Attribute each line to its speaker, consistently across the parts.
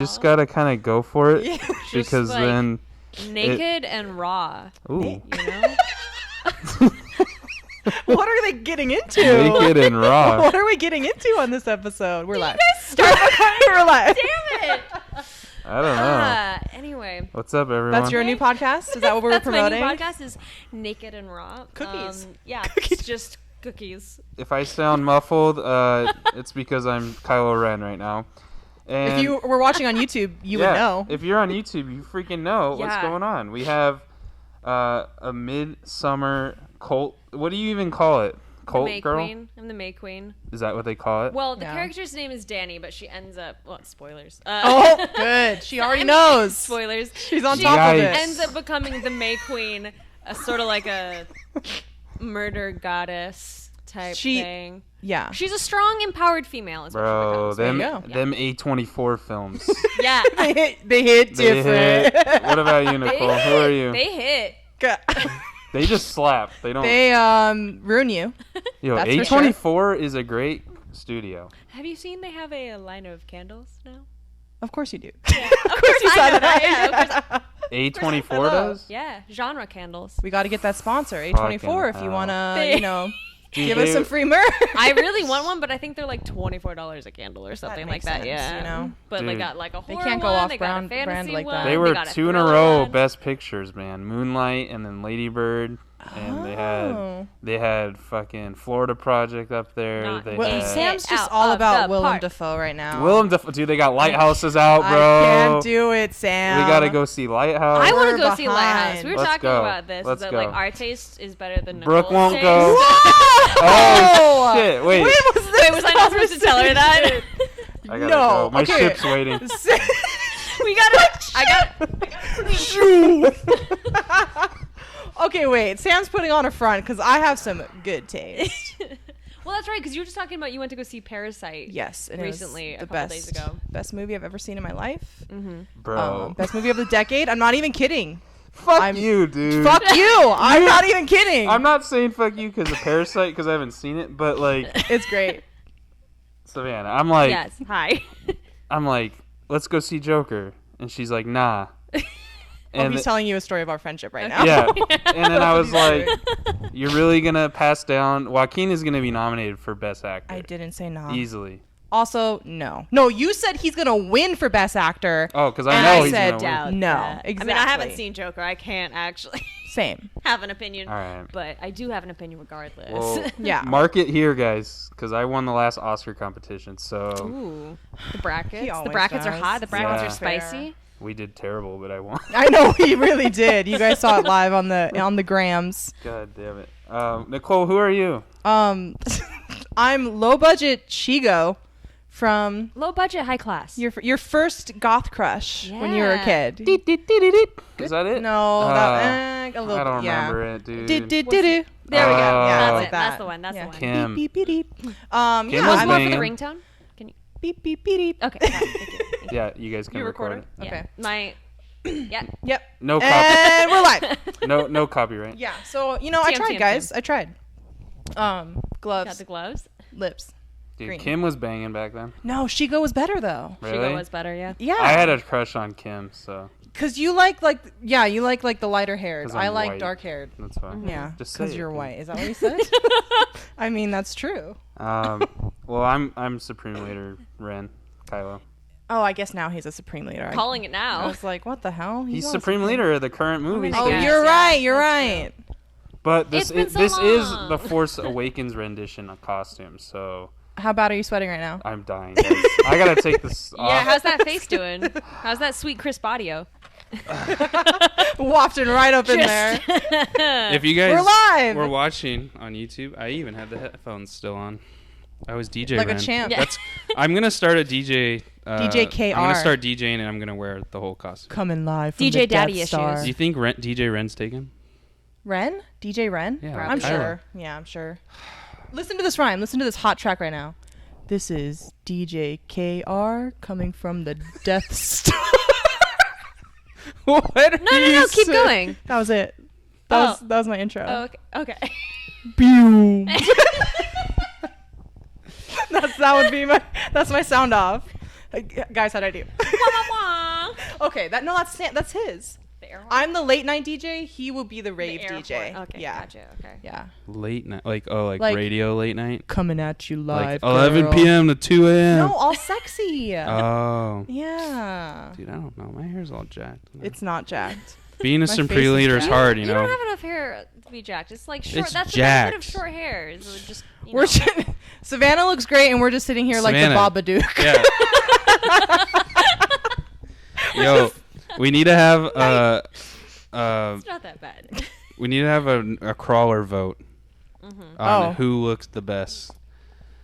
Speaker 1: Just gotta kind of go for it because
Speaker 2: like,
Speaker 1: then
Speaker 2: naked and raw.
Speaker 1: Ooh.
Speaker 2: You know.
Speaker 3: What are they getting into?
Speaker 1: Naked and raw.
Speaker 3: What are we getting into on this episode? We're live.
Speaker 2: We're
Speaker 3: live.
Speaker 2: Damn it.
Speaker 1: I don't know.
Speaker 2: Anyway.
Speaker 1: What's up, everyone?
Speaker 3: That's your new podcast? Is that what we're promoting?
Speaker 2: My new podcast is Naked and Raw.
Speaker 3: Cookies.
Speaker 2: Yeah,
Speaker 3: Cookies.
Speaker 2: it's just cookies.
Speaker 1: If I sound muffled, it's because I'm Kylo Ren right now. And
Speaker 3: If you were watching on YouTube, you would know.
Speaker 1: If you're on YouTube, you freaking know what's going on. We have a midsummer cult. What do you even call it? Cult
Speaker 2: May
Speaker 1: girl?
Speaker 2: Queen. I'm the May Queen.
Speaker 1: Is that what they call it?
Speaker 2: Well, the character's name is Danny, but she ends up... Well, spoilers.
Speaker 3: Oh, good. She already knows.
Speaker 2: Spoilers.
Speaker 3: She's on top of it.
Speaker 2: She ends up becoming the May Queen, sort of like a murder goddess type thing.
Speaker 3: Yeah.
Speaker 2: She's a strong, empowered female. Is
Speaker 1: Bro,
Speaker 2: what she becomes.
Speaker 1: them A24 films.
Speaker 2: Yeah.
Speaker 3: They hit different.
Speaker 1: What about you, Nicole? Who are you?
Speaker 2: They hit.
Speaker 1: They just slap. They don't.
Speaker 3: They ruin you.
Speaker 1: Yo,
Speaker 3: That's
Speaker 1: A24 is a great studio.
Speaker 2: Have you seen they have a line of candles now?
Speaker 3: Of course you do.
Speaker 2: Yeah, of course
Speaker 3: you saw that.
Speaker 2: Yeah,
Speaker 1: A24 does?
Speaker 2: yeah, genre candles.
Speaker 3: We got to get that sponsor, A24, if you want to, give us some free merch.
Speaker 2: I really want one, but I think they're like $24 a candle or something like that.
Speaker 3: Sense,
Speaker 2: Yeah,
Speaker 3: you know?
Speaker 2: But
Speaker 1: Dude.
Speaker 2: they got like a horror
Speaker 3: They can't go
Speaker 2: one,
Speaker 3: off
Speaker 2: they got
Speaker 3: brand
Speaker 2: a fantasy
Speaker 3: like
Speaker 2: one,
Speaker 3: that.
Speaker 1: They were
Speaker 2: got a
Speaker 1: 2 in a
Speaker 2: thriller
Speaker 1: row
Speaker 2: one.
Speaker 1: best pictures, man. Moonlight and then Lady Bird. And they had fucking Florida Project up there.
Speaker 2: Not
Speaker 1: They
Speaker 3: Well,
Speaker 1: had
Speaker 3: Sam's just
Speaker 2: out
Speaker 3: all
Speaker 2: of
Speaker 3: about
Speaker 2: the
Speaker 3: Willem
Speaker 2: park.
Speaker 3: Dafoe right now.
Speaker 1: Willem Dafoe. Dude, they got Lighthouses out, bro.
Speaker 3: I can't do it, Sam.
Speaker 1: We gotta go see Lighthouse.
Speaker 2: I want to
Speaker 3: We're
Speaker 2: go see Lighthouse. We were
Speaker 1: Let's
Speaker 2: talking
Speaker 1: go.
Speaker 2: about this.
Speaker 1: Let's
Speaker 2: Is that
Speaker 1: go.
Speaker 2: like our taste is better than
Speaker 1: Brooke
Speaker 2: Nicole's
Speaker 1: won't
Speaker 2: taste?
Speaker 1: go.
Speaker 3: Whoa!
Speaker 1: Oh, shit. Wait.
Speaker 3: When was this
Speaker 2: Wait, was I not supposed to tell her that?
Speaker 1: I gotta
Speaker 3: No,
Speaker 1: go. My
Speaker 3: okay.
Speaker 1: ship's waiting.
Speaker 2: We gotta.
Speaker 3: Okay, wait. Sam's putting on a front because I have some good taste.
Speaker 2: Well, that's right, because you were just talking about you went to go see Parasite.
Speaker 3: Yes, and
Speaker 2: recently,
Speaker 3: it was
Speaker 2: a couple days ago.
Speaker 3: Best movie I've ever seen in my life.
Speaker 1: Bro.
Speaker 3: Best movie of the decade. I'm not even kidding.
Speaker 1: Fuck you, dude.
Speaker 3: Fuck you. I'm not even kidding.
Speaker 1: I'm not saying fuck you because of Parasite because I haven't seen it, but like,
Speaker 3: It's great.
Speaker 1: Savannah, I'm like,
Speaker 2: Yes. Hi.
Speaker 1: I'm like, let's go see Joker, and she's like, nah.
Speaker 3: Well, he's
Speaker 1: th-
Speaker 3: telling you a story of our friendship right now.
Speaker 1: Yeah, and then I was like, you're really gonna pass down? Joaquin is gonna be nominated for Best Actor.
Speaker 3: I didn't say no.
Speaker 1: Easily.
Speaker 3: Also, no. No, you said he's going to win for Best Actor.
Speaker 1: Oh, because I
Speaker 3: And
Speaker 1: know
Speaker 3: I
Speaker 1: he's
Speaker 3: said
Speaker 1: gonna
Speaker 2: Doubt
Speaker 1: win.
Speaker 3: No,
Speaker 2: that.
Speaker 3: exactly.
Speaker 2: I mean, I haven't seen Joker. I can't actually
Speaker 3: Same.
Speaker 2: have an opinion.
Speaker 1: All right.
Speaker 2: But I do have an opinion regardless.
Speaker 1: Well,
Speaker 3: Yeah.
Speaker 1: mark it here, guys, because I won the last Oscar competition, so
Speaker 2: Ooh. The brackets.
Speaker 3: He
Speaker 2: The
Speaker 3: always
Speaker 2: brackets are
Speaker 3: does.
Speaker 2: hot. The brackets
Speaker 1: Yeah.
Speaker 2: are spicy.
Speaker 1: we did terrible, but I won.
Speaker 3: I know he really did. You guys saw it live on the grams.
Speaker 1: God damn it. Nicole, who are you?
Speaker 3: I'm low budget Shigo from
Speaker 2: Low budget, high class.
Speaker 3: your first goth crush when you were a
Speaker 2: Yeah.
Speaker 3: kid.
Speaker 1: Is that it?
Speaker 3: No, a little.
Speaker 1: I don't
Speaker 3: yeah.
Speaker 1: remember it, dude.
Speaker 3: Do.
Speaker 2: There we go.
Speaker 3: Yeah,
Speaker 2: That's
Speaker 3: like
Speaker 2: it.
Speaker 3: that.
Speaker 2: That's the one. That's
Speaker 3: Yeah.
Speaker 2: the one.
Speaker 1: Kim.
Speaker 3: Beep, beep, beep, beep.
Speaker 1: Kim
Speaker 3: Yeah,
Speaker 1: was
Speaker 2: More
Speaker 3: I'm
Speaker 2: for
Speaker 1: banging.
Speaker 2: the ringtone. Can you?
Speaker 3: beep, beep, beep, beep.
Speaker 2: Okay. Thank you.
Speaker 1: Yeah, you guys can
Speaker 3: You
Speaker 1: record
Speaker 3: recording?
Speaker 1: it.
Speaker 2: Yeah.
Speaker 3: Okay.
Speaker 2: My. Yeah.
Speaker 3: Yep.
Speaker 1: No copy.
Speaker 3: And we're live.
Speaker 1: No copyright.
Speaker 3: Yeah. So I
Speaker 2: TM,
Speaker 3: tried,
Speaker 2: TM.
Speaker 3: guys. I tried. Gloves,
Speaker 2: Got the gloves.
Speaker 3: lips.
Speaker 1: Dude,
Speaker 3: Green.
Speaker 1: Kim was banging back then.
Speaker 3: No, Shigo was better though.
Speaker 1: Really?
Speaker 2: Shigo was better. Yeah.
Speaker 3: Yeah.
Speaker 1: I had a crush on Kim, so
Speaker 3: Cause you like the lighter haired.
Speaker 1: 'Cause
Speaker 3: I
Speaker 1: I'm
Speaker 3: like
Speaker 1: white.
Speaker 3: dark haired.
Speaker 1: that's fine.
Speaker 3: Yeah.
Speaker 1: Just say
Speaker 3: Cause
Speaker 1: it,
Speaker 3: you're
Speaker 1: dude.
Speaker 3: white. Is that what you said? I mean, that's true.
Speaker 1: Well, I'm Supreme Leader Ren, Kylo.
Speaker 3: Oh, I guess now he's a supreme leader.
Speaker 2: Calling it
Speaker 3: I
Speaker 2: now.
Speaker 3: was like, what the hell?
Speaker 1: He's Supreme Leader of the current movie.
Speaker 2: my
Speaker 3: Oh,
Speaker 2: Yes,
Speaker 3: you're
Speaker 2: yeah,
Speaker 3: right. You're
Speaker 2: that's
Speaker 3: right.
Speaker 1: But this
Speaker 2: It's been so
Speaker 1: this is
Speaker 2: long.
Speaker 1: the Force Awakens rendition of costume, so
Speaker 3: How bad are you sweating right now?
Speaker 1: I'm dying. Guys. I gotta take this off.
Speaker 2: Yeah. How's that face doing? How's that sweet crisp audio?
Speaker 3: Wafting right up in there.
Speaker 4: If you guys
Speaker 3: We're live.
Speaker 4: were watching on YouTube, I even had the headphones still on. I was DJ
Speaker 3: Like a
Speaker 4: Ren.
Speaker 3: champ.
Speaker 2: Yeah.
Speaker 4: I'm gonna start a DJ.
Speaker 3: DJ KR.
Speaker 4: I'm gonna start DJing and I'm gonna wear the whole costume.
Speaker 3: Coming live from
Speaker 2: DJ
Speaker 3: the
Speaker 2: Daddy
Speaker 3: Death Star.
Speaker 4: Do you think DJ Ren's taken?
Speaker 3: Ren? DJ Ren?
Speaker 4: Yeah,
Speaker 3: I'm
Speaker 4: Kylo.
Speaker 3: sure. Yeah, I'm sure. Listen to this rhyme. Listen to this hot track right now. This is DJ KR coming from the Death Star.
Speaker 1: What?
Speaker 2: No. Keep going.
Speaker 3: That was it. That was my intro.
Speaker 2: Oh, okay.
Speaker 3: Pew. That would be that's my sound off. Guys, how'd I do? Okay, that's his.
Speaker 2: The air horn?
Speaker 3: I'm the late night DJ. He will be the rave
Speaker 2: The air
Speaker 3: DJ.
Speaker 2: horn. Okay,
Speaker 3: yeah.
Speaker 2: gotcha. Okay.
Speaker 3: Yeah.
Speaker 4: Late night, like
Speaker 3: Like-
Speaker 4: radio late night,
Speaker 3: Coming at you live.
Speaker 4: like 11
Speaker 3: girl.
Speaker 4: p.m. to 2 a.m.
Speaker 3: No, all sexy.
Speaker 4: Oh,
Speaker 3: Yeah.
Speaker 4: dude, I don't know. My hair's all jacked.
Speaker 3: It's not jacked.
Speaker 4: Being a
Speaker 3: my
Speaker 4: Supreme
Speaker 3: face is
Speaker 4: leader is
Speaker 3: jacked.
Speaker 4: hard, you
Speaker 2: You don't
Speaker 4: know.
Speaker 2: have enough hair to be jacked. It's like short.
Speaker 4: It's
Speaker 2: That's the benefit of
Speaker 4: jacked.
Speaker 2: short hair. Is it just you
Speaker 3: We're
Speaker 2: know.
Speaker 3: Savannah looks great, and we're just sitting here
Speaker 4: Savannah.
Speaker 3: like the Babadook.
Speaker 4: Yeah. Yo, we need to have
Speaker 2: It's not that bad.
Speaker 4: we need to have a crawler vote on
Speaker 3: Oh.
Speaker 4: who looks the best.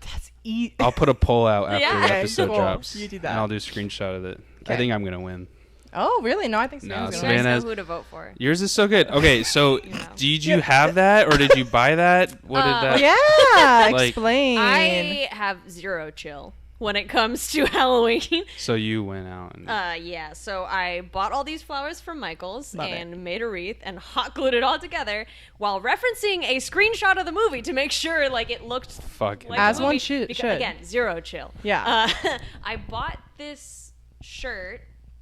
Speaker 3: That's
Speaker 4: I'll put a poll out after
Speaker 2: Yeah.
Speaker 4: the
Speaker 2: Okay,
Speaker 4: episode
Speaker 3: cool.
Speaker 4: drops.
Speaker 3: You do that.
Speaker 4: And I'll do a screenshot of it. I
Speaker 3: Okay.
Speaker 4: think I'm gonna win.
Speaker 3: Oh, really? No, I think
Speaker 4: No,
Speaker 3: Savannah's
Speaker 2: You
Speaker 3: gonna
Speaker 2: guys
Speaker 4: Savannah's-
Speaker 2: know who to vote for.
Speaker 4: Yours is so good. Okay, so
Speaker 2: You know.
Speaker 4: did you have that or did you buy that? What did that?
Speaker 3: win. Yeah,
Speaker 4: Like-
Speaker 3: explain.
Speaker 2: I have zero chill when it comes to Halloween.
Speaker 4: So you went out. And,
Speaker 2: Yeah, so I bought all these flowers from Michael's
Speaker 3: Love it.
Speaker 2: and made a wreath and hot glued it all together while referencing a screenshot of the movie to make sure like it looked
Speaker 4: fuck.
Speaker 2: like
Speaker 3: As
Speaker 2: the
Speaker 3: one
Speaker 2: movie,
Speaker 3: should-
Speaker 2: because,
Speaker 3: should.
Speaker 2: Again, zero chill.
Speaker 3: Yeah.
Speaker 2: I bought this shirt,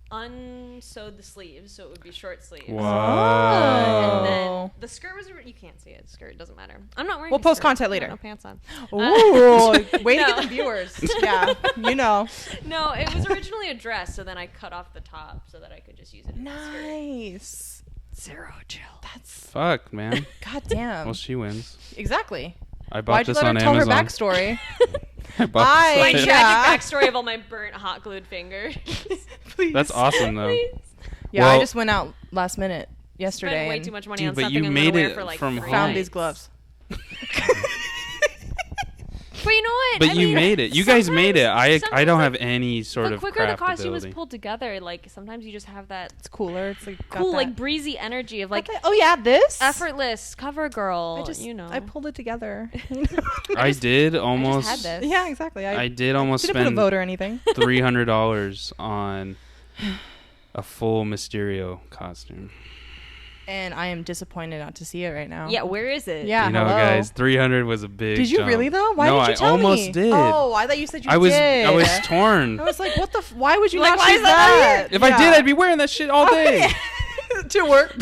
Speaker 2: unsewed the sleeves, so it would be short sleeves.
Speaker 4: What?
Speaker 2: And then
Speaker 3: Oh.
Speaker 2: the skirt was you can't see it. The skirt doesn't matter. I'm not wearing.
Speaker 3: We'll
Speaker 2: a
Speaker 3: post
Speaker 2: skirt.
Speaker 3: content
Speaker 2: I
Speaker 3: later.
Speaker 2: got No pants on.
Speaker 3: Ooh, way to
Speaker 2: no.
Speaker 3: get the viewers. Yeah, you know.
Speaker 2: No, it was originally a dress, so then I cut off the top so that I could just use it as a skirt.
Speaker 3: Nice.
Speaker 2: Zero chill.
Speaker 3: That's
Speaker 4: Fuck, man.
Speaker 3: goddamn.
Speaker 4: Well, she wins.
Speaker 3: Exactly.
Speaker 4: I bought
Speaker 3: Why'd you
Speaker 4: this
Speaker 3: let her
Speaker 4: on
Speaker 3: tell
Speaker 4: Amazon.
Speaker 3: her backstory?
Speaker 4: I bought
Speaker 3: I-
Speaker 4: this on
Speaker 2: My
Speaker 3: Yeah.
Speaker 2: tragic backstory of all my burnt hot glued fingers.
Speaker 3: Please.
Speaker 4: That's awesome though.
Speaker 2: Please.
Speaker 3: Yeah, I
Speaker 4: Well-
Speaker 3: just went out last minute yesterday
Speaker 2: Spent way
Speaker 3: and
Speaker 2: too much money
Speaker 4: Dude,
Speaker 2: on
Speaker 4: but
Speaker 2: something
Speaker 4: you
Speaker 2: I'm
Speaker 4: made
Speaker 2: gonna wear
Speaker 4: it
Speaker 2: for like
Speaker 4: from
Speaker 2: 3
Speaker 3: found
Speaker 2: nights.
Speaker 3: these gloves.
Speaker 2: But you know what?
Speaker 4: But
Speaker 2: I
Speaker 4: you
Speaker 2: mean,
Speaker 4: made it. You guys made it. I don't
Speaker 2: sometimes,
Speaker 4: have
Speaker 2: like,
Speaker 4: any sort
Speaker 2: the
Speaker 4: of
Speaker 2: quicker the
Speaker 4: craft
Speaker 2: costume is
Speaker 4: ability.
Speaker 2: pulled together, like sometimes you just have that
Speaker 3: It's cooler. It's like got
Speaker 2: cool,
Speaker 3: that-
Speaker 2: like breezy energy of like
Speaker 3: got that- oh yeah, this
Speaker 2: effortless cover girl.
Speaker 3: I just
Speaker 2: you know.
Speaker 3: I pulled it together.
Speaker 4: I did
Speaker 2: I
Speaker 4: almost.
Speaker 2: just had this.
Speaker 3: Yeah, exactly.
Speaker 4: I did almost
Speaker 3: didn't put a
Speaker 4: spend
Speaker 3: vote or anything.
Speaker 4: $300 on a full Mysterio costume.
Speaker 3: And I am disappointed not to see it right now.
Speaker 2: Yeah, where is it?
Speaker 3: Yeah.
Speaker 4: You know,
Speaker 3: hello.
Speaker 4: guys, 300 was a big.
Speaker 3: Did you
Speaker 4: jump.
Speaker 3: really though? Why
Speaker 4: no,
Speaker 3: didn't you tell
Speaker 4: I almost
Speaker 3: me?
Speaker 4: did.
Speaker 3: Oh, I thought you said you
Speaker 4: I was
Speaker 3: did.
Speaker 4: torn.
Speaker 3: I was like, what the? Why would you
Speaker 2: Like,
Speaker 3: not
Speaker 2: why
Speaker 3: choose
Speaker 2: is that
Speaker 3: that?
Speaker 4: If I did, I'd be wearing that shit all day
Speaker 3: to work.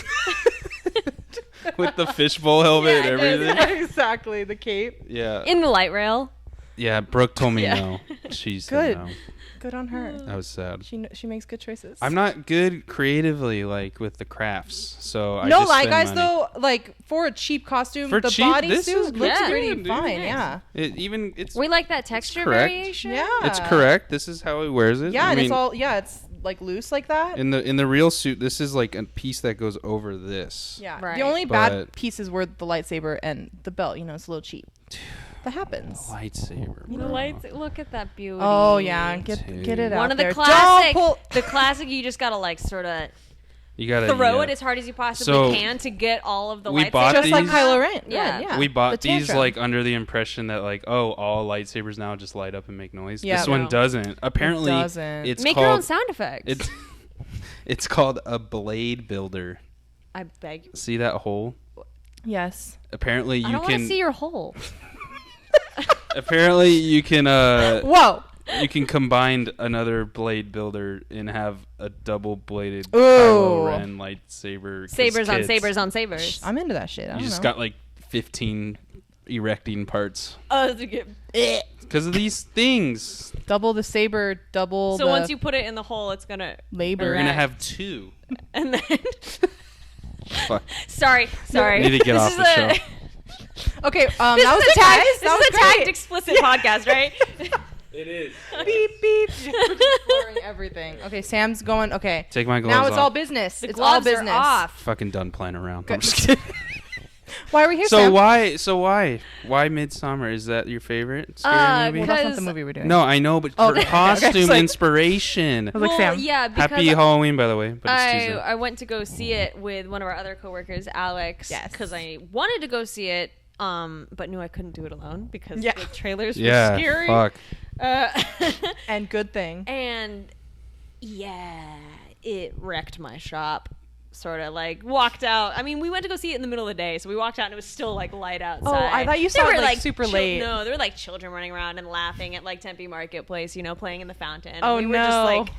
Speaker 4: with the fishbowl helmet and everything.
Speaker 3: Exactly, the cape.
Speaker 4: Yeah.
Speaker 2: In the light rail.
Speaker 4: Yeah. Brooke told me
Speaker 2: Yeah.
Speaker 4: no. She said
Speaker 3: Good.
Speaker 4: no.
Speaker 3: Good on her.
Speaker 4: That was sad.
Speaker 3: She makes good choices.
Speaker 4: I'm not good creatively, like with the crafts, so I
Speaker 3: no
Speaker 4: just
Speaker 3: lie,
Speaker 4: spend
Speaker 3: guys.
Speaker 4: money.
Speaker 3: Though, like for a cheap costume,
Speaker 4: For
Speaker 3: the
Speaker 4: cheap, this is
Speaker 3: bodysuit looks
Speaker 2: good,
Speaker 3: pretty
Speaker 4: dude.
Speaker 3: fine.
Speaker 2: Nice.
Speaker 3: Yeah.
Speaker 4: It's
Speaker 2: We like that texture
Speaker 4: correct.
Speaker 2: variation.
Speaker 3: Yeah.
Speaker 4: it's correct. This is how he wears it.
Speaker 3: Yeah,
Speaker 4: I
Speaker 3: and
Speaker 4: mean,
Speaker 3: it's all it's like loose like that.
Speaker 4: in the real suit. This is like a piece that goes over this.
Speaker 3: Yeah.
Speaker 2: Right.
Speaker 3: The only
Speaker 4: But-
Speaker 3: bad pieces were the lightsaber and the belt. You know, it's a little cheap. That happens.
Speaker 4: Lightsaber.
Speaker 2: The
Speaker 4: bro.
Speaker 2: lights. Look at that beauty.
Speaker 3: Oh yeah, get it out
Speaker 2: One of the
Speaker 3: there.
Speaker 2: classic.
Speaker 3: Don't pull.
Speaker 2: The classic. You just gotta like sort of
Speaker 4: You gotta
Speaker 2: throw
Speaker 4: yeah.
Speaker 2: it as hard as you possibly
Speaker 4: So,
Speaker 2: can to get all of the
Speaker 4: we
Speaker 2: lightsabers.
Speaker 4: bought
Speaker 3: Just like
Speaker 4: these-
Speaker 3: Kylo Ren.
Speaker 2: Yeah.
Speaker 3: Yeah.
Speaker 4: We bought
Speaker 3: The
Speaker 4: these
Speaker 3: tantrum.
Speaker 4: like under the impression that like all lightsabers now just light up and make noise.
Speaker 3: Yeah.
Speaker 4: This one
Speaker 2: No.
Speaker 4: doesn't. Apparently,
Speaker 3: doesn't.
Speaker 4: it's
Speaker 2: Make
Speaker 4: called
Speaker 2: your own sound effects.
Speaker 4: it's it's called a blade builder.
Speaker 2: I beg.
Speaker 4: See that hole?
Speaker 3: Yes.
Speaker 4: Apparently
Speaker 2: I
Speaker 4: you
Speaker 2: don't want to
Speaker 4: can.
Speaker 2: see your hole.
Speaker 4: Apparently you can.
Speaker 3: Whoa.
Speaker 4: You can combine another blade builder and have a double bladed
Speaker 3: Ooh.
Speaker 4: Kylo Ren lightsaber. 'cause
Speaker 2: Sabers on
Speaker 4: kids,
Speaker 2: sabers on sabers.
Speaker 3: I'm into that shit. I
Speaker 4: You
Speaker 3: don't
Speaker 4: just
Speaker 3: know.
Speaker 4: got like 15 erecting parts
Speaker 2: To get-
Speaker 4: because of these things.
Speaker 3: double the saber, double
Speaker 2: so
Speaker 3: the
Speaker 2: once you put it in the hole, it's gonna.
Speaker 3: labor.
Speaker 4: We're gonna
Speaker 2: Correct.
Speaker 4: have two.
Speaker 2: And then.
Speaker 4: Fuck.
Speaker 2: sorry.
Speaker 4: I need to get
Speaker 2: This
Speaker 4: off
Speaker 2: is
Speaker 4: the
Speaker 2: a-
Speaker 4: show.
Speaker 3: Okay,
Speaker 2: This
Speaker 3: that
Speaker 2: is
Speaker 3: was
Speaker 2: a
Speaker 3: a tag.
Speaker 2: This
Speaker 3: That
Speaker 2: is a
Speaker 3: was
Speaker 2: tagged
Speaker 3: great.
Speaker 2: explicit podcast, right?
Speaker 4: It is.
Speaker 3: Beep beep. We're just blurring everything. Okay, Sam's going. Okay.
Speaker 4: Take my gloves
Speaker 3: Now it's
Speaker 4: off.
Speaker 3: all business.
Speaker 2: The
Speaker 3: It's all
Speaker 2: gloves are
Speaker 3: business.
Speaker 2: off.
Speaker 4: Fucking done playing around. I'm
Speaker 3: Good.
Speaker 4: just kidding.
Speaker 3: Why are we here,
Speaker 4: So
Speaker 3: Sam?
Speaker 4: why Midsummer? Is that your favorite scary movie?
Speaker 3: Well, that's not the
Speaker 2: Because-
Speaker 3: movie we're doing.
Speaker 4: No, I know, but
Speaker 3: Oh,
Speaker 4: for
Speaker 3: okay.
Speaker 4: costume
Speaker 3: It's like-
Speaker 4: inspiration.
Speaker 3: I was like, Sam.
Speaker 2: yeah, because
Speaker 4: Happy Halloween, by the way. But it's
Speaker 2: I
Speaker 4: Tuesday.
Speaker 2: went to go see it with one of our other coworkers, Alex.
Speaker 3: Yes.
Speaker 2: Because I wanted to go see it, but knew I couldn't do it alone because
Speaker 3: Yeah.
Speaker 2: the trailers were
Speaker 4: Yeah,
Speaker 2: scary.
Speaker 4: fuck.
Speaker 3: And good thing.
Speaker 2: And yeah, it wrecked my shop. Sort of like walked out. I mean, we went to go see it in the middle of the day, so we walked out and it was still like light outside.
Speaker 3: Oh, I thought you
Speaker 2: There
Speaker 3: saw it
Speaker 2: were,
Speaker 3: like super late.
Speaker 2: No, there were like children running around and laughing at like Tempe Marketplace, you know, playing in the fountain.
Speaker 3: Oh,
Speaker 2: and we were just
Speaker 3: no.
Speaker 2: like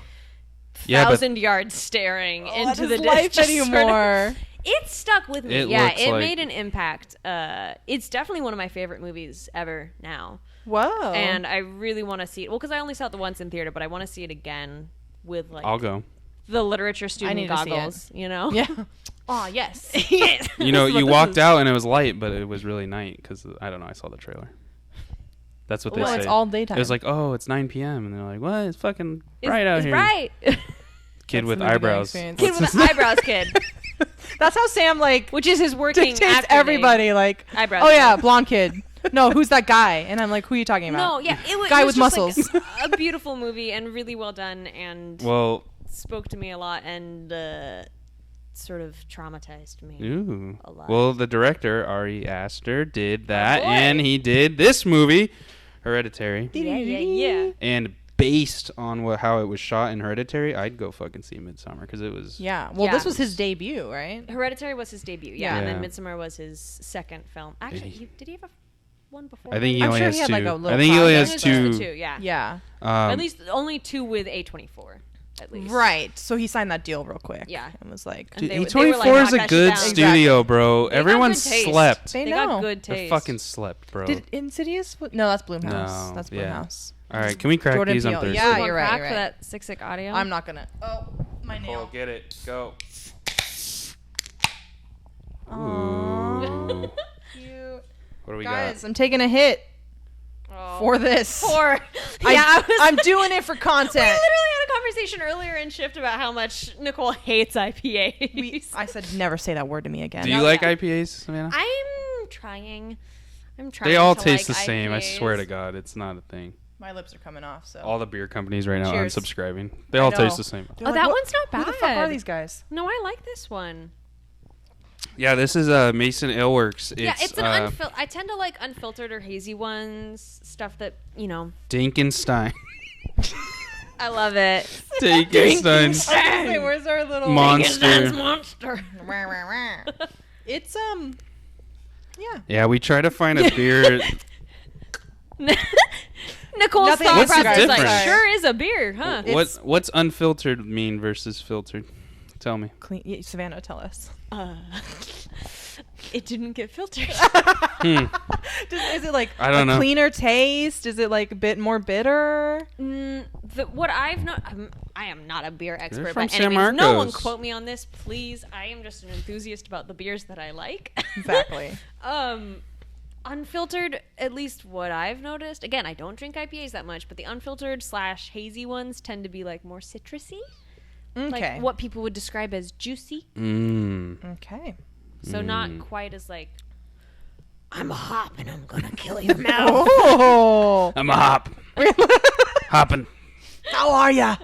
Speaker 2: 1,000 yards staring into the
Speaker 3: life
Speaker 2: distance.
Speaker 3: anymore.
Speaker 2: It stuck with me.
Speaker 4: It
Speaker 2: Yeah,
Speaker 4: looks
Speaker 2: it
Speaker 4: like-
Speaker 2: made an impact. It's definitely one of my favorite movies ever now.
Speaker 3: Whoa.
Speaker 2: And I really want to see it. Well, because I only saw it the once in theater, but I want to see it again with like
Speaker 4: I'll go.
Speaker 2: the literature student
Speaker 3: need to see it.
Speaker 2: goggles. You know?
Speaker 3: yeah.
Speaker 2: Oh yes.
Speaker 4: You know,
Speaker 3: This is what
Speaker 4: you
Speaker 3: this
Speaker 4: walked
Speaker 3: is.
Speaker 4: out and it was light, but it was really night because I don't know. I saw the trailer. That's what they
Speaker 3: Well,
Speaker 4: say.
Speaker 3: it's all daytime.
Speaker 4: It was like, oh, it's 9 p.m. and they're like, what? It's fucking
Speaker 2: It's-
Speaker 4: bright out
Speaker 2: it's
Speaker 4: here.
Speaker 2: Bright.
Speaker 4: Kid
Speaker 3: That's
Speaker 4: with
Speaker 3: the movie going
Speaker 4: eyebrows.
Speaker 3: experience.
Speaker 2: Kid with the eyebrows kid,
Speaker 3: That's how Sam like
Speaker 2: which is his working
Speaker 3: dictates
Speaker 2: actor name.
Speaker 3: everybody. Like,
Speaker 2: Eyebrows
Speaker 3: oh yeah,
Speaker 2: kid.
Speaker 3: blonde kid. No, who's that guy? And I'm like, who are you talking about?
Speaker 2: No, yeah, it was
Speaker 3: Guy
Speaker 2: it was
Speaker 3: with
Speaker 2: just, like,
Speaker 3: muscles.
Speaker 2: a beautiful movie and really well done and
Speaker 4: Well,
Speaker 2: spoke to me a lot and sort of traumatized me.
Speaker 4: ooh.
Speaker 2: A lot.
Speaker 4: Well, the director, Ari Aster, did that,
Speaker 2: boy.
Speaker 4: and he did this movie, Hereditary.
Speaker 2: Yeah.
Speaker 4: And based on how it was shot in Hereditary, I'd go fucking see Midsummer because it was.
Speaker 3: Yeah. Well,
Speaker 2: Yeah.
Speaker 3: this was his debut, right?
Speaker 2: Hereditary was his debut,
Speaker 3: Yeah.
Speaker 2: and
Speaker 4: Yeah.
Speaker 2: then Midsommar was his second film. Actually, did he have one before?
Speaker 4: I think he
Speaker 3: I'm
Speaker 4: only
Speaker 3: sure
Speaker 4: has
Speaker 3: he had,
Speaker 4: two.
Speaker 3: like, a little
Speaker 4: I think he only
Speaker 3: project.
Speaker 4: has
Speaker 2: It was just
Speaker 4: two.
Speaker 2: the two, yeah.
Speaker 3: Yeah.
Speaker 2: At least only two with A24, at least.
Speaker 3: Right. So he signed that deal real quick.
Speaker 2: Yeah.
Speaker 3: And was like,
Speaker 2: And they were
Speaker 4: A24
Speaker 2: like,
Speaker 4: is
Speaker 2: knock
Speaker 4: a
Speaker 2: that shit
Speaker 4: good
Speaker 2: down.
Speaker 4: studio, bro.
Speaker 2: They got
Speaker 4: Everyone
Speaker 2: good taste.
Speaker 4: slept.
Speaker 3: They
Speaker 2: They
Speaker 3: know.
Speaker 2: got good
Speaker 4: They
Speaker 2: taste.
Speaker 4: fucking slept, bro.
Speaker 3: did Insidious? No, that's Blumhouse.
Speaker 4: No,
Speaker 3: That's
Speaker 4: yeah.
Speaker 3: Blumhouse.
Speaker 4: All right, can we crack
Speaker 3: Jordan
Speaker 4: these? I'm
Speaker 3: Peele.
Speaker 4: thirsty.
Speaker 3: Yeah,
Speaker 2: Want
Speaker 3: you're right,
Speaker 2: crack
Speaker 3: you're
Speaker 2: for
Speaker 3: right.
Speaker 2: that sick audio.
Speaker 3: I'm not gonna. Oh, my nail.
Speaker 4: Get it. Go.
Speaker 3: Aww.
Speaker 4: Ooh.
Speaker 3: Cute.
Speaker 4: What do we
Speaker 3: Guys,
Speaker 4: got?
Speaker 3: I'm taking a hit
Speaker 2: Oh.
Speaker 3: for this.
Speaker 2: Four. Yeah,
Speaker 3: I'm doing it for
Speaker 2: We
Speaker 3: content.
Speaker 2: literally had a conversation earlier in shift about how much Nicole hates IPAs.
Speaker 3: I said never say that word to me again.
Speaker 4: Do you
Speaker 2: No,
Speaker 4: like
Speaker 2: yeah.
Speaker 4: IPAs, Savannah?
Speaker 2: I'm trying. They
Speaker 4: They all taste the same. I swear to God, it's not a thing.
Speaker 3: My lips are coming off. So.
Speaker 4: All the beer companies right now
Speaker 3: Cheers.
Speaker 4: unsubscribing. They
Speaker 3: I
Speaker 4: all
Speaker 3: know.
Speaker 4: taste the same.
Speaker 3: They're
Speaker 2: Oh,
Speaker 3: like,
Speaker 2: that
Speaker 3: "What-
Speaker 2: one's not bad.
Speaker 3: Who the fuck are these guys?
Speaker 2: No, I like this one.
Speaker 4: Yeah, this is Mason Aleworks. It's
Speaker 2: I tend to like unfiltered or hazy ones, stuff that,
Speaker 4: Dinkenstein.
Speaker 2: I love it.
Speaker 4: Dinkenstein.
Speaker 3: Hey, where's our little
Speaker 4: Monster.
Speaker 2: Monster.
Speaker 3: It's yeah.
Speaker 4: Yeah, we try to find a beer.
Speaker 2: Nicole's
Speaker 3: Nothing
Speaker 2: thought
Speaker 4: What's the
Speaker 2: process is like,
Speaker 4: difference?
Speaker 2: sure is a beer, huh?
Speaker 4: What's unfiltered mean versus filtered? Tell me.
Speaker 3: Clean. Yeah, Savannah, tell us.
Speaker 2: It didn't get filtered.
Speaker 3: Is it like
Speaker 4: I don't
Speaker 3: a
Speaker 4: know.
Speaker 3: cleaner taste? Is it like a bit more bitter?
Speaker 2: What I've not, I am not a beer expert,
Speaker 4: from
Speaker 2: but
Speaker 4: San
Speaker 2: anyways, no one
Speaker 4: Marcos.
Speaker 2: quote me on this, please. I am just an enthusiast about the beers that I like.
Speaker 3: Exactly.
Speaker 2: Unfiltered, at least what I've noticed. Again, I don't drink IPAs that much, but the unfiltered / hazy ones tend to be like more citrusy,
Speaker 3: Okay.
Speaker 2: like what people would describe as juicy.
Speaker 3: Okay.
Speaker 2: So not quite as like, I'm a hop and I'm gonna kill your mouth.
Speaker 3: Oh.
Speaker 4: I'm a hop. Hopping.
Speaker 3: How are ya?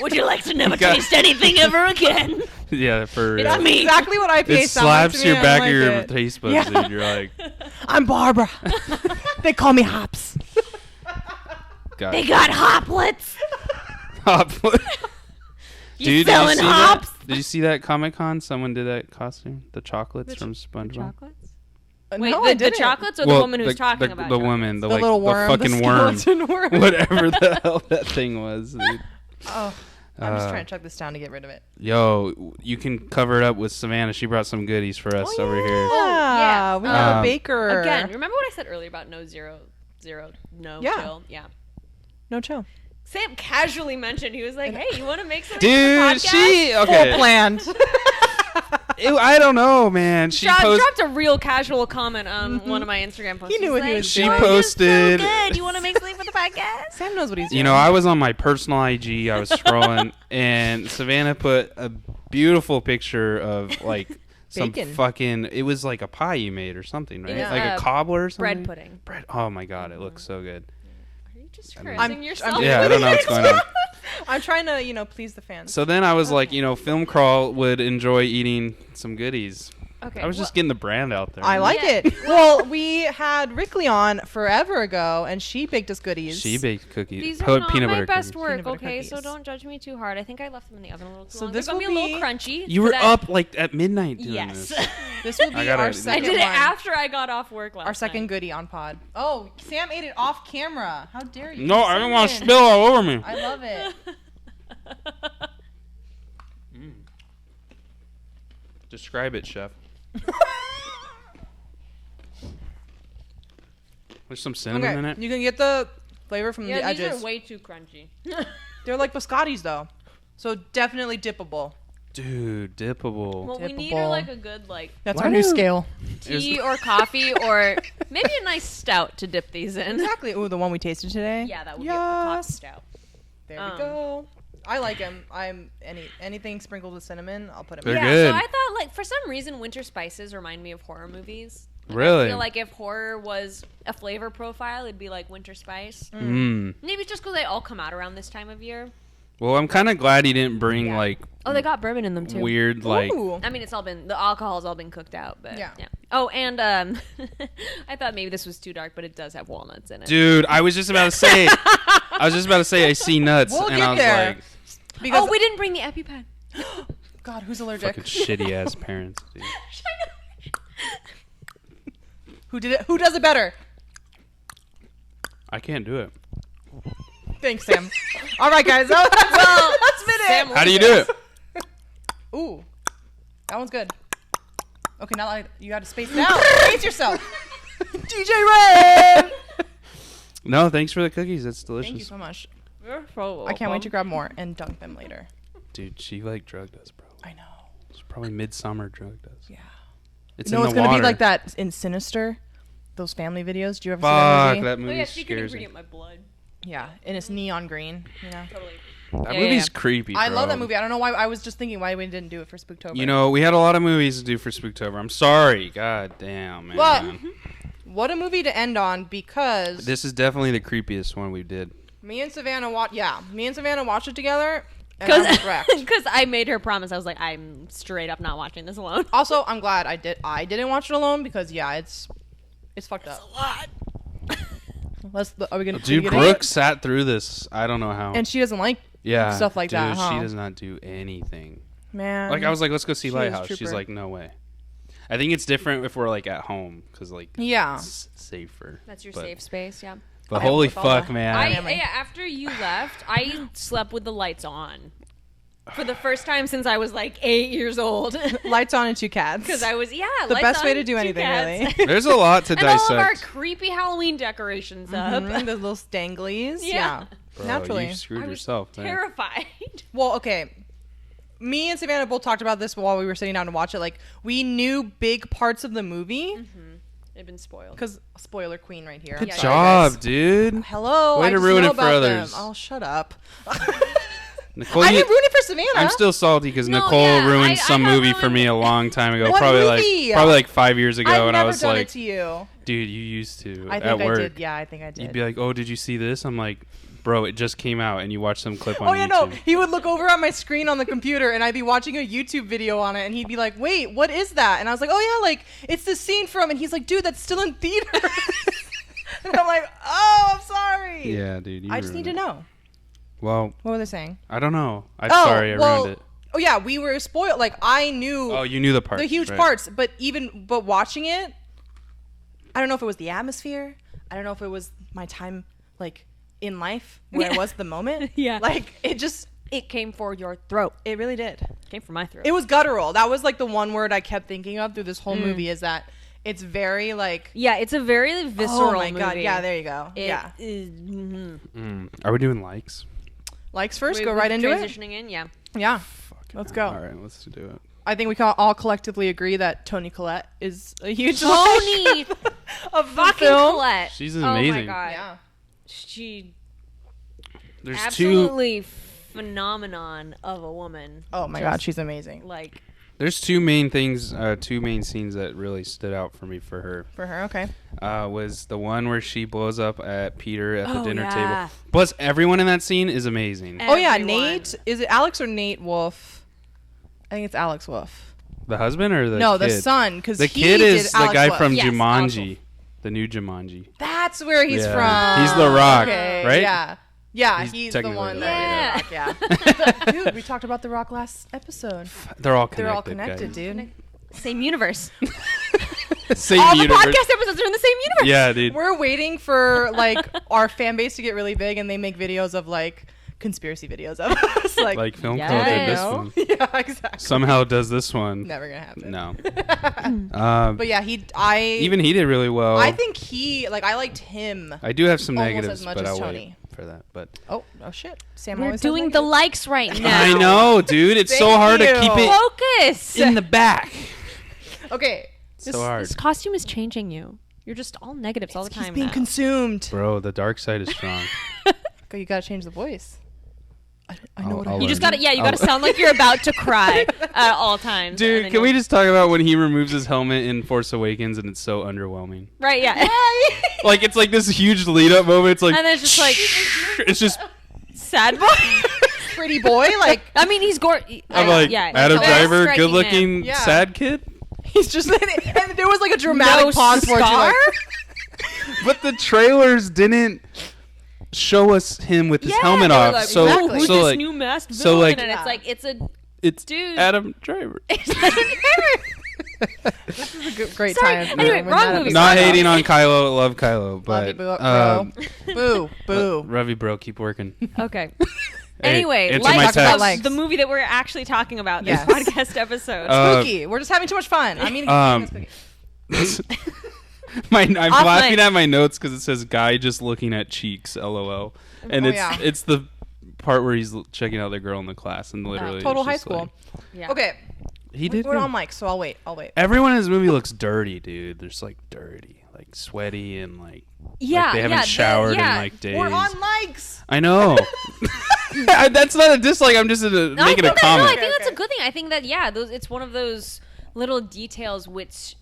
Speaker 2: Would you like to never
Speaker 4: got-
Speaker 2: taste anything ever again?
Speaker 4: Yeah, for real.
Speaker 3: That's exactly what IPA
Speaker 4: It
Speaker 3: sound like to
Speaker 4: slaps
Speaker 3: me.
Speaker 4: your
Speaker 3: I
Speaker 4: back
Speaker 3: like
Speaker 4: of your
Speaker 3: it.
Speaker 4: taste buds,
Speaker 3: Yeah.
Speaker 4: dude. You're like,
Speaker 3: I'm Barbara. They call me Hops.
Speaker 4: God.
Speaker 2: They got hoplets.
Speaker 4: hop.
Speaker 2: You
Speaker 4: Dude,
Speaker 2: selling hops?
Speaker 4: Did you see that Comic Con? Someone did that costume. The chocolates from SpongeBob.
Speaker 2: Chocolates?
Speaker 3: Wait,
Speaker 2: Wait,
Speaker 3: no, I
Speaker 2: the
Speaker 3: didn't.
Speaker 2: chocolates or the woman who's
Speaker 4: the,
Speaker 2: talking
Speaker 4: the,
Speaker 2: about
Speaker 4: the
Speaker 2: chocolates?
Speaker 4: woman, the
Speaker 3: little worm,
Speaker 4: the fucking
Speaker 3: the
Speaker 4: worm,
Speaker 3: skeleton worm.
Speaker 4: whatever the hell that thing was. Dude.
Speaker 3: Oh, I'm just trying to chuck this down to get rid of it.
Speaker 4: Yo, you can cover it up with Savannah. She brought some goodies for us over here.
Speaker 3: Yeah, we have a baker.
Speaker 2: Again, remember what I said earlier about no chill? Yeah.
Speaker 3: No chill.
Speaker 2: Sam casually mentioned, he was like, hey, you want to make something
Speaker 4: Dude,
Speaker 2: for the podcast?
Speaker 3: Full
Speaker 4: okay.
Speaker 3: planned.
Speaker 4: I don't know, man. She posted.
Speaker 2: Dropped a real casual comment on one of my Instagram posts.
Speaker 3: He knew what he was
Speaker 4: She
Speaker 3: doing.
Speaker 2: "You're just
Speaker 4: posted-
Speaker 2: so good. You want to make something for the podcast?
Speaker 3: Sam knows what he's doing.
Speaker 4: You know, I was on my personal IG. I was scrolling, and Savannah put a beautiful picture of like some
Speaker 3: Bacon.
Speaker 4: fucking. It was like a pie you made or something, right?
Speaker 2: It was,
Speaker 4: Like a cobbler or something.
Speaker 2: Bread pudding.
Speaker 4: Bread. Oh my god, it looks so good.
Speaker 2: Are you just
Speaker 4: mean-
Speaker 2: cursing yourself?
Speaker 4: Yeah, I don't know what's going on.
Speaker 3: I'm trying to, please the fans.
Speaker 4: So then I was like, Film Crawl would enjoy eating some goodies.
Speaker 2: Okay.
Speaker 4: I was just getting the brand out there.
Speaker 3: I like
Speaker 2: Yeah.
Speaker 3: it. Well, we had Rickley on forever ago, and she baked us goodies.
Speaker 4: She baked cookies.
Speaker 2: These are not
Speaker 4: peanut
Speaker 2: my
Speaker 4: butter
Speaker 2: best
Speaker 4: cookies.
Speaker 2: work,
Speaker 3: Peanut butter
Speaker 2: okay? So
Speaker 3: cookies.
Speaker 2: don't judge me too hard. I think I left them in the oven a little too
Speaker 3: So
Speaker 2: long.
Speaker 3: this
Speaker 2: They're going to
Speaker 3: will
Speaker 2: be a little
Speaker 3: be-
Speaker 2: crunchy.
Speaker 4: You
Speaker 2: for
Speaker 4: were
Speaker 2: that-
Speaker 4: up like at midnight doing
Speaker 2: Yes.
Speaker 4: this.
Speaker 3: This will be
Speaker 4: I gotta-
Speaker 3: our
Speaker 4: I
Speaker 3: second
Speaker 2: I did it
Speaker 3: one.
Speaker 2: after I got off work last
Speaker 3: Our second
Speaker 2: night.
Speaker 3: goodie on pod. Oh, Sam ate it off camera. How dare you?
Speaker 4: No, I didn't want to spill all over me.
Speaker 3: I love it.
Speaker 4: Describe it, chef. There's some cinnamon in it.
Speaker 3: You can get the flavor from the
Speaker 2: Yeah, these
Speaker 3: edges.
Speaker 2: are way too crunchy.
Speaker 3: They're like biscottis though, so definitely dippable.
Speaker 4: Dude, dippable.
Speaker 2: Well, we need
Speaker 3: Dippable.
Speaker 2: like a good like
Speaker 3: That's
Speaker 4: Why
Speaker 3: our new
Speaker 4: do-
Speaker 3: scale.
Speaker 2: tea or coffee or maybe a nice stout to dip these in.
Speaker 3: Exactly. Ooh, the one we tasted today.
Speaker 2: Yeah, that would be a hot
Speaker 3: Yes.
Speaker 2: stout.
Speaker 3: There we go. I like them. I'm anything sprinkled with cinnamon. I'll put it.
Speaker 4: They're
Speaker 2: Yeah,
Speaker 4: good.
Speaker 2: so I thought like for some reason winter spices remind me of horror movies. And
Speaker 4: Really?
Speaker 2: I feel like if horror was a flavor profile, it'd be like winter spice.
Speaker 4: Mm.
Speaker 2: Maybe it's just because they all come out around this time of year.
Speaker 4: Well, I'm kind of glad he didn't bring
Speaker 2: Yeah.
Speaker 4: like
Speaker 2: Oh, they got bourbon in them too.
Speaker 4: weird like.
Speaker 3: Ooh.
Speaker 2: I mean, it's all been the alcohol's all been cooked out, but
Speaker 3: Yeah.
Speaker 2: Oh, and I thought maybe this was too dark, but it does have walnuts in it.
Speaker 4: Dude, I was just about to say. I see nuts,
Speaker 3: We'll
Speaker 4: and
Speaker 3: get
Speaker 4: I was
Speaker 3: there.
Speaker 4: like,
Speaker 3: Because
Speaker 2: Oh, we didn't bring the EpiPen.
Speaker 3: God, who's allergic?
Speaker 4: fucking shitty ass parents, dude.
Speaker 3: Who did it? Who does it better?
Speaker 4: I can't do it.
Speaker 3: Thanks, Sam. All right, guys. That's been
Speaker 2: Sam
Speaker 3: it.
Speaker 4: How do you do it?
Speaker 3: Ooh, that one's good. Okay, now you got to space it out. Space yourself. DJ Red.
Speaker 4: No, thanks for the cookies. That's delicious.
Speaker 3: Thank you so much.
Speaker 2: You're so
Speaker 3: I can't wait to
Speaker 2: welcome.
Speaker 3: grab more and dunk them later.
Speaker 4: Dude, she like drugged us, bro.
Speaker 3: I know.
Speaker 4: It's probably midsummer drugged us.
Speaker 3: Yeah.
Speaker 4: It's
Speaker 3: You know
Speaker 4: in
Speaker 3: it's
Speaker 4: the
Speaker 3: gonna
Speaker 4: water.
Speaker 3: be like that in Sinister, those family videos. Do you ever see
Speaker 4: Fuck,
Speaker 3: that movie?
Speaker 4: that
Speaker 2: Oh
Speaker 4: movie
Speaker 2: yeah, secret
Speaker 4: scares me.
Speaker 2: ingredient, my blood.
Speaker 3: Yeah, and it's neon green. You know.
Speaker 2: Totally.
Speaker 4: That
Speaker 2: Yeah,
Speaker 4: movie's
Speaker 2: yeah.
Speaker 4: creepy,
Speaker 3: I
Speaker 4: bro.
Speaker 3: love that movie. I don't know why. I was just thinking why we didn't do it for Spooktober.
Speaker 4: You know, we had a lot of movies to do for Spooktober. I'm sorry. God damn, man.
Speaker 3: But what a movie to end on because
Speaker 4: This is definitely the creepiest one we did.
Speaker 3: me and Savannah watched it together. And I was wrecked.
Speaker 2: Because I made her promise. I was like, I'm straight up not watching this alone.
Speaker 3: Also, I'm glad I didn't watch it alone because it's fucked up.
Speaker 2: A lot.
Speaker 3: Are we gonna?
Speaker 4: Dude,
Speaker 3: get into
Speaker 4: Brooke
Speaker 3: it?
Speaker 4: sat through this. I don't know how.
Speaker 3: And she doesn't like
Speaker 4: yeah,
Speaker 3: stuff like
Speaker 4: dude,
Speaker 3: that, huh?
Speaker 4: she does not do anything.
Speaker 3: man.
Speaker 4: Like I was like, let's go see
Speaker 3: she is
Speaker 4: Lighthouse. She's
Speaker 3: trooper.
Speaker 4: like, no way. I think it's different if we're like at home because like
Speaker 3: Yeah.
Speaker 4: it's safer.
Speaker 2: That's your
Speaker 4: But-
Speaker 2: safe space, yeah.
Speaker 4: But
Speaker 3: I
Speaker 4: holy
Speaker 3: with all
Speaker 4: fuck,
Speaker 3: the-
Speaker 4: man!
Speaker 2: Yeah, after you left, I slept with the lights on. For the first time since I was like 8 years old.
Speaker 3: Lights on and two cats.
Speaker 2: Because I was,
Speaker 3: the
Speaker 2: lights
Speaker 3: best way
Speaker 2: on,
Speaker 3: to do
Speaker 2: 2
Speaker 3: anything,
Speaker 2: cats.
Speaker 3: really.
Speaker 4: There's a lot to
Speaker 2: And all of our
Speaker 4: dissect.
Speaker 2: creepy Halloween decorations up.
Speaker 3: Mhm, the little stanglies.
Speaker 2: Yeah.
Speaker 4: Bro,
Speaker 3: Naturally.
Speaker 4: you screwed
Speaker 2: I was
Speaker 4: yourself. there.
Speaker 2: terrified.
Speaker 3: Well, okay. Me and Savannah both talked about this while we were sitting down to watch it. Like, we knew big parts of the movie
Speaker 2: They've been spoiled.
Speaker 3: because spoiler queen right here.
Speaker 4: Good
Speaker 3: I'm
Speaker 2: Yeah,
Speaker 3: sorry,
Speaker 4: job,
Speaker 3: guys.
Speaker 4: dude.
Speaker 3: Hello.
Speaker 4: Way
Speaker 3: I
Speaker 4: to
Speaker 3: just
Speaker 4: ruin
Speaker 3: know
Speaker 4: it for
Speaker 3: about
Speaker 4: others.
Speaker 3: them. Oh, shut up.
Speaker 4: Nicole,
Speaker 3: I
Speaker 4: you-
Speaker 3: didn't ruin it for Savannah.
Speaker 4: I'm still salty because
Speaker 2: No,
Speaker 4: Nicole
Speaker 2: yeah,
Speaker 4: ruined
Speaker 2: I
Speaker 4: some
Speaker 2: got
Speaker 4: movie for
Speaker 2: ruined.
Speaker 4: me a long time ago.
Speaker 3: What
Speaker 4: probably
Speaker 3: movie?
Speaker 4: like 5 years ago,
Speaker 3: I've
Speaker 4: and
Speaker 3: never
Speaker 4: I was
Speaker 3: done
Speaker 4: like,
Speaker 3: it to you.
Speaker 4: dude, you used to
Speaker 3: I
Speaker 4: at
Speaker 3: think I
Speaker 4: work.
Speaker 3: did. Yeah, I think I did.
Speaker 4: You'd be like, oh, did you see this? I'm like, bro, it just came out, and you watched some clip on
Speaker 3: Oh yeah, no.
Speaker 4: YouTube.
Speaker 3: He would look over at my screen on the computer, and I'd be watching a YouTube video on it, and he'd be like, "Wait, what is that?" And I was like, "Oh yeah, like it's the scene from." And he's like, "Dude, that's still in theaters." And I'm like, "Oh, I'm sorry."
Speaker 4: Yeah, dude. You
Speaker 3: I just need to
Speaker 4: ruined it.
Speaker 3: know.
Speaker 4: Well,
Speaker 3: What were they saying?
Speaker 4: I don't know. I'm
Speaker 3: Oh,
Speaker 4: sorry, I
Speaker 3: well,
Speaker 4: ruined it.
Speaker 3: Oh yeah, we were spoiled. Like I knew
Speaker 4: Oh, you knew the parts.
Speaker 3: the huge
Speaker 4: right.
Speaker 3: parts, but watching it, I don't know if it was the atmosphere. I don't know if it was my time, like in life where I was at the moment.
Speaker 2: Yeah.
Speaker 3: Like
Speaker 2: It came for your throat.
Speaker 3: it really did.
Speaker 2: Came for my throat.
Speaker 3: It was guttural. That was like the one word I kept thinking of through this whole movie is that it's very like
Speaker 2: Yeah, it's a very visceral
Speaker 3: oh my god,
Speaker 2: movie.
Speaker 3: yeah, there you go.
Speaker 2: It
Speaker 3: yeah.
Speaker 2: is- mhm.
Speaker 4: Are we doing likes?
Speaker 3: Likes first,
Speaker 2: We-
Speaker 3: go
Speaker 2: we're
Speaker 3: right into it.
Speaker 2: transitioning in, yeah.
Speaker 3: Yeah.
Speaker 4: Fucking
Speaker 3: Let's
Speaker 4: hell.
Speaker 3: go.
Speaker 4: All right, let's do it.
Speaker 3: I think we can all collectively agree that Toni Collette is a huge
Speaker 2: Toni
Speaker 3: like of the
Speaker 2: fucking
Speaker 3: film.
Speaker 2: Collette.
Speaker 4: She's
Speaker 2: Oh my
Speaker 4: amazing.
Speaker 2: god.
Speaker 3: Yeah.
Speaker 2: She
Speaker 4: There's two.
Speaker 2: absolutely phenomenon of a woman.
Speaker 3: Oh my
Speaker 2: Just,
Speaker 3: god, she's amazing.
Speaker 2: like
Speaker 4: There's two main things, two main scenes that really stood out for me for her.
Speaker 3: For her, okay.
Speaker 4: Was the one where she blows up at Peter at the
Speaker 2: Oh,
Speaker 4: dinner
Speaker 2: yeah.
Speaker 4: table. Plus, everyone in that scene is amazing.
Speaker 3: Oh yeah,
Speaker 2: Everyone.
Speaker 3: Nate. Is it Alex or Nate Wolf? I think it's Alex Wolf.
Speaker 4: The husband or the
Speaker 3: No,
Speaker 4: kid?
Speaker 3: the son, because
Speaker 4: The kid is the
Speaker 3: Alex
Speaker 4: guy
Speaker 3: Wolff.
Speaker 4: from
Speaker 2: Yes, Alex
Speaker 4: Jumanji,
Speaker 2: Wolff.
Speaker 4: the new Jumanji.
Speaker 3: That's where he's
Speaker 4: Yeah.
Speaker 3: from.
Speaker 4: He's The Rock,
Speaker 3: Okay,
Speaker 4: right?
Speaker 3: Yeah. Yeah,
Speaker 4: He's
Speaker 3: he's the
Speaker 4: technically
Speaker 3: one
Speaker 4: The
Speaker 3: that
Speaker 2: Rock.
Speaker 3: yeah. Dude, we talked about The Rock last episode.
Speaker 4: They're all connected.
Speaker 3: They're all connected,
Speaker 4: guys.
Speaker 3: dude.
Speaker 2: same universe.
Speaker 4: Same
Speaker 2: All
Speaker 4: universe.
Speaker 2: the podcast episodes are in the same universe.
Speaker 4: Yeah, dude.
Speaker 3: We're waiting for like our fan base to get really big and they make videos of like conspiracy videos of us.
Speaker 4: Like Film
Speaker 2: Yes.
Speaker 4: Club did
Speaker 3: you
Speaker 4: this
Speaker 3: know?
Speaker 4: one.
Speaker 3: Yeah, exactly.
Speaker 4: Somehow does this one.
Speaker 3: Never gonna happen.
Speaker 4: No.
Speaker 3: But yeah,
Speaker 4: Even he did really well.
Speaker 3: I think I liked him.
Speaker 4: I do have some
Speaker 3: almost
Speaker 4: negatives,
Speaker 3: as much
Speaker 4: but
Speaker 3: as
Speaker 4: I'll
Speaker 3: Tony.
Speaker 4: wait for that. But
Speaker 3: Oh shit! Sam
Speaker 2: We're
Speaker 3: always says
Speaker 2: doing the
Speaker 3: negative.
Speaker 2: likes right now.
Speaker 4: I know, dude. It's so
Speaker 3: Thank
Speaker 4: hard to
Speaker 3: you.
Speaker 4: keep it
Speaker 2: Focus.
Speaker 4: in the back.
Speaker 3: Okay.
Speaker 4: So hard.
Speaker 2: This costume is changing you. You're just all negatives all the
Speaker 3: He's
Speaker 2: time
Speaker 3: being
Speaker 2: now.
Speaker 3: consumed.
Speaker 4: Bro, the dark side is strong.
Speaker 3: You gotta change the voice. I know what I
Speaker 4: I'll
Speaker 2: You just
Speaker 4: learn.
Speaker 2: gotta, you gotta sound like you're about to cry at all times. and
Speaker 4: Dude,
Speaker 2: then
Speaker 4: can we
Speaker 2: you'll-
Speaker 4: just talk about when he removes his helmet in Force Awakens and it's so underwhelming?
Speaker 2: Right, yeah.
Speaker 4: Like, it's like this huge lead up moment. It's like,
Speaker 2: And then it's just like,
Speaker 4: it's just,
Speaker 2: sad boy.
Speaker 3: Pretty boy, like
Speaker 2: I mean, he's
Speaker 4: I'm like,
Speaker 2: yeah,
Speaker 4: Adam
Speaker 2: it's
Speaker 4: Driver,
Speaker 2: striking
Speaker 4: good looking,
Speaker 3: him. Yeah.
Speaker 4: sad kid.
Speaker 3: he's just. And there was like a dramatic
Speaker 2: No
Speaker 3: pause for it. She's like,
Speaker 2: scar?
Speaker 4: But the trailers didn't show us him with his
Speaker 2: Yeah,
Speaker 4: helmet
Speaker 2: they were
Speaker 4: off.
Speaker 2: like,
Speaker 4: So,
Speaker 3: Exactly.
Speaker 2: who's
Speaker 4: so
Speaker 2: this
Speaker 4: like,
Speaker 2: new masked
Speaker 4: so,
Speaker 2: villain?
Speaker 4: like-
Speaker 2: And it's like, it's a
Speaker 4: it's
Speaker 2: dude.
Speaker 4: Adam Driver.
Speaker 3: this is a great
Speaker 2: Sorry.
Speaker 3: time.
Speaker 2: Anyway,
Speaker 3: when
Speaker 2: wrong
Speaker 3: that
Speaker 2: movie.
Speaker 3: episode
Speaker 4: Not
Speaker 3: comes.
Speaker 4: hating on Kylo, love Kylo,
Speaker 3: Love you,
Speaker 4: but
Speaker 3: boo, boo.
Speaker 4: Ravi bro, keep working.
Speaker 2: Okay.
Speaker 4: Hey,
Speaker 2: Anyway,
Speaker 4: answer
Speaker 2: likes
Speaker 4: my
Speaker 2: of
Speaker 4: text.
Speaker 3: likes.
Speaker 2: the movie that we're actually talking about
Speaker 3: Yes.
Speaker 2: this podcast episode.
Speaker 3: Spooky. We're just having too much fun. I mean,
Speaker 4: I'm
Speaker 2: Off
Speaker 4: laughing
Speaker 2: mic.
Speaker 4: at my notes because it says "guy just looking at cheeks," LOL, and
Speaker 3: Oh,
Speaker 4: it's
Speaker 3: yeah.
Speaker 4: it's the part where he's checking out the girl in the class and literally
Speaker 3: total
Speaker 4: it's
Speaker 3: high
Speaker 4: just
Speaker 3: school.
Speaker 4: like-
Speaker 2: Yeah.
Speaker 3: Okay,
Speaker 4: he did.
Speaker 3: we're
Speaker 4: good.
Speaker 3: on mic, so I'll wait.
Speaker 4: Everyone in this movie looks dirty, dude. They're just like dirty, like sweaty, and like
Speaker 2: Yeah,
Speaker 4: they haven't
Speaker 2: yeah,
Speaker 4: showered
Speaker 2: yeah.
Speaker 4: in like days.
Speaker 3: We're on mics.
Speaker 4: I know. That's not a dislike. I'm just making a
Speaker 2: I think
Speaker 4: comment.
Speaker 2: I think that's
Speaker 3: Okay.
Speaker 2: a good thing. I think that it's one of those little details which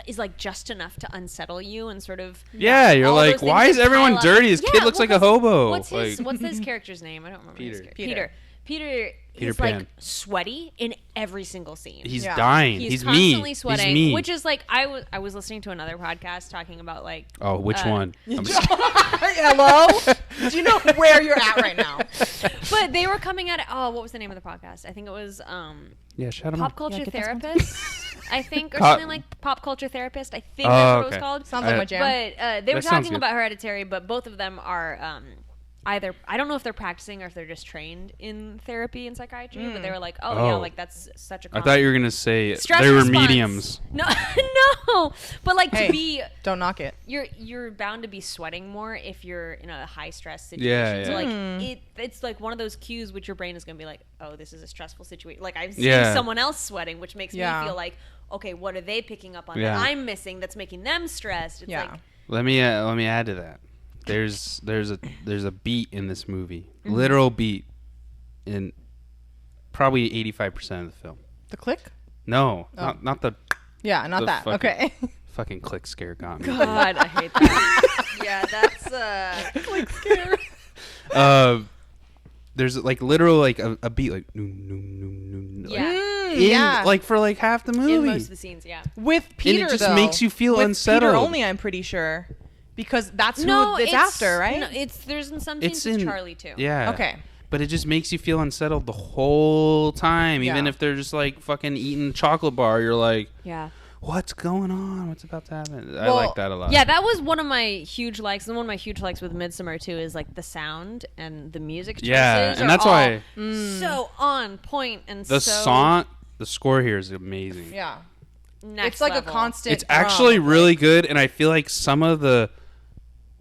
Speaker 2: is like just enough to unsettle you and sort of
Speaker 4: Yeah, you're
Speaker 2: all
Speaker 4: like,
Speaker 2: those
Speaker 4: why
Speaker 2: things
Speaker 4: is everyone
Speaker 2: pile up.
Speaker 4: dirty? His
Speaker 2: Yeah,
Speaker 4: kid looks
Speaker 2: well,
Speaker 4: like a hobo.
Speaker 2: What's his
Speaker 4: Like-
Speaker 2: what's his character's name? I don't remember.
Speaker 4: Peter.
Speaker 2: Peter
Speaker 4: Peter
Speaker 2: is
Speaker 4: Pan.
Speaker 2: like sweaty in every single scene.
Speaker 4: He's
Speaker 3: Yeah.
Speaker 4: dying.
Speaker 2: He's
Speaker 4: me.
Speaker 2: constantly sweating,
Speaker 4: He's me.
Speaker 2: which is like I was listening to another podcast talking about like
Speaker 4: Oh, which one? I'm just-
Speaker 3: Hello. Do you know where you're at right now?
Speaker 2: but they were coming at it. Oh, what was the name of the podcast? I think it was
Speaker 4: yeah, shut him
Speaker 2: Pop
Speaker 4: up.
Speaker 2: Culture
Speaker 3: get this one?
Speaker 2: Therapist, I think, or
Speaker 4: Pop-
Speaker 2: something like Pop Culture Therapist. I think
Speaker 4: Oh,
Speaker 2: that's what it
Speaker 4: okay.
Speaker 2: was called.
Speaker 3: Sounds like my jam.
Speaker 2: But they were
Speaker 4: That sounds
Speaker 2: talking
Speaker 4: good.
Speaker 2: about Hereditary, but both of them are either I don't know if they're practicing or if they're just trained in therapy and psychiatry. But they were like, oh yeah,
Speaker 4: Oh.
Speaker 2: like that's such a.
Speaker 4: I
Speaker 2: Common
Speaker 4: thought you were gonna say
Speaker 2: stress
Speaker 4: they were
Speaker 2: response.
Speaker 4: mediums.
Speaker 2: No, no, but like
Speaker 3: Hey.
Speaker 2: to be.
Speaker 3: Don't knock it.
Speaker 2: You're bound to be sweating more if you're in a high stress situation.
Speaker 4: Yeah,
Speaker 2: So
Speaker 4: yeah.
Speaker 2: like it's like one of those cues which your brain is gonna be like, oh, this is a stressful situation. Like I've seen
Speaker 4: Yeah.
Speaker 2: someone else sweating, which makes
Speaker 3: Yeah.
Speaker 2: me feel like, okay, what are they picking up on
Speaker 4: Yeah.
Speaker 2: that I'm missing that's making them stressed? It's
Speaker 3: Yeah.
Speaker 2: like
Speaker 4: Let me add to that. There's a beat in this movie, literal beat, in probably 85% of the film.
Speaker 3: The click?
Speaker 4: No,
Speaker 3: Oh.
Speaker 4: not the
Speaker 3: Yeah, not
Speaker 4: The
Speaker 3: that.
Speaker 4: fucking-
Speaker 3: Okay.
Speaker 4: fucking click scare got me.
Speaker 2: God, I hate that. Yeah, that's
Speaker 3: Click scare.
Speaker 4: There's like literal like a beat like noon, noon, noon, noon, like,
Speaker 2: yeah.
Speaker 3: Yeah.
Speaker 4: like for like half the movie.
Speaker 2: In most of the scenes, yeah.
Speaker 3: With Peter,
Speaker 4: it just
Speaker 3: though.
Speaker 4: makes you feel
Speaker 3: With
Speaker 4: unsettled.
Speaker 3: Peter only, I'm pretty sure, because that's
Speaker 2: No,
Speaker 3: who it's after, right?
Speaker 2: No, there's in some
Speaker 4: It's
Speaker 2: scenes with
Speaker 4: in
Speaker 2: Charlie too.
Speaker 4: Yeah.
Speaker 3: Okay.
Speaker 4: But it just makes you feel unsettled the whole time. Even
Speaker 3: Yeah.
Speaker 4: if they're just like fucking eating a chocolate bar, you're like,
Speaker 2: Yeah.
Speaker 4: what's going on? What's about to happen? I
Speaker 3: Well,
Speaker 4: like that a lot.
Speaker 2: Yeah, that was one of my huge likes, and one of my huge likes with Midsommar too is like the sound and the music choices.
Speaker 4: Yeah, and
Speaker 2: are
Speaker 4: that's
Speaker 2: all
Speaker 4: why
Speaker 2: so on point and
Speaker 4: the
Speaker 2: so
Speaker 4: the score here is amazing.
Speaker 3: Yeah.
Speaker 2: next
Speaker 3: It's like
Speaker 2: level.
Speaker 3: a constant.
Speaker 4: It's actually
Speaker 3: drum,
Speaker 4: really good, and I feel like some of the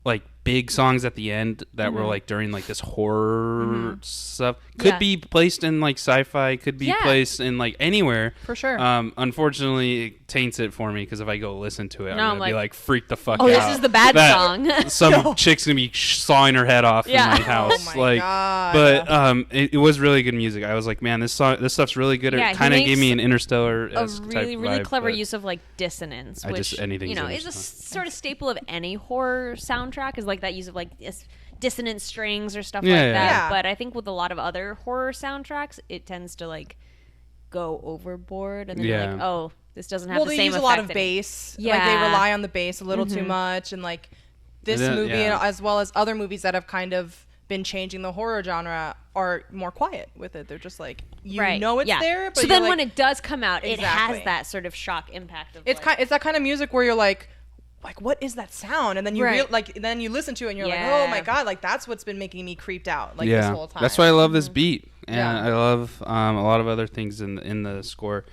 Speaker 4: like big songs at the end that were like during like this horror stuff could
Speaker 2: Yeah.
Speaker 4: be placed in like sci-fi, could be
Speaker 2: Yeah.
Speaker 4: placed in like anywhere.
Speaker 3: For sure.
Speaker 4: Unfortunately, it taints it for me because if I go listen to it,
Speaker 2: No,
Speaker 4: I'm
Speaker 2: I'm
Speaker 4: gonna be
Speaker 2: like,
Speaker 4: like freak the fuck
Speaker 2: oh,
Speaker 4: out.
Speaker 2: this is the bad
Speaker 4: that
Speaker 2: song.
Speaker 4: Some chick's gonna be sawing her head off
Speaker 2: Yeah.
Speaker 4: in my house.
Speaker 3: Oh my
Speaker 4: like,
Speaker 3: God.
Speaker 4: but it was really good music. I was like, man, this stuff's really good.
Speaker 2: Yeah,
Speaker 4: It
Speaker 2: he
Speaker 4: kind of gave
Speaker 2: makes
Speaker 4: me an Interstellar
Speaker 2: a really clever use of like dissonance,
Speaker 4: I
Speaker 2: which
Speaker 4: just- anything's
Speaker 2: you know
Speaker 4: in
Speaker 2: is a
Speaker 4: this
Speaker 2: sort of staple of any horror soundtrack is like that use of like dissonant strings or stuff
Speaker 4: Yeah,
Speaker 2: like
Speaker 4: yeah.
Speaker 2: that.
Speaker 3: Yeah.
Speaker 2: But I think with a lot of other horror soundtracks, it tends to like go overboard, and then you're like,
Speaker 4: Yeah.
Speaker 2: oh, this doesn't have
Speaker 3: well,
Speaker 2: the
Speaker 3: they
Speaker 2: same
Speaker 3: use a
Speaker 2: effect
Speaker 3: lot of
Speaker 2: anymore.
Speaker 3: bass. Like they
Speaker 2: Yeah.
Speaker 3: rely on the bass a little too much, and like this
Speaker 4: Yeah,
Speaker 3: movie,
Speaker 4: yeah.
Speaker 3: as well as other movies that have kind of been changing the horror genre, are more quiet with it. They're just like you know it's
Speaker 2: yeah.
Speaker 3: there, but
Speaker 2: so
Speaker 3: you're
Speaker 2: then
Speaker 3: like,
Speaker 2: when it does come out, it
Speaker 3: Exactly.
Speaker 2: has that sort of shock impact of
Speaker 3: it's
Speaker 2: like,
Speaker 3: it's that kind of music where you're like, like, what is that sound? And then you then you listen to it and you're like, oh my God, like that's what's been making me creeped out like this whole time.
Speaker 4: That's why I love this beat. And I love a lot of other things in the score.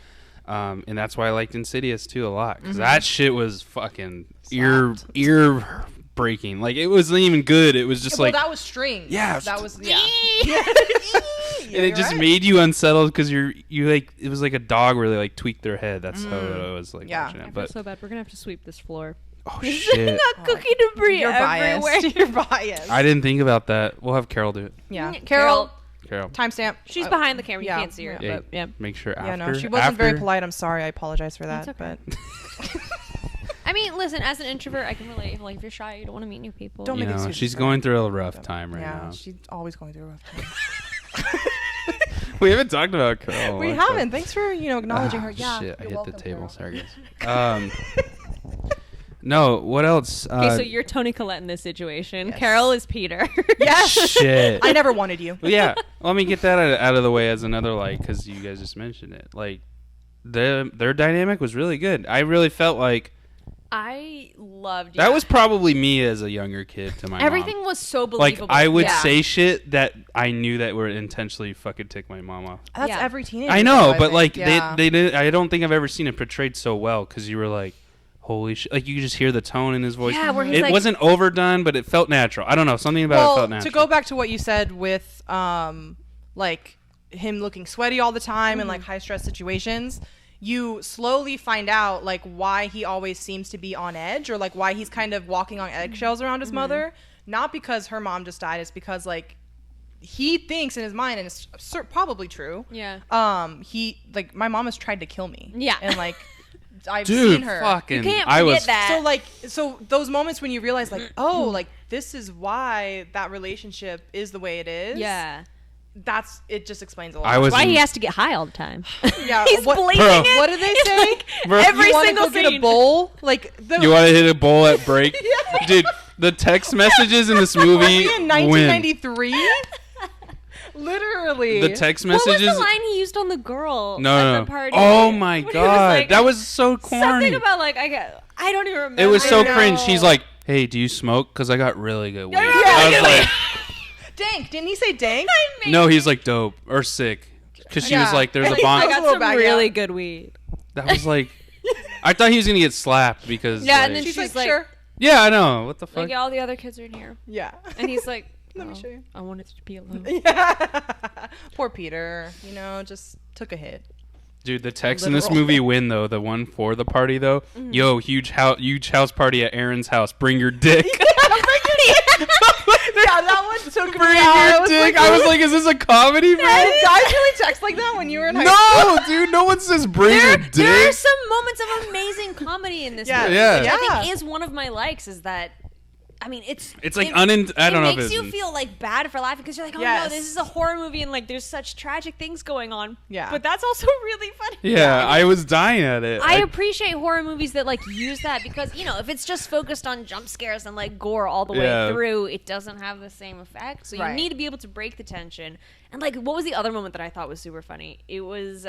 Speaker 4: And that's why I liked Insidious too a lot. Because that shit was fucking ear breaking. Like it wasn't even good. It was just like
Speaker 3: that was strings.
Speaker 4: Yeah.
Speaker 3: That was and
Speaker 4: it just made you unsettled because you like it was like a dog where they like tweaked their head. That's how it was like watching it.
Speaker 2: I feel so bad. We're gonna have to sweep this floor.
Speaker 4: Oh shit!
Speaker 2: Not cookie debris everywhere.
Speaker 3: Biased. You're biased.
Speaker 4: I didn't think about that. We'll have Carol do it.
Speaker 3: Yeah, Carol.
Speaker 4: Carol.
Speaker 3: Timestamp.
Speaker 2: She's behind the camera. You can't see her.
Speaker 4: Yeah.
Speaker 2: But yeah.
Speaker 4: Make sure after.
Speaker 3: Yeah, no, she wasn't very polite. I'm sorry. I apologize for that.
Speaker 2: That's okay.
Speaker 3: But
Speaker 2: I mean, listen. As an introvert, I can relate. Like, if you're shy, you don't want to meet new people.
Speaker 3: Don't make excuses.
Speaker 4: She's going through a rough time right now.
Speaker 3: Yeah, she's always going through a rough time.
Speaker 4: We haven't talked about Carol.
Speaker 3: We haven't. Thanks for acknowledging her. Yeah.
Speaker 4: Shit, I hit
Speaker 3: welcome,
Speaker 4: the table.
Speaker 3: Carol.
Speaker 4: Sorry, guys. No, what else?
Speaker 2: Okay, so you're Tony Collette in this situation.
Speaker 3: Yes.
Speaker 2: Carol is Peter.
Speaker 3: Yes.
Speaker 4: Shit.
Speaker 3: I never wanted you.
Speaker 4: Well, yeah. Let me get that out of the way as another because you guys just mentioned it. Like, their dynamic was really good. I really felt like
Speaker 2: I loved
Speaker 4: that was probably me as a younger kid to my
Speaker 2: Everything
Speaker 4: mom.
Speaker 2: was so
Speaker 4: Like,
Speaker 2: believable.
Speaker 4: I would say shit that I knew that would intentionally fucking tick my mom off.
Speaker 3: That's
Speaker 2: Yeah.
Speaker 3: every teenager.
Speaker 4: I know,
Speaker 3: though,
Speaker 4: but
Speaker 3: think.
Speaker 4: like
Speaker 3: Yeah.
Speaker 4: they did. I don't think I've ever seen it portrayed so well because you were like, holy shit! Like you could just hear the tone in his voice.
Speaker 2: Yeah, where he's
Speaker 4: it
Speaker 2: like,
Speaker 4: wasn't overdone, but it felt natural. I don't know, something about it felt natural.
Speaker 3: To go back to what you said with like him looking sweaty all the time and like high stress situations, you slowly find out like why he always seems to be on edge or like why he's kind of walking on eggshells around his mother. Not because her mom just died, it's because like he thinks in his mind, and it's probably true.
Speaker 2: Yeah.
Speaker 3: He like my mom has tried to kill me.
Speaker 2: Yeah.
Speaker 3: And like I've
Speaker 4: Dude,
Speaker 3: seen her.
Speaker 4: fucking,
Speaker 2: You can't
Speaker 4: I
Speaker 2: forget
Speaker 4: was
Speaker 2: that.
Speaker 3: So those moments when you realize like, oh, like this is why that relationship is the way it is.
Speaker 2: Yeah.
Speaker 3: It just explains a lot.
Speaker 4: I was
Speaker 2: Why
Speaker 4: in-
Speaker 2: he has to get high all the time.
Speaker 3: Yeah,
Speaker 2: He's
Speaker 3: what-
Speaker 2: bleeding
Speaker 4: Bro.
Speaker 2: it.
Speaker 3: What do they say?
Speaker 2: Like,
Speaker 4: Bro,
Speaker 2: every
Speaker 3: You wanna
Speaker 2: single
Speaker 3: go get a
Speaker 2: scene.
Speaker 3: bowl? Like the
Speaker 4: You want to hit a bowl at break, dude? The text messages in this movie
Speaker 3: in
Speaker 4: win.
Speaker 3: 1993? Literally.
Speaker 4: The text
Speaker 2: What was
Speaker 4: messages.
Speaker 2: the line he used on the girl at
Speaker 4: No.
Speaker 2: the party?
Speaker 4: Oh my
Speaker 2: When he was
Speaker 4: god,
Speaker 2: like-
Speaker 4: that was so corny.
Speaker 2: Something about like I don't even remember.
Speaker 4: It was so
Speaker 3: I know.
Speaker 4: cringe. He's like, "Hey, do you smoke? Because I got really good weed."
Speaker 2: Yeah,
Speaker 4: I was like,
Speaker 3: Dank. Didn't he say dank?
Speaker 4: "No, he's like dope or sick." Because she was
Speaker 3: Yeah.
Speaker 4: like, "There's a
Speaker 3: I
Speaker 4: bond."
Speaker 2: I
Speaker 3: was a
Speaker 2: got
Speaker 3: little
Speaker 2: some
Speaker 3: bag,
Speaker 2: really
Speaker 3: yeah.
Speaker 2: good weed.
Speaker 4: That was like, I thought he was gonna get slapped because.
Speaker 2: Yeah,
Speaker 4: like,
Speaker 2: and then
Speaker 3: She's
Speaker 2: she's
Speaker 3: like,
Speaker 2: like,
Speaker 3: sure.
Speaker 4: yeah, I know. What the fuck?
Speaker 2: like, yeah, all the other kids are in here,
Speaker 3: Yeah.
Speaker 2: and he's like,
Speaker 3: Let me show you.
Speaker 2: I wanted to be alone.
Speaker 3: Yeah. Poor Peter. Just took a hit.
Speaker 4: Dude, the texts in this
Speaker 3: Literal.
Speaker 4: movie win though. The one for the party though. Yo, huge house party at Aaron's house. Bring your dick.
Speaker 3: Yeah, that one took me
Speaker 4: Bring
Speaker 3: out.
Speaker 4: your dick. I was like, is this a comedy, bro?
Speaker 3: Did guys really text like that when you were in high school?
Speaker 4: No, dude. No one says bring your dick.
Speaker 2: There are some moments of amazing comedy in this
Speaker 3: Yeah.
Speaker 2: movie.
Speaker 4: Yeah.
Speaker 2: Which I
Speaker 3: Yeah.
Speaker 2: think is one of my likes. Is that, I mean, it's
Speaker 4: like I don't know if
Speaker 2: It makes
Speaker 4: it's
Speaker 2: you feel like bad for laughing because you're like, oh
Speaker 3: Yes.
Speaker 2: no, this is a horror movie and like there's such tragic things going on.
Speaker 3: Yeah.
Speaker 2: But that's also really funny.
Speaker 4: Yeah, I was dying at it.
Speaker 2: I appreciate horror movies that like use that because if it's just focused on jump scares and like gore all the
Speaker 4: Yeah.
Speaker 2: way through, it doesn't have the same effect. So you
Speaker 3: Right.
Speaker 2: need to be able to break the tension. And like, what was the other moment that I thought was super funny? It was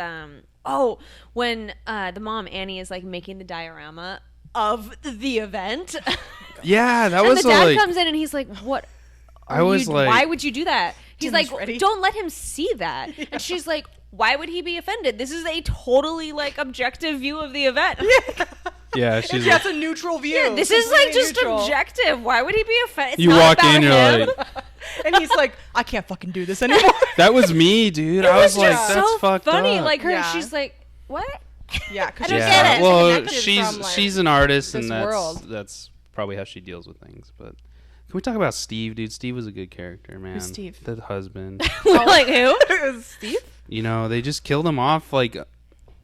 Speaker 2: when the mom Annie is like making the diorama of the event.
Speaker 4: yeah, that
Speaker 2: And
Speaker 4: was
Speaker 2: the dad
Speaker 4: like.
Speaker 2: comes in and he's like, "What?"
Speaker 4: I was like-
Speaker 2: "Why would you do that?" He's
Speaker 3: Dinner's
Speaker 2: like,
Speaker 3: ready.
Speaker 2: "Don't let him see that." And she's like, "Why would he be offended? This is a totally like objective view of the event."
Speaker 4: Yeah, she's
Speaker 3: Yeah,
Speaker 4: like,
Speaker 3: it's a neutral view.
Speaker 2: Yeah, this is like
Speaker 3: Completely
Speaker 2: just
Speaker 3: neutral.
Speaker 2: objective. Why would he be offended? It's
Speaker 4: You
Speaker 2: not
Speaker 4: walk
Speaker 2: about
Speaker 4: in, you're
Speaker 2: him.
Speaker 4: like,
Speaker 3: And he's like, I can't fucking do this anymore.
Speaker 4: that was me, dude. I was like,
Speaker 2: Just
Speaker 4: that's
Speaker 2: so
Speaker 4: fucked
Speaker 2: funny.
Speaker 4: up.
Speaker 2: Like her,
Speaker 3: Yeah.
Speaker 2: she's like, "What?"
Speaker 3: Yeah,
Speaker 2: I
Speaker 3: because
Speaker 2: don't
Speaker 3: she's
Speaker 2: get it.
Speaker 3: so
Speaker 4: Well,
Speaker 3: disconnected from, like,
Speaker 4: she's an artist,
Speaker 3: this
Speaker 4: and that's
Speaker 3: world.
Speaker 4: that's probably how she deals with things. But can we talk about Steve, dude? Steve was a good character, man.
Speaker 3: Who's Steve?
Speaker 4: The husband.
Speaker 2: Like who?
Speaker 3: It was Steve?
Speaker 4: They just killed him off like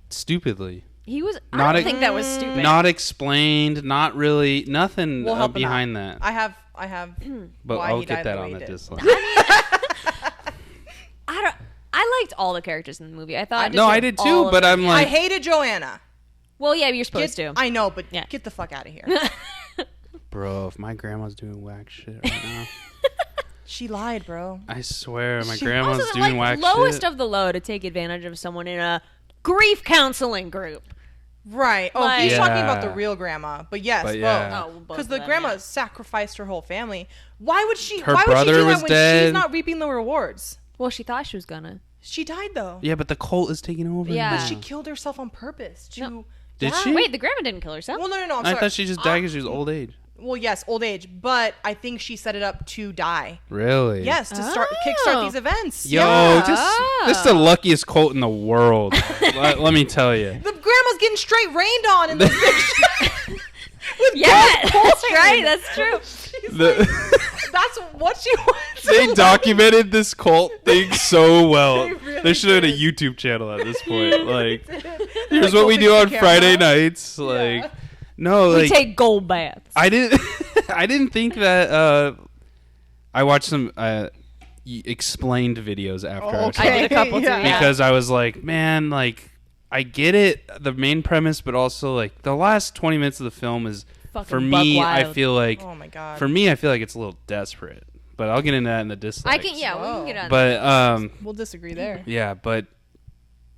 Speaker 4: stupidly.
Speaker 2: He was. I
Speaker 4: Not
Speaker 2: don't
Speaker 4: a-
Speaker 2: think that was stupid.
Speaker 4: Not explained. Not really. Nothing
Speaker 3: We'll help him
Speaker 4: behind
Speaker 3: out.
Speaker 4: that.
Speaker 3: I have
Speaker 4: But
Speaker 3: why
Speaker 4: I'll
Speaker 3: he
Speaker 4: get
Speaker 3: died
Speaker 4: that
Speaker 3: the way
Speaker 4: on
Speaker 3: he
Speaker 4: the
Speaker 3: did.
Speaker 4: dislike.
Speaker 2: I liked all the characters in the movie. I thought.
Speaker 4: No, I did too.
Speaker 2: all of
Speaker 4: But
Speaker 2: them.
Speaker 4: I'm
Speaker 3: I
Speaker 4: like,
Speaker 3: hated Joanna.
Speaker 2: Well, yeah, you're supposed to.
Speaker 3: I know, but
Speaker 2: Yeah.
Speaker 3: get the fuck out of here.
Speaker 4: bro, if my grandma's doing whack shit right now,
Speaker 3: She lied, bro.
Speaker 4: I swear, my
Speaker 3: She-
Speaker 4: grandma's
Speaker 2: Also,
Speaker 4: doing
Speaker 2: like
Speaker 4: whack
Speaker 2: lowest
Speaker 4: shit.
Speaker 2: of the low to take advantage of someone in a grief counseling group.
Speaker 3: Right. Oh,
Speaker 2: Like-
Speaker 3: he's talking
Speaker 4: Yeah.
Speaker 3: about the real grandma. But yes,
Speaker 4: But yeah.
Speaker 2: Oh, both
Speaker 3: because
Speaker 2: of
Speaker 3: the
Speaker 2: them,
Speaker 3: grandma
Speaker 2: yeah.
Speaker 3: sacrificed her whole family. Why would she?
Speaker 4: Her
Speaker 3: why would
Speaker 4: brother
Speaker 3: she do that
Speaker 4: was
Speaker 3: when
Speaker 4: dead.
Speaker 3: she's not reaping the rewards?
Speaker 2: Well, she thought she was gonna.
Speaker 3: She died though.
Speaker 4: Yeah, but the cult is taking over.
Speaker 2: Yeah.
Speaker 3: But
Speaker 4: now.
Speaker 3: she killed herself on purpose to.
Speaker 2: No.
Speaker 4: Did
Speaker 3: Yeah.
Speaker 4: she?
Speaker 2: Wait, the grandma didn't kill herself.
Speaker 3: Well, no. I'm
Speaker 4: I
Speaker 3: sorry.
Speaker 4: thought she just died because she was old age.
Speaker 3: Well, yes, old age, but I think she set it up to die.
Speaker 4: Really?
Speaker 3: Yes, to
Speaker 2: Oh.
Speaker 3: kickstart these events.
Speaker 4: Yo,
Speaker 3: Yeah.
Speaker 4: this is the luckiest cult in the world. let me tell you.
Speaker 3: The grandma's getting straight rained on in this picture.
Speaker 2: Yeah, that's right. That's true.
Speaker 3: That's what she wants.
Speaker 4: They documented this cult thing so well.
Speaker 3: They really
Speaker 4: There should have been a
Speaker 3: did.
Speaker 4: YouTube channel at this point. Like, here's
Speaker 3: Like,
Speaker 4: what we
Speaker 3: go
Speaker 4: do
Speaker 3: fix
Speaker 4: on
Speaker 3: the
Speaker 4: Friday
Speaker 3: camera.
Speaker 4: nights. Like, no,
Speaker 2: We
Speaker 4: like
Speaker 2: take gold baths.
Speaker 4: I didn't. I didn't think that. I watched some explained videos after our
Speaker 2: I did a couple too.
Speaker 3: Yeah.
Speaker 2: Yeah.
Speaker 4: because I was like, man, like I get it, the main premise, but also like the last 20 minutes of the film is
Speaker 2: Fucking
Speaker 4: for
Speaker 2: buck
Speaker 4: me. I
Speaker 2: wild.
Speaker 4: feel like
Speaker 3: Oh my god.
Speaker 4: for me, I feel like it's a little desperate. But I'll get into that in the dislikes.
Speaker 2: I can. Yeah, we can get on.
Speaker 4: But
Speaker 3: We'll disagree there.
Speaker 4: yeah, but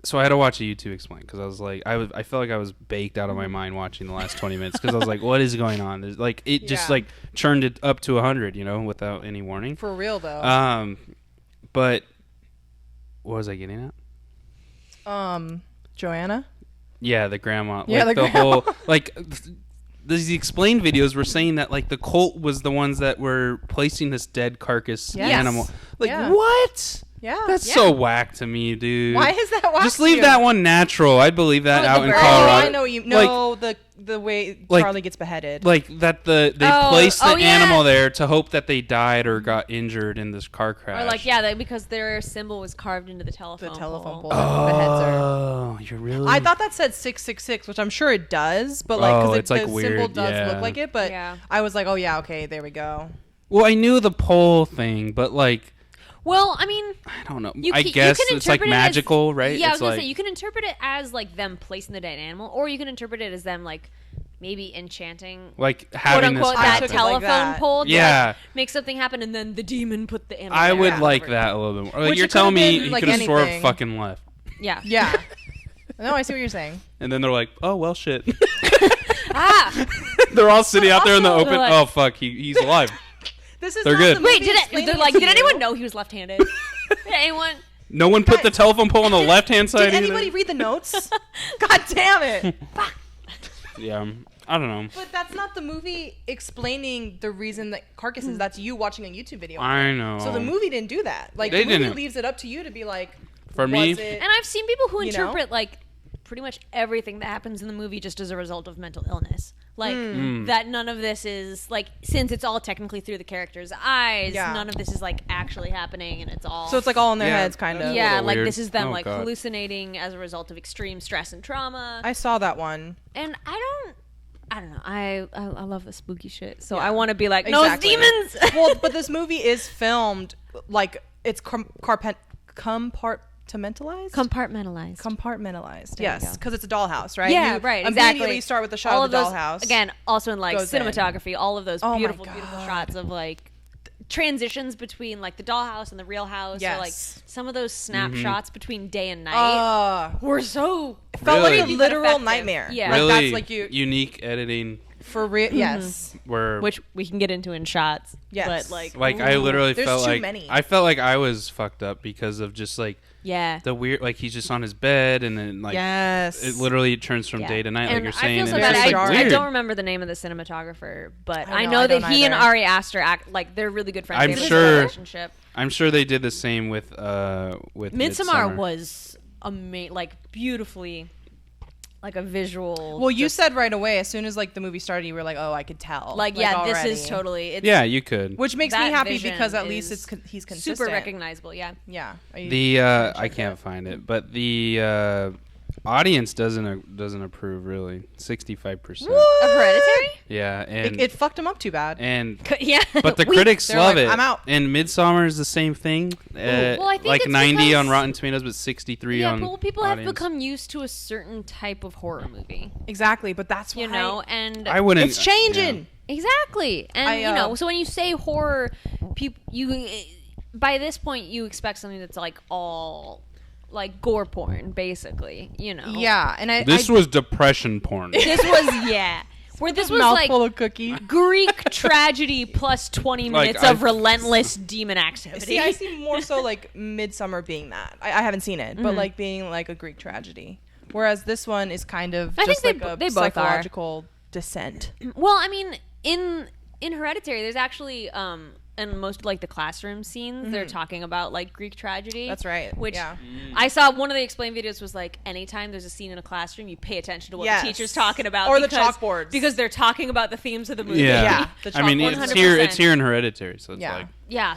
Speaker 4: so I had to watch a YouTube explain because I was like, I felt like I was baked out of my mind watching the last 20 minutes because I was like, what is going on? There's, like it just
Speaker 3: Yeah.
Speaker 4: like churned it up to 100, without any warning.
Speaker 3: For real though.
Speaker 4: But what was I getting at?
Speaker 3: Joanna.
Speaker 4: Yeah, the grandma.
Speaker 3: Yeah,
Speaker 4: like
Speaker 3: the
Speaker 4: the
Speaker 3: grandma.
Speaker 4: whole like. These explained videos were saying that like the cult was the ones that were placing this dead carcass
Speaker 3: Yes.
Speaker 4: animal. Like
Speaker 3: Yeah.
Speaker 4: what?
Speaker 3: Yeah.
Speaker 4: That's so whack to me, dude.
Speaker 3: Why is that? Whack
Speaker 4: Just
Speaker 3: to
Speaker 4: leave
Speaker 3: you?
Speaker 4: that one natural. I'd believe that
Speaker 2: Oh,
Speaker 4: out
Speaker 2: the
Speaker 4: in
Speaker 2: bird.
Speaker 4: Colorado.
Speaker 3: I know you. No, the way
Speaker 4: like-
Speaker 3: Charlie gets beheaded.
Speaker 4: Like that they
Speaker 2: Oh,
Speaker 4: placed the
Speaker 2: oh, yeah.
Speaker 4: animal there to hope that they died or got injured in this car crash.
Speaker 2: Or like, yeah, because their symbol was carved into the telephone.
Speaker 3: the telephone pole.
Speaker 2: pole.
Speaker 3: The heads are.
Speaker 4: Oh, you're really.
Speaker 3: I thought that said 666, which I'm sure it does, but like,
Speaker 4: Oh,
Speaker 3: because
Speaker 4: it's, like,
Speaker 3: the
Speaker 4: weird,
Speaker 3: symbol does
Speaker 4: yeah.
Speaker 3: look like it, but
Speaker 2: Yeah.
Speaker 3: I was like, oh yeah, okay, there we go.
Speaker 4: Well, I knew the pole thing, but like,
Speaker 2: Well, I mean,
Speaker 4: I don't know.
Speaker 2: you
Speaker 4: I
Speaker 2: can
Speaker 4: guess it's like
Speaker 2: interpret it as-
Speaker 4: magical, right?
Speaker 2: Yeah, I
Speaker 4: It's
Speaker 2: was gonna
Speaker 4: like,
Speaker 2: say you can interpret it as like them placing the dead animal, or you can interpret it as them like maybe enchanting.
Speaker 4: like
Speaker 2: "Quote
Speaker 4: having this.
Speaker 2: unquote"
Speaker 3: I
Speaker 2: that
Speaker 3: took it
Speaker 4: happen.
Speaker 3: like
Speaker 2: telephone
Speaker 3: that.
Speaker 2: pole to
Speaker 4: Yeah.
Speaker 2: like, make something happen, and then the demon put the animal.
Speaker 4: I
Speaker 2: there.
Speaker 4: would
Speaker 3: Yeah.
Speaker 4: like that a little bit more. Like,
Speaker 3: Which
Speaker 4: you're
Speaker 3: it
Speaker 4: telling
Speaker 3: could've
Speaker 4: me
Speaker 3: been,
Speaker 4: you
Speaker 3: like,
Speaker 4: could have swerved
Speaker 3: anything.
Speaker 4: fucking left,
Speaker 2: Yeah.
Speaker 3: Yeah. No, I see what you're saying.
Speaker 4: and then they're like, "Oh well, shit."
Speaker 2: Ah.
Speaker 4: They're all sitting out there in the
Speaker 3: Also,
Speaker 4: open.
Speaker 2: they're like-
Speaker 4: Oh fuck, he's alive.
Speaker 3: This is
Speaker 4: They're
Speaker 3: not
Speaker 4: good.
Speaker 3: the
Speaker 2: Wait,
Speaker 3: movie
Speaker 2: did
Speaker 3: explaining
Speaker 2: they're
Speaker 3: it
Speaker 2: like,
Speaker 3: to
Speaker 2: did
Speaker 3: you.
Speaker 2: anyone know he was left-handed? Did anyone?
Speaker 4: No one put the telephone pole on the left hand side.
Speaker 3: Did anybody
Speaker 4: either.
Speaker 3: read the notes? God damn it!
Speaker 4: Yeah, I don't know.
Speaker 3: But that's not the movie explaining the reason that carcasses. That's you watching a YouTube video.
Speaker 4: I know.
Speaker 3: So the movie didn't do that. Like
Speaker 4: They
Speaker 3: the movie
Speaker 4: didn't.
Speaker 3: leaves it up to you to be like,
Speaker 4: For me-
Speaker 3: was it-
Speaker 2: And I've seen people who
Speaker 3: You know?
Speaker 2: interpret like pretty much everything that happens in the movie just as a result of mental illness. Like
Speaker 4: Hmm.
Speaker 2: that none of this is like since it's all technically through the character's eyes,
Speaker 3: Yeah.
Speaker 2: none of this is like actually happening and it's all
Speaker 3: so it's like all in their
Speaker 4: Yeah.
Speaker 3: heads, kind of.
Speaker 2: yeah,
Speaker 4: little
Speaker 2: like
Speaker 4: weird.
Speaker 2: this is them
Speaker 4: Oh,
Speaker 2: like
Speaker 4: God.
Speaker 2: hallucinating as a result of extreme stress and trauma.
Speaker 3: I saw that one.
Speaker 2: And I don't know. I love the spooky shit. So
Speaker 3: Yeah.
Speaker 2: I want to be like,
Speaker 3: Exactly.
Speaker 2: no, it's demons.
Speaker 3: Well, but this movie is filmed like it's compartmentalized.
Speaker 2: Compartmentalized.
Speaker 3: Compartmentalized.
Speaker 2: There you
Speaker 3: Yes,
Speaker 2: go.
Speaker 3: because it's a dollhouse, right?
Speaker 2: Yeah,
Speaker 3: You
Speaker 2: right.
Speaker 3: Immediately
Speaker 2: Exactly.
Speaker 3: you start with the shot
Speaker 2: all
Speaker 3: of the
Speaker 2: those,
Speaker 3: dollhouse.
Speaker 2: again, also in like
Speaker 3: goes in.
Speaker 2: cinematography, all of those
Speaker 3: Oh my
Speaker 2: beautiful
Speaker 3: God.
Speaker 2: shots of like transitions between like the dollhouse and the real house. Or like
Speaker 3: Yes.
Speaker 2: some of those snapshots between day and night
Speaker 3: Were
Speaker 2: so
Speaker 3: felt like a
Speaker 4: Really?
Speaker 3: literal
Speaker 2: effective.
Speaker 3: nightmare.
Speaker 2: Yeah.
Speaker 3: Like
Speaker 4: Really
Speaker 3: that's like you
Speaker 4: unique editing
Speaker 3: for real. Yes.
Speaker 4: where
Speaker 2: which we can get into in shots.
Speaker 3: Yes.
Speaker 2: But like
Speaker 4: I
Speaker 2: ooh,
Speaker 4: literally
Speaker 3: There's
Speaker 4: felt
Speaker 3: too
Speaker 4: like
Speaker 3: many.
Speaker 4: I felt like I was fucked up because of just like
Speaker 2: yeah.
Speaker 4: the weird, like he's just on his bed and then like
Speaker 3: Yes.
Speaker 4: it literally turns from
Speaker 2: Yeah.
Speaker 4: day to night,
Speaker 2: And
Speaker 4: like you're saying.
Speaker 2: I feel so
Speaker 4: and
Speaker 2: bad.
Speaker 4: it's
Speaker 3: very
Speaker 4: just, like,
Speaker 3: jarring.
Speaker 2: I
Speaker 4: weird.
Speaker 2: don't remember the name of the cinematographer, but
Speaker 3: I
Speaker 2: I
Speaker 3: know,
Speaker 2: know
Speaker 3: I
Speaker 2: that
Speaker 3: don't
Speaker 2: he and
Speaker 3: either.
Speaker 2: Ari Aster act like they're really good friends.
Speaker 4: I'm
Speaker 2: They have a
Speaker 4: sure-
Speaker 2: relationship.
Speaker 4: I'm sure they did the same with
Speaker 2: Midsommar was like beautifully like a visual.
Speaker 3: Well, you
Speaker 2: just-
Speaker 3: said right away as soon as like the movie started, you were like, "Oh, I could tell."
Speaker 2: like yeah, this is
Speaker 3: already.
Speaker 2: totally it's
Speaker 4: Yeah, you could.
Speaker 3: Which makes me
Speaker 2: that
Speaker 3: happy
Speaker 2: vision
Speaker 3: because at least
Speaker 2: is
Speaker 3: he's consistent.
Speaker 2: super recognizable. Yeah.
Speaker 3: Yeah. Are you-
Speaker 4: The
Speaker 3: check
Speaker 4: I can't find it, but the audience doesn't approve really. 65%.
Speaker 2: Of Hereditary.
Speaker 4: Yeah, and
Speaker 3: it fucked him up too bad.
Speaker 4: and
Speaker 2: Yeah.
Speaker 4: but the
Speaker 2: We-
Speaker 4: critics
Speaker 3: they're
Speaker 4: love
Speaker 3: like,
Speaker 4: it.
Speaker 3: "I'm out."
Speaker 4: And Midsommar is the same thing.
Speaker 2: Well, I think
Speaker 4: like
Speaker 2: it's
Speaker 4: 90 on
Speaker 2: because-
Speaker 4: Rotten Tomatoes, but 63
Speaker 2: Yeah,
Speaker 4: on
Speaker 2: but people have
Speaker 4: audience.
Speaker 2: become used to a certain type of horror movie,
Speaker 3: Exactly, but that's why
Speaker 2: you know, and
Speaker 4: I wouldn't.
Speaker 3: it's changing.
Speaker 2: exactly, and
Speaker 3: I,
Speaker 2: you know, so when you say horror, people, you by this point you expect something that's like all like gore porn, basically. You know.
Speaker 3: Yeah, and
Speaker 4: This was depression porn.
Speaker 2: This was where this was like
Speaker 3: mouthful of cookie.
Speaker 2: Greek tragedy plus 20 minutes of relentless demon activity.
Speaker 3: See, I see more so like Midsummer being that. I haven't seen it, but like being like a Greek tragedy. Whereas this one is kind of just like a psychological descent.
Speaker 2: Well, I mean, in Hereditary, there's actually in most of like the classroom scenes, they're talking about like Greek tragedy.
Speaker 3: That's right.
Speaker 2: Which I saw one of the explained videos was like, anytime there's a scene in a classroom, you pay attention to what the teacher's talking about,
Speaker 3: or the chalkboards,
Speaker 2: because they're talking about the themes of the movie.
Speaker 4: Yeah.
Speaker 3: The
Speaker 4: I mean, it's here in Hereditary, so it's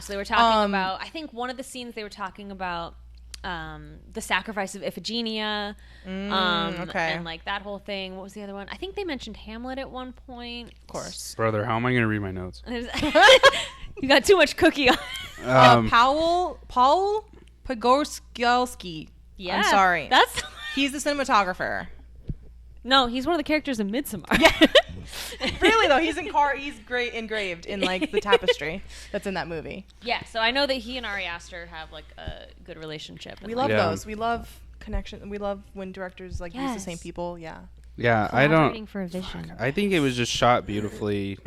Speaker 2: so they were talking about. I think one of the scenes they were talking about. The sacrifice of Iphigenia, and like that whole thing. What was the other one? I think they mentioned Hamlet at one point.
Speaker 3: Of course,
Speaker 4: brother. How am I going to read my notes?
Speaker 2: You got too much cookie on.
Speaker 3: Paul Pogorzelski.
Speaker 2: Yeah,
Speaker 3: I'm sorry.
Speaker 2: He's
Speaker 3: the cinematographer.
Speaker 2: No, he's one of the characters in Midsommar.
Speaker 3: Yeah. Really though, he's great engraved in like the tapestry that's in that movie.
Speaker 2: Yeah, so I know that he and Ari Aster have like a good relationship.
Speaker 3: We love those. We love connection. We love when directors like use the same people. Yeah.
Speaker 4: Yeah, I don't.
Speaker 2: For a vision.
Speaker 4: I think it was just shot beautifully,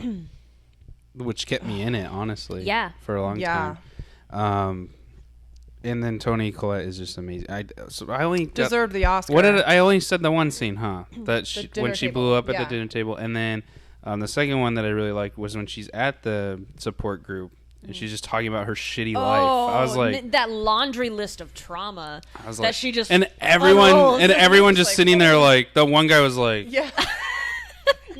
Speaker 4: which kept me in it honestly.
Speaker 2: Yeah.
Speaker 4: For a long time. And then Toni Collette is just amazing. I only
Speaker 3: deserved the Oscar.
Speaker 4: I only said the one scene, that when she blew up at the dinner table, and then the second one that I really liked was when she's at the support group and she's just talking about her shitty life. I was like,
Speaker 2: that laundry list of trauma that she just
Speaker 4: everyone just sitting there like the one guy was like,
Speaker 3: yeah.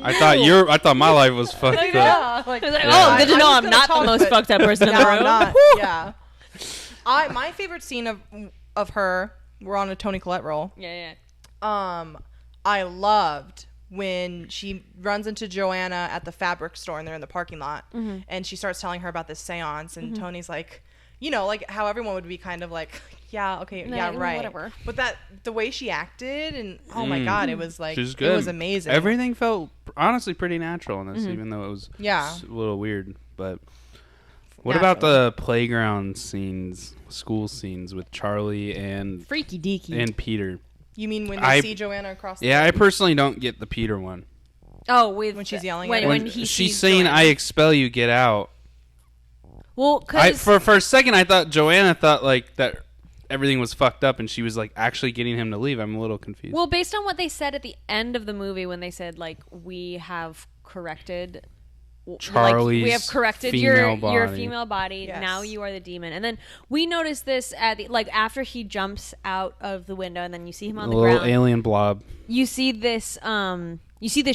Speaker 4: I thought my life was fucked up.
Speaker 3: Yeah.
Speaker 2: Good to know I'm not the most fucked up person in the room.
Speaker 3: I'm not. Yeah. My favorite scene of her, we're on a Toni Collette roll.
Speaker 2: Yeah.
Speaker 3: I loved when she runs into Joanna at the fabric store and they're in the parking lot, and she starts telling her about this seance, and Tony's like, you know, like how everyone would be kind of like, yeah, okay, yeah, right,
Speaker 2: whatever.
Speaker 3: But the way she acted, and oh my god, it was like, it was amazing.
Speaker 4: Everything felt honestly pretty natural in this, even though it was a little weird, but. What about the playground scenes, school scenes with Charlie and
Speaker 2: Freaky Deaky
Speaker 4: and Peter?
Speaker 3: You mean when they see Joanna across the
Speaker 4: I personally don't get the Peter one.
Speaker 2: Oh,
Speaker 3: when she's yelling
Speaker 2: at
Speaker 3: him.
Speaker 2: When
Speaker 4: she's saying, Joanna. I expel you, get out.
Speaker 2: Well, because
Speaker 4: for a second I thought Joanna thought like that everything was fucked up and she was like actually getting him to leave. I'm a little confused.
Speaker 2: Well, based on what they said at the end of the movie when they said like we have corrected
Speaker 4: Charlie's
Speaker 2: we have corrected
Speaker 4: your
Speaker 2: female body.
Speaker 3: Yes.
Speaker 2: Now you are the demon. And then we noticed this at after he jumps out of the window and then you see him on the ground.
Speaker 4: Little alien blob.
Speaker 2: You see this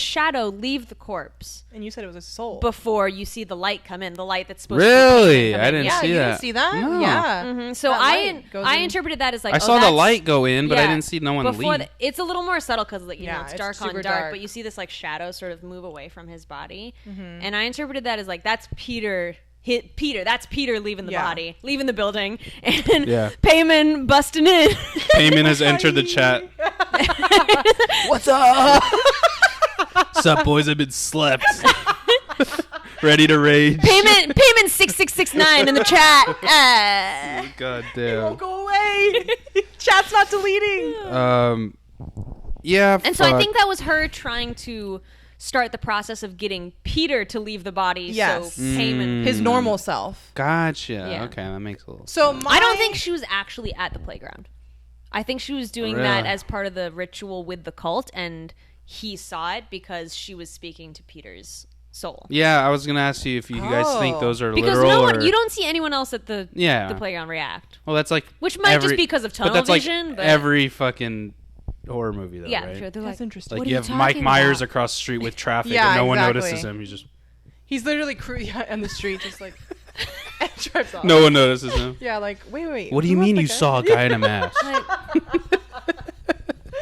Speaker 2: shadow leave the corpse.
Speaker 3: And you said it was a soul.
Speaker 2: Before you see the light come in, the light that's supposed
Speaker 4: really?
Speaker 2: to
Speaker 4: I didn't see that.
Speaker 3: You didn't see that?
Speaker 4: No.
Speaker 3: Yeah.
Speaker 2: Mm-hmm. So I interpreted that as like
Speaker 4: I saw the light go in, but I didn't see no one leave.
Speaker 2: It's a little more subtle because it's dark on dark,
Speaker 3: dark,
Speaker 2: but you see this like shadow sort of move away from his body, and I interpreted that as like that's Peter. That's Peter leaving the body, leaving the building, and Payman busting in.
Speaker 4: Payman has entered the chat.
Speaker 3: What's up?
Speaker 4: What's up, boys? I've been slept. Ready to rage.
Speaker 2: Payment 6669 in the chat.
Speaker 4: God damn.
Speaker 3: Won't go away. Chat's not deleting.
Speaker 4: Yeah.
Speaker 2: And so I think that was her trying to start the process of getting Peter to leave the body.
Speaker 3: Yes.
Speaker 2: So Payman,
Speaker 3: his normal self.
Speaker 4: Gotcha.
Speaker 2: Yeah.
Speaker 4: Okay, that makes a little.
Speaker 3: So
Speaker 2: I don't think she was actually at the playground. I think she was doing that as part of the ritual with the cult, and he saw it because she was speaking to Peter's soul.
Speaker 4: Yeah, I was gonna ask you if you guys think those are
Speaker 2: because
Speaker 4: literal
Speaker 2: you don't see anyone else at the playground react.
Speaker 4: Well, that's like
Speaker 2: which might just be because of tunnel vision.
Speaker 4: But every fucking horror movie, though, right?
Speaker 2: Sure. That's
Speaker 3: interesting.
Speaker 4: Like you have Mike Myers across the street with traffic, and no one notices him.
Speaker 3: He's literally on the street, just like. Drives off.
Speaker 4: No one notices him.
Speaker 3: Yeah, like wait.
Speaker 4: What do you mean you saw a guy in a mask?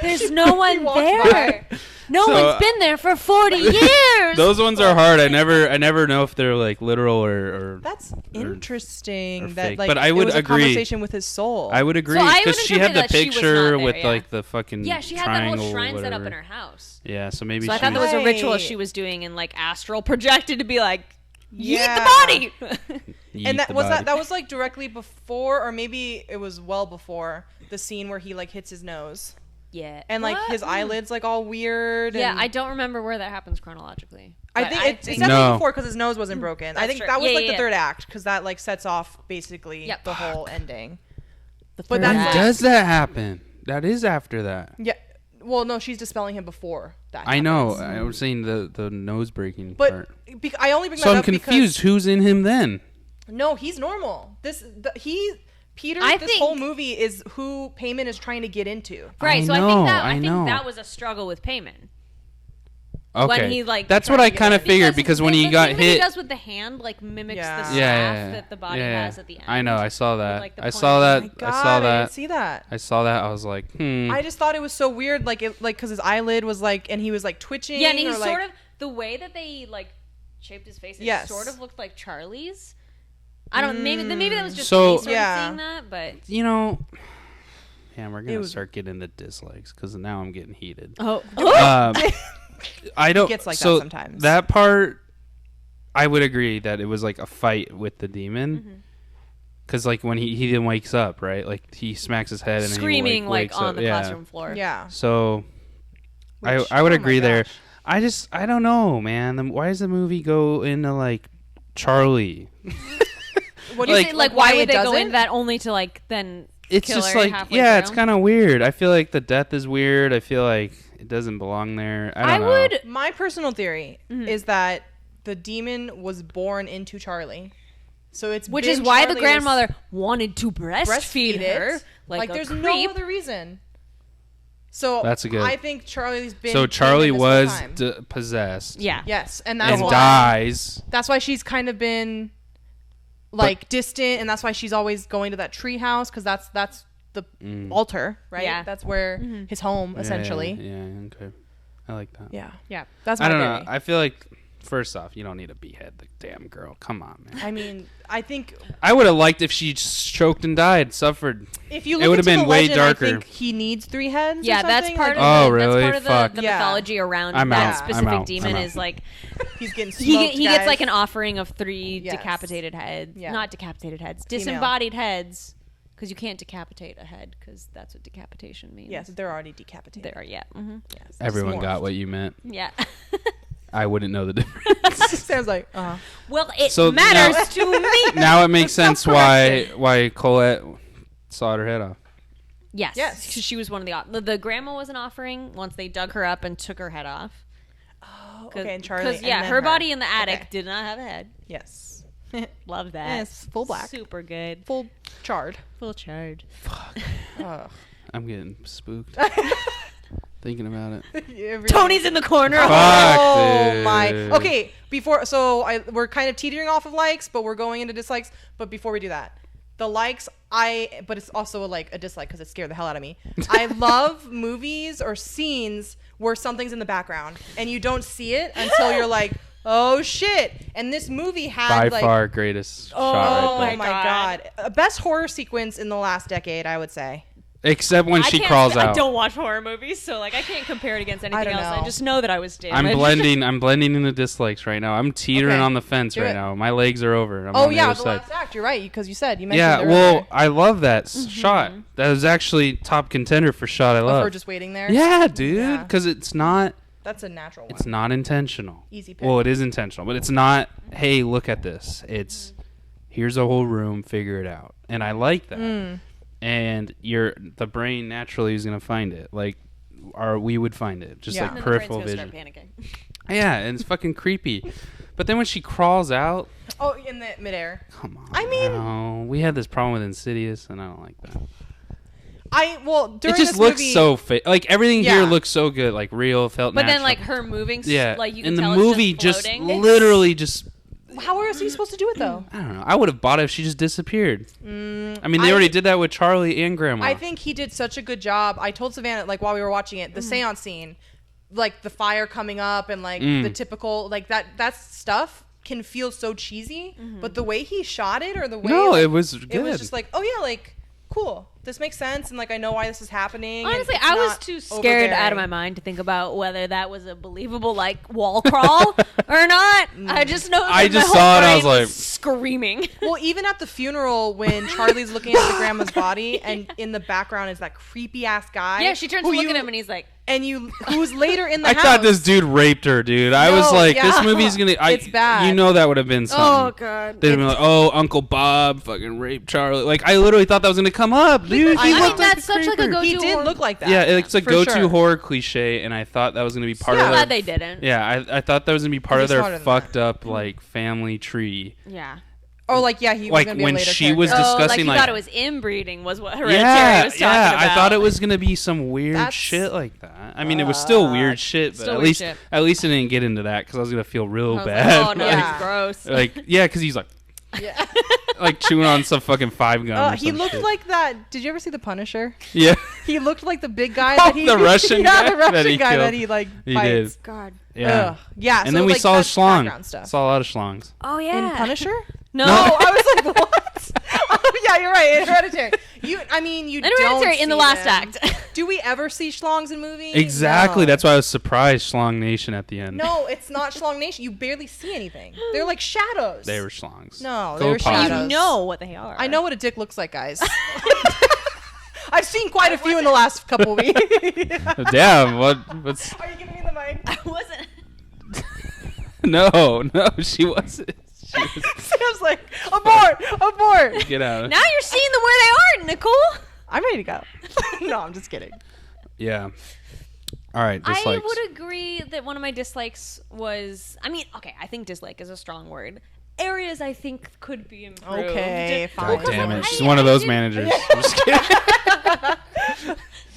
Speaker 2: There's no one there. No one's been there for 40 years.
Speaker 4: Those ones are hard. I never know if they're like literal or
Speaker 3: That's interesting.
Speaker 4: Or
Speaker 3: that
Speaker 4: fake.
Speaker 3: like,
Speaker 4: but I would
Speaker 3: it was
Speaker 4: agree.
Speaker 3: A conversation with his soul.
Speaker 4: I would agree because she had the picture with like the fucking
Speaker 2: she had that whole shrine set up in her house.
Speaker 4: Yeah, so maybe.
Speaker 2: So I thought there was a ritual she was doing and like astral projected to be like. Yeet the body.
Speaker 3: And that was like directly before, or maybe it was well before the scene where he like hits his nose.
Speaker 2: Yeah.
Speaker 3: And like his eyelids like all weird.
Speaker 2: Yeah,
Speaker 3: and
Speaker 2: I don't remember where that happens chronologically.
Speaker 3: I think it's definitely before because his nose wasn't broken. I think
Speaker 2: true.
Speaker 3: that was the third act because that like sets off basically the whole ending.
Speaker 2: But
Speaker 4: when does that happen? That is after that.
Speaker 3: Yeah. Well, no, she's dispelling him before that.
Speaker 4: I know. I was saying the nose breaking part.
Speaker 3: But I only bring that
Speaker 4: up. So
Speaker 3: I'm
Speaker 4: confused. Who's in him then?
Speaker 3: No, he's normal. Peter, this whole movie is who Payman is trying to get into.
Speaker 2: Right. I think that was a struggle with Payman.
Speaker 4: Okay.
Speaker 2: When he, like,
Speaker 4: that's what I kind of figured because when he got hit,
Speaker 2: what he does with the hand like mimics the staff that the body has at the end.
Speaker 4: I know. I saw that.
Speaker 2: Like,
Speaker 4: I saw that.
Speaker 3: Oh my God, I didn't see that.
Speaker 4: I saw that. I was like,
Speaker 3: I just thought it was so weird, because his eyelid was like, and he was like twitching.
Speaker 2: Yeah, and he sort of the way that they like shaped his face. It sort of looked like Charlie's. I don't. Maybe that was just me sort of seeing that, but
Speaker 4: man, we're gonna start getting into dislikes because now I'm getting heated.
Speaker 2: Oh.
Speaker 3: I don't. It gets like that sometimes.
Speaker 4: That part, I would agree that it was like a fight with the demon, because like when he then wakes up, right? Like he smacks his head and
Speaker 2: screaming
Speaker 4: he wakes
Speaker 2: on
Speaker 4: up.
Speaker 2: the classroom floor.
Speaker 3: Yeah.
Speaker 4: So, I would agree there. I don't know, man. Why does the movie go into like Charlie?
Speaker 2: What do you think? Like why would they go into that only to like then?
Speaker 4: It's just like it's kind of weird. I feel like the death is weird. I feel like it doesn't belong there. I don't know.
Speaker 3: My personal theory is that the demon was born into Charlie, so
Speaker 2: which is why the grandmother wanted to breastfeed her. Like there's no
Speaker 3: other reason. So
Speaker 4: that's a good.
Speaker 3: I think Charlie's been.
Speaker 4: So Charlie was possessed.
Speaker 2: Yeah.
Speaker 3: Yes, and
Speaker 4: dies.
Speaker 3: That's why she's kind of been. Distant, and that's why she's always going to that tree house because that's the altar, right? Yeah, that's where his home essentially.
Speaker 4: Yeah, okay, I like that.
Speaker 3: Yeah. That's my theory.
Speaker 4: I don't know. I feel like first off, you don't need to behead the damn girl. Come on, man.
Speaker 3: I mean, I think
Speaker 4: I would have liked if she choked and died, suffered.
Speaker 3: If you look,
Speaker 4: it would have been way darker.
Speaker 3: I think he needs 3 heads.
Speaker 2: Yeah, that's part of the mythology around that specific demon is like
Speaker 3: he's getting smoked,
Speaker 2: he gets like an offering of 3 decapitated heads, not decapitated heads, disembodied heads, because you can't decapitate a head because that's what decapitation means.
Speaker 3: Yes, they're already decapitated.
Speaker 2: They are, yeah.
Speaker 3: Yes,
Speaker 4: everyone got what you meant.
Speaker 2: Yeah.
Speaker 4: I wouldn't know the difference.
Speaker 3: Sounds like,
Speaker 2: well, it matters to me.
Speaker 4: Now it makes sense why Colette sawed her head off.
Speaker 2: Yes. Because she was one of the grandma was an offering once they dug her up and took her head off.
Speaker 3: Oh, okay. And Charlie.
Speaker 2: Because her body in the attic did not have a head.
Speaker 3: Yes.
Speaker 2: Love that.
Speaker 3: Yes, full black.
Speaker 2: Super good.
Speaker 3: Full charred.
Speaker 4: Fuck. I'm getting spooked. Thinking about
Speaker 2: it. Tony's in the corner.
Speaker 4: Fuck,
Speaker 3: oh my. Okay, we're kind of teetering off of likes, but we're going into dislikes. But before we do that, the likes, but it's also like a dislike because it scared the hell out of me. I love movies or scenes where something's in the background and you don't see it until you're like, oh shit. And this movie had
Speaker 4: by far greatest shot right there.
Speaker 3: Oh my god. Best horror sequence in the last decade, I would say.
Speaker 4: Except when she crawls out.
Speaker 2: I don't watch horror movies, so like I can't compare it against anything else. I just know that I was damaged.
Speaker 4: I'm blending in the dislikes right now. I'm teetering on the fence right now. My legs are over.
Speaker 3: The last act. You're right, because you mentioned.
Speaker 4: Yeah, well, I love that shot. That was actually top contender for shot I love.
Speaker 3: Her just waiting there.
Speaker 4: Yeah, dude, because it's not.
Speaker 3: That's a natural one.
Speaker 4: It's not intentional.
Speaker 3: Easy pick.
Speaker 4: Well, it is intentional, but it's not. Hey, look at this. It's here's a whole room. Figure it out, and I like that. And the brain naturally is gonna find it, we would find it, just like peripheral vision.
Speaker 2: Start panicking.
Speaker 4: Yeah, and it's fucking creepy. But then when she crawls out,
Speaker 3: in the midair.
Speaker 4: Come on. We had this problem with Insidious, and I don't like that.
Speaker 3: During
Speaker 4: it just
Speaker 3: this
Speaker 4: looks
Speaker 3: movie,
Speaker 4: so fake. Like everything here looks so good, like real, felt natural.
Speaker 2: But then like her moving, like you can
Speaker 4: and
Speaker 2: tell
Speaker 4: the movie
Speaker 2: just
Speaker 4: literally just.
Speaker 3: How else are you supposed to do it though?
Speaker 4: I don't know. I would have bought it if she just disappeared. I mean, they already did that with Charlie and Grandma.
Speaker 3: I think he did such a good job. I told Savannah, while we were watching it, the seance scene, like the fire coming up and like the typical, like that stuff can feel so cheesy. But the way he shot it, or the way
Speaker 4: it was good.
Speaker 3: It was just like, cool. This makes sense, and like I know why this is happening.
Speaker 2: Honestly, I was too scared out of my mind to think about whether that was a believable like wall crawl or not. I just know.
Speaker 4: I just saw it. I was like
Speaker 2: screaming.
Speaker 3: Well, even at the funeral when Charlie's looking at the grandma's body, and in the background is that creepy ass guy.
Speaker 2: Yeah, she turns to look at him, and he's like.
Speaker 3: And who's later in the
Speaker 4: I
Speaker 3: house.
Speaker 4: thought this dude raped her, dude. I was like, this movie's gonna.
Speaker 3: It's bad.
Speaker 4: You know that would have been something.
Speaker 2: Oh god.
Speaker 4: They'd have been like, oh, Uncle Bob fucking raped Charlie. Like I literally thought that was gonna come up, dude.
Speaker 2: I mean, that's such like a go-to.
Speaker 3: He did look like that.
Speaker 4: Yeah, it's a go-to
Speaker 3: sure.
Speaker 4: horror cliche, and I thought that was gonna be part of.
Speaker 2: I'm
Speaker 4: their,
Speaker 2: glad they didn't.
Speaker 4: Yeah, I thought that was gonna be part of their fucked up like family tree.
Speaker 2: Yeah.
Speaker 3: Oh, like yeah, he was
Speaker 4: like
Speaker 3: gonna be
Speaker 4: when
Speaker 3: a later
Speaker 4: she
Speaker 3: character.
Speaker 4: was discussing
Speaker 2: like
Speaker 4: like
Speaker 2: you thought it was inbreeding was what Hereditary was talking about.
Speaker 4: I thought it was gonna be some weird shit like that. I mean, it was still weird shit, but at least it didn't get into that because I was gonna feel real bad.
Speaker 2: Like, oh no,
Speaker 3: yeah.
Speaker 2: it's gross.
Speaker 4: Like because he's like.
Speaker 3: Yeah.
Speaker 4: Like chewing on some fucking 5 gum.
Speaker 3: He looked like that. Did you ever see The Punisher?
Speaker 4: Yeah.
Speaker 3: He looked like the big guy that he
Speaker 4: the Russian guy
Speaker 3: the Russian
Speaker 4: that he
Speaker 3: guy
Speaker 4: killed.
Speaker 3: that he like
Speaker 4: He
Speaker 3: fights.
Speaker 4: did.
Speaker 2: God.
Speaker 4: Yeah.
Speaker 3: Ugh. Yeah.
Speaker 4: And
Speaker 3: so
Speaker 4: then we
Speaker 3: like,
Speaker 4: saw a
Speaker 3: that's background
Speaker 4: schlong.
Speaker 3: stuff.
Speaker 4: Saw a lot of schlongs.
Speaker 2: Oh yeah.
Speaker 3: In Punisher?
Speaker 2: No.
Speaker 3: I was like, what? Oh, yeah, you're right. In Hereditary. You
Speaker 2: In
Speaker 3: don't
Speaker 2: Hereditary
Speaker 3: see
Speaker 2: in the last
Speaker 3: them.
Speaker 2: act.
Speaker 3: Do we ever see schlongs in movies?
Speaker 4: Exactly.
Speaker 3: No.
Speaker 4: That's why I was surprised. Schlong Nation at the end.
Speaker 3: No, it's not Schlong Nation. You barely see anything. They're like shadows.
Speaker 4: They were schlongs.
Speaker 3: No,
Speaker 4: Go
Speaker 3: they were
Speaker 4: Pop.
Speaker 3: shadows.
Speaker 2: You know what they are.
Speaker 3: I know what a dick looks like, guys. I've seen quite a few in the last couple weeks.
Speaker 4: Damn. What's?
Speaker 3: Are you giving me the mic?
Speaker 2: I wasn't.
Speaker 4: No, she wasn't.
Speaker 3: Sam's like, abort.
Speaker 4: Get out.
Speaker 2: Now you're seeing them where they are, Nicole.
Speaker 3: I'm ready to go. No, I'm just kidding.
Speaker 4: Yeah. All right. Dislikes.
Speaker 2: I would agree that one of my dislikes was. I mean, okay, I think dislike is a strong word. Areas I think could be improved.
Speaker 3: Okay, fine.
Speaker 4: God damn it. She's one of those managers. I'm just kidding.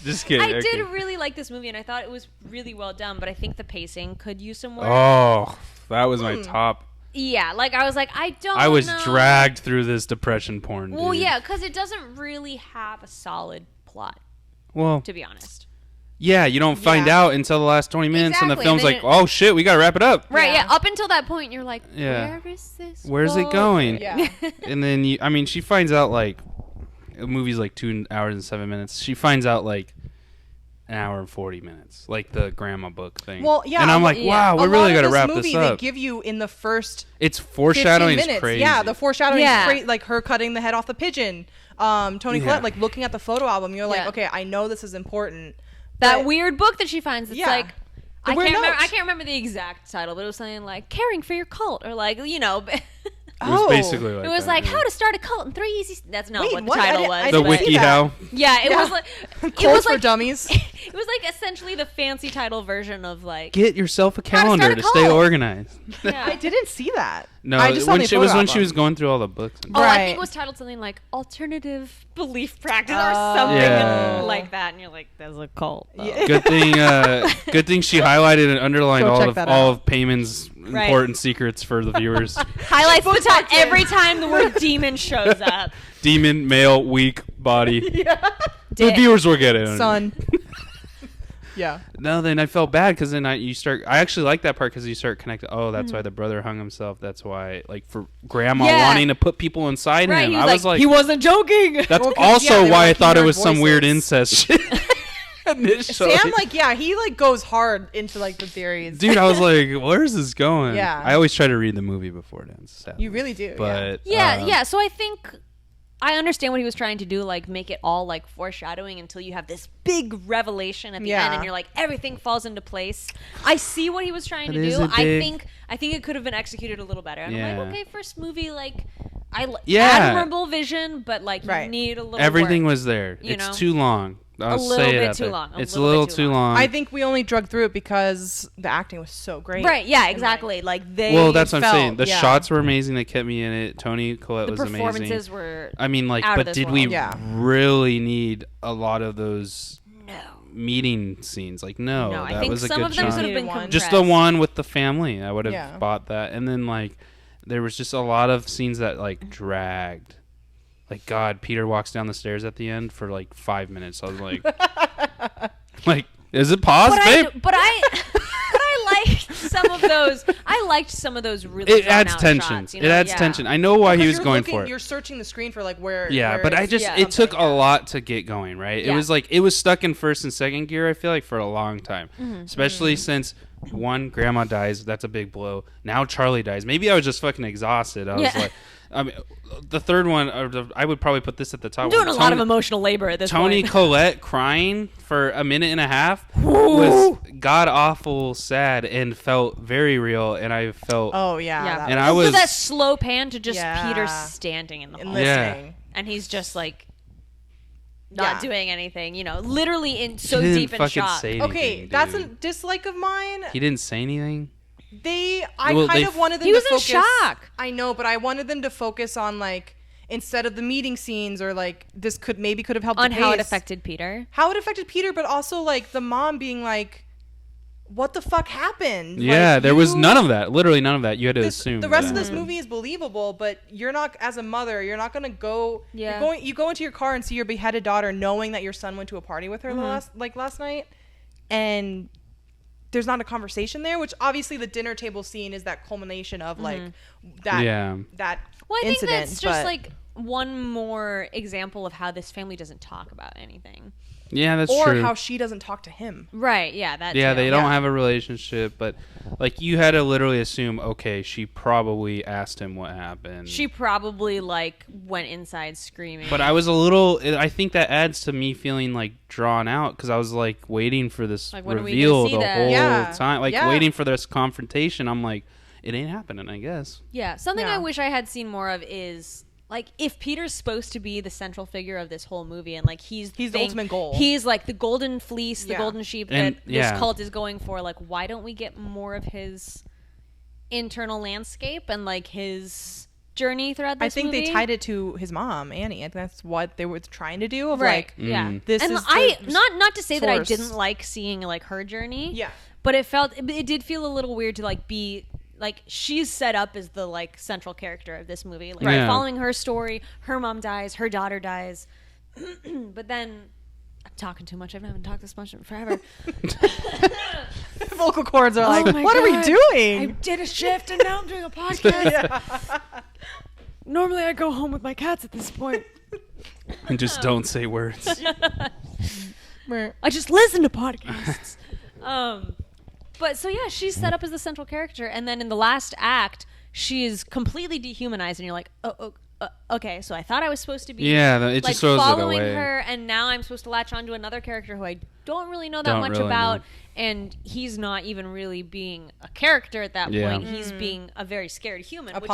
Speaker 4: Just kidding.
Speaker 2: I
Speaker 4: okay.
Speaker 2: did really like this movie, and I thought it was really well done, but I think the pacing could use some work.
Speaker 4: Oh, that was my top.
Speaker 2: Yeah, like I was like,
Speaker 4: I was
Speaker 2: know.
Speaker 4: dragged through this depression porn.
Speaker 2: Well,
Speaker 4: dude.
Speaker 2: yeah, because it doesn't really have a solid plot,
Speaker 4: Well,
Speaker 2: to be honest.
Speaker 4: yeah, you don't find out until the last 20 minutes, and the
Speaker 2: Exactly,
Speaker 4: film's
Speaker 2: and
Speaker 4: like,
Speaker 2: then
Speaker 4: oh shit, we gotta wrap it up.
Speaker 2: Right, yeah. Up until that point, you're like,
Speaker 4: Yeah.
Speaker 2: where is this
Speaker 4: Where's it going?
Speaker 3: Yeah.
Speaker 4: And then she finds out like, the movie's like 2 hours and 7 minutes. She finds out like an hour and 40 minutes, like the grandma book thing.
Speaker 3: Well, yeah.
Speaker 4: And I'm like, wow, we really gotta wrap
Speaker 3: movie,
Speaker 4: this up.
Speaker 3: They give you in the first
Speaker 4: It's foreshadowing.
Speaker 3: 15 minutes.
Speaker 4: Crazy.
Speaker 3: Yeah, the foreshadowing
Speaker 2: Yeah.
Speaker 3: is crazy. Like her cutting the head off the pigeon. Tony Collette, like looking at the photo album, you're like,
Speaker 2: Yeah.
Speaker 3: okay, I know this is important.
Speaker 2: that
Speaker 3: but-
Speaker 2: weird book that she finds. It's
Speaker 3: Yeah.
Speaker 2: like
Speaker 3: The
Speaker 2: I
Speaker 3: weird
Speaker 2: can't
Speaker 3: notes.
Speaker 2: remember the exact title, but it was something like "Caring for Your Cult" or like
Speaker 4: It was basically like
Speaker 2: it was
Speaker 4: that,
Speaker 2: like
Speaker 4: yeah.
Speaker 2: how to start a cult in 3 easy. That's not
Speaker 3: Wait,
Speaker 2: what the
Speaker 3: what?
Speaker 2: title
Speaker 3: I
Speaker 2: was.
Speaker 3: didn't
Speaker 4: the
Speaker 3: see
Speaker 4: wiki
Speaker 3: that.
Speaker 4: how.
Speaker 2: Yeah, it
Speaker 3: Yeah.
Speaker 2: was like it
Speaker 3: Cult
Speaker 2: was
Speaker 3: for
Speaker 2: like
Speaker 3: dummies.
Speaker 2: it was like essentially the fancy title version of like
Speaker 4: Get yourself a
Speaker 2: How to start
Speaker 4: calendar
Speaker 2: a
Speaker 4: to stay
Speaker 2: cult.
Speaker 4: organized.
Speaker 2: yeah.
Speaker 3: I didn't see that.
Speaker 4: No,
Speaker 3: I just saw the
Speaker 4: it was
Speaker 3: photo
Speaker 4: when she
Speaker 3: album.
Speaker 4: was going through all the books. And
Speaker 2: Oh, I
Speaker 3: Right.
Speaker 2: think it was titled something like alternative belief practice or
Speaker 3: Oh.
Speaker 2: something
Speaker 4: Yeah.
Speaker 2: like that, and you're like, "There's a cult." Oh.
Speaker 3: Yeah.
Speaker 4: Good thing she highlighted and underlined
Speaker 3: Go
Speaker 4: all
Speaker 3: check
Speaker 4: of
Speaker 3: that
Speaker 4: all
Speaker 3: out.
Speaker 4: of Payman's
Speaker 2: Right.
Speaker 4: important secrets for the viewers.
Speaker 2: Highlights the time
Speaker 3: bookmarked it.
Speaker 2: every time the word demon shows up.
Speaker 4: Demon, male, weak body.
Speaker 3: Yeah.
Speaker 4: The
Speaker 2: Dick.
Speaker 4: viewers will get it.
Speaker 3: Son. Yeah.
Speaker 4: No, then I felt bad because then I actually like that part because you start connecting. Oh, that's why the brother hung himself. That's why, like, for grandma
Speaker 2: Yeah.
Speaker 4: wanting to put people inside
Speaker 2: Right?
Speaker 4: him.
Speaker 2: He
Speaker 4: I was like,
Speaker 2: he wasn't joking.
Speaker 4: that's
Speaker 3: Well, 'cause,
Speaker 4: also
Speaker 3: yeah, they
Speaker 4: why I
Speaker 3: like,
Speaker 4: thought
Speaker 3: he
Speaker 4: it
Speaker 3: heard
Speaker 4: was some weird
Speaker 3: voices.
Speaker 4: incest shit. Initially.
Speaker 3: Sam, like, yeah, he like goes hard into like the theories.
Speaker 4: Dude, I was like, where's this going?
Speaker 3: Yeah.
Speaker 4: I always try to read the movie before it ends. Sadly.
Speaker 3: You really do.
Speaker 4: But
Speaker 2: Yeah. So I think I understand what he was trying to do, like make it all like foreshadowing until you have this big revelation at the end,
Speaker 3: Yeah.
Speaker 2: and you're like everything falls into place. I see what he was trying
Speaker 4: But
Speaker 2: to
Speaker 4: is
Speaker 2: do.
Speaker 4: it big?
Speaker 2: I think it could have been executed a little better. And I'm
Speaker 4: Yeah.
Speaker 2: like, okay, first movie, like
Speaker 4: Yeah.
Speaker 2: admirable vision, but like
Speaker 3: Right.
Speaker 2: you need a little.
Speaker 4: everything
Speaker 2: work.
Speaker 4: was there.
Speaker 2: you
Speaker 4: It's
Speaker 2: know?
Speaker 4: too long. I'll
Speaker 2: little
Speaker 4: say
Speaker 2: bit
Speaker 4: it out
Speaker 2: too
Speaker 4: there.
Speaker 2: long.
Speaker 4: It's a little too long.
Speaker 3: I think we only drug through it because the acting was so great.
Speaker 2: Right? Yeah,
Speaker 3: And,
Speaker 2: exactly. Like they.
Speaker 4: Well, that's what I'm
Speaker 3: felt,
Speaker 4: saying. The
Speaker 3: yeah.
Speaker 4: shots were amazing. They kept me in it. Tony Collette
Speaker 2: the
Speaker 4: was amazing.
Speaker 2: performances were.
Speaker 4: I mean, like,
Speaker 2: out of
Speaker 4: but
Speaker 2: this
Speaker 4: did we
Speaker 2: world.
Speaker 3: Yeah.
Speaker 4: really need a lot of those
Speaker 2: No.
Speaker 4: meeting scenes? Like, no,
Speaker 2: No, I
Speaker 4: that
Speaker 2: think
Speaker 4: was a
Speaker 2: some
Speaker 4: good
Speaker 2: of them
Speaker 4: shot.
Speaker 2: could have been
Speaker 3: One.
Speaker 2: compressed.
Speaker 4: Just the one with the family. I would have
Speaker 3: Yeah.
Speaker 4: bought that. And then, like, there was just a lot of scenes that, like, dragged. Like, God, Peter walks down the stairs at the end for, like, 5 minutes. I was like, like, is it paused, babe?
Speaker 2: But I liked some of the those. I liked some of those really.
Speaker 4: It adds tension.
Speaker 2: Shots, you know?
Speaker 4: It adds tension. I know why he was going for it.
Speaker 3: You're searching the screen for like where.
Speaker 4: Yeah,
Speaker 3: where
Speaker 4: but it took a lot to get going, right?
Speaker 2: Yeah.
Speaker 4: It was stuck in first and second gear. I feel like for a long time, especially since grandma dies. That's a big blow. Now Charlie dies. Maybe I was just fucking exhausted. I was like. I mean, the third one, I would probably put this at the top.
Speaker 2: I'm doing a lot of emotional labor at this point.
Speaker 4: Toni Collette crying for a minute and a half was god awful sad and felt very real. And I felt
Speaker 2: And
Speaker 4: I was
Speaker 2: that slow pan to just Peter standing in the hall,
Speaker 3: listening,
Speaker 2: and he's just like not doing anything. You know, literally in so deep in shock.
Speaker 3: Okay, that's a dislike of mine.
Speaker 4: He didn't say anything.
Speaker 3: I kind of wanted them
Speaker 2: to focus.
Speaker 3: He was
Speaker 2: in shock.
Speaker 3: I know, but I wanted them to focus on like instead of the meeting scenes or like this could have helped
Speaker 2: on how it affected Peter.
Speaker 3: How it affected Peter, but also like the mom being like, "What the fuck happened?"
Speaker 4: Yeah,
Speaker 3: like,
Speaker 4: there was none of that. Literally none of that. You had to assume.
Speaker 3: The rest of this movie is believable, but you're not, as a mother, you're not gonna go.
Speaker 2: Yeah.
Speaker 3: You go into your car and see your beheaded daughter, knowing that your son went to a party with her last night, and there's not a conversation there, which obviously the dinner table scene is that culmination of like that
Speaker 2: Well, I think
Speaker 3: incident,
Speaker 2: that's just like one more example of how this family doesn't talk about anything.
Speaker 4: Yeah, that's
Speaker 3: true. Or
Speaker 4: true.
Speaker 3: how she doesn't talk to him.
Speaker 2: Right, yeah, that
Speaker 4: Yeah,
Speaker 2: too.
Speaker 4: they don't have a relationship, but like you had to literally assume, okay, she probably asked him what happened.
Speaker 2: She probably like went inside screaming.
Speaker 4: But I think that adds to me feeling like drawn out because I was like waiting for this reveal the whole time, like waiting for this confrontation. I'm like, it ain't happening, I guess.
Speaker 2: Yeah, something I wish I had seen more of is like if Peter's supposed to be the central figure of this whole movie and like he's the
Speaker 3: ultimate goal.
Speaker 2: He's like the golden fleece, the golden sheep that this cult is going for. Like, why don't we get more of his internal landscape and like his journey throughout this movie?
Speaker 3: I think they tied it to his mom, Annie. I think that's what they were trying to do. Of
Speaker 2: This and is not to say that I didn't like seeing like her journey.
Speaker 3: Yeah,
Speaker 2: but it did feel a little weird to like be. Like, she's set up as the, like, central character of this movie. Like, following her story, her mom dies, her daughter dies. But then, I'm talking too much. I haven't talked this much in forever.
Speaker 3: Vocal cords are like, what are we doing?
Speaker 2: I did a shift, and now I'm doing a podcast. Normally, I go home with my cats at this point.
Speaker 4: And just don't say words.
Speaker 2: I just listen to podcasts. But so yeah, she's set up as the central character, and then in the last act, she is completely dehumanized, and you're like, okay, so I thought I was supposed to be
Speaker 4: it just throws
Speaker 2: following
Speaker 4: it away.
Speaker 2: her, and now I'm supposed to latch on to another character who I don't really know that much about, and he's not even really being a character at that point. He's being a very scared human, which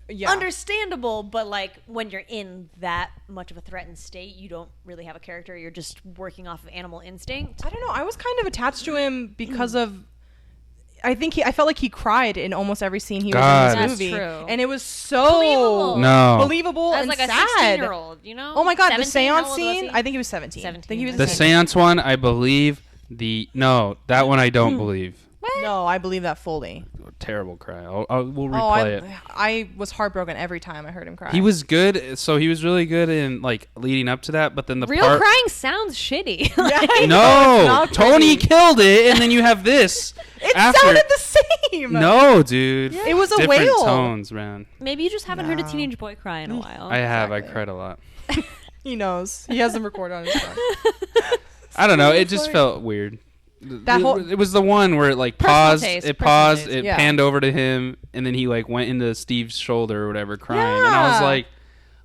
Speaker 2: is understandable, but like when you're in that much of a threatened state, you don't really have a character. You're just working off of animal instinct.
Speaker 3: I don't know. I was kind of attached to him because of I felt like he cried in almost every scene he was in this movie.
Speaker 2: That's true.
Speaker 3: And it was so believable
Speaker 2: as
Speaker 3: and
Speaker 2: like
Speaker 3: sad.
Speaker 2: a 16-year-old, you know?
Speaker 3: Oh my god,
Speaker 2: 17?
Speaker 3: the seance scene? I think he was 17.
Speaker 2: 17.
Speaker 3: I think he was
Speaker 4: the seance one, I believe. That one I don't believe.
Speaker 2: What?
Speaker 3: No, I believe that fully.
Speaker 4: Terrible cry. We'll replay it.
Speaker 3: I was heartbroken every time I heard him cry.
Speaker 4: He was good. So he was really good in like leading up to that. But then the
Speaker 2: real crying sounds shitty.
Speaker 4: No, Tony killed it, and then you have this.
Speaker 3: It sounded the same.
Speaker 4: No, dude.
Speaker 3: Yeah. It was a
Speaker 4: different
Speaker 3: wail.
Speaker 4: Tones, man.
Speaker 2: Maybe you just haven't heard a teenage boy cry in a while.
Speaker 4: I have. I cried a lot.
Speaker 3: He knows. He has them recorded on his phone.
Speaker 4: I don't know. It just felt weird. It was the one where it like paused. It paused. It panned over to him, and then he like went into Steve's shoulder or whatever, crying. And I was like,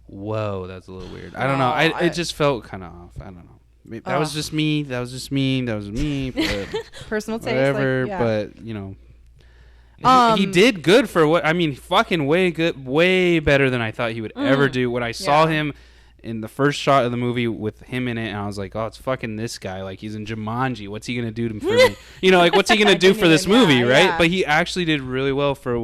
Speaker 4: "Whoa, that's a little weird." I don't know. It just felt kind of off. I don't know. That was just me. That was me. But
Speaker 3: personal taste.
Speaker 4: Whatever. But you know, he did good for what I mean. Fucking way good. Way better than I thought he would ever do. When I saw him in the first shot of the movie with him in it, and I was like, oh, it's fucking this guy. Like, he's in Jumanji. What's he going to do for me? You know, like, what's he going to do for this movie, right? Yeah. But he actually did really well for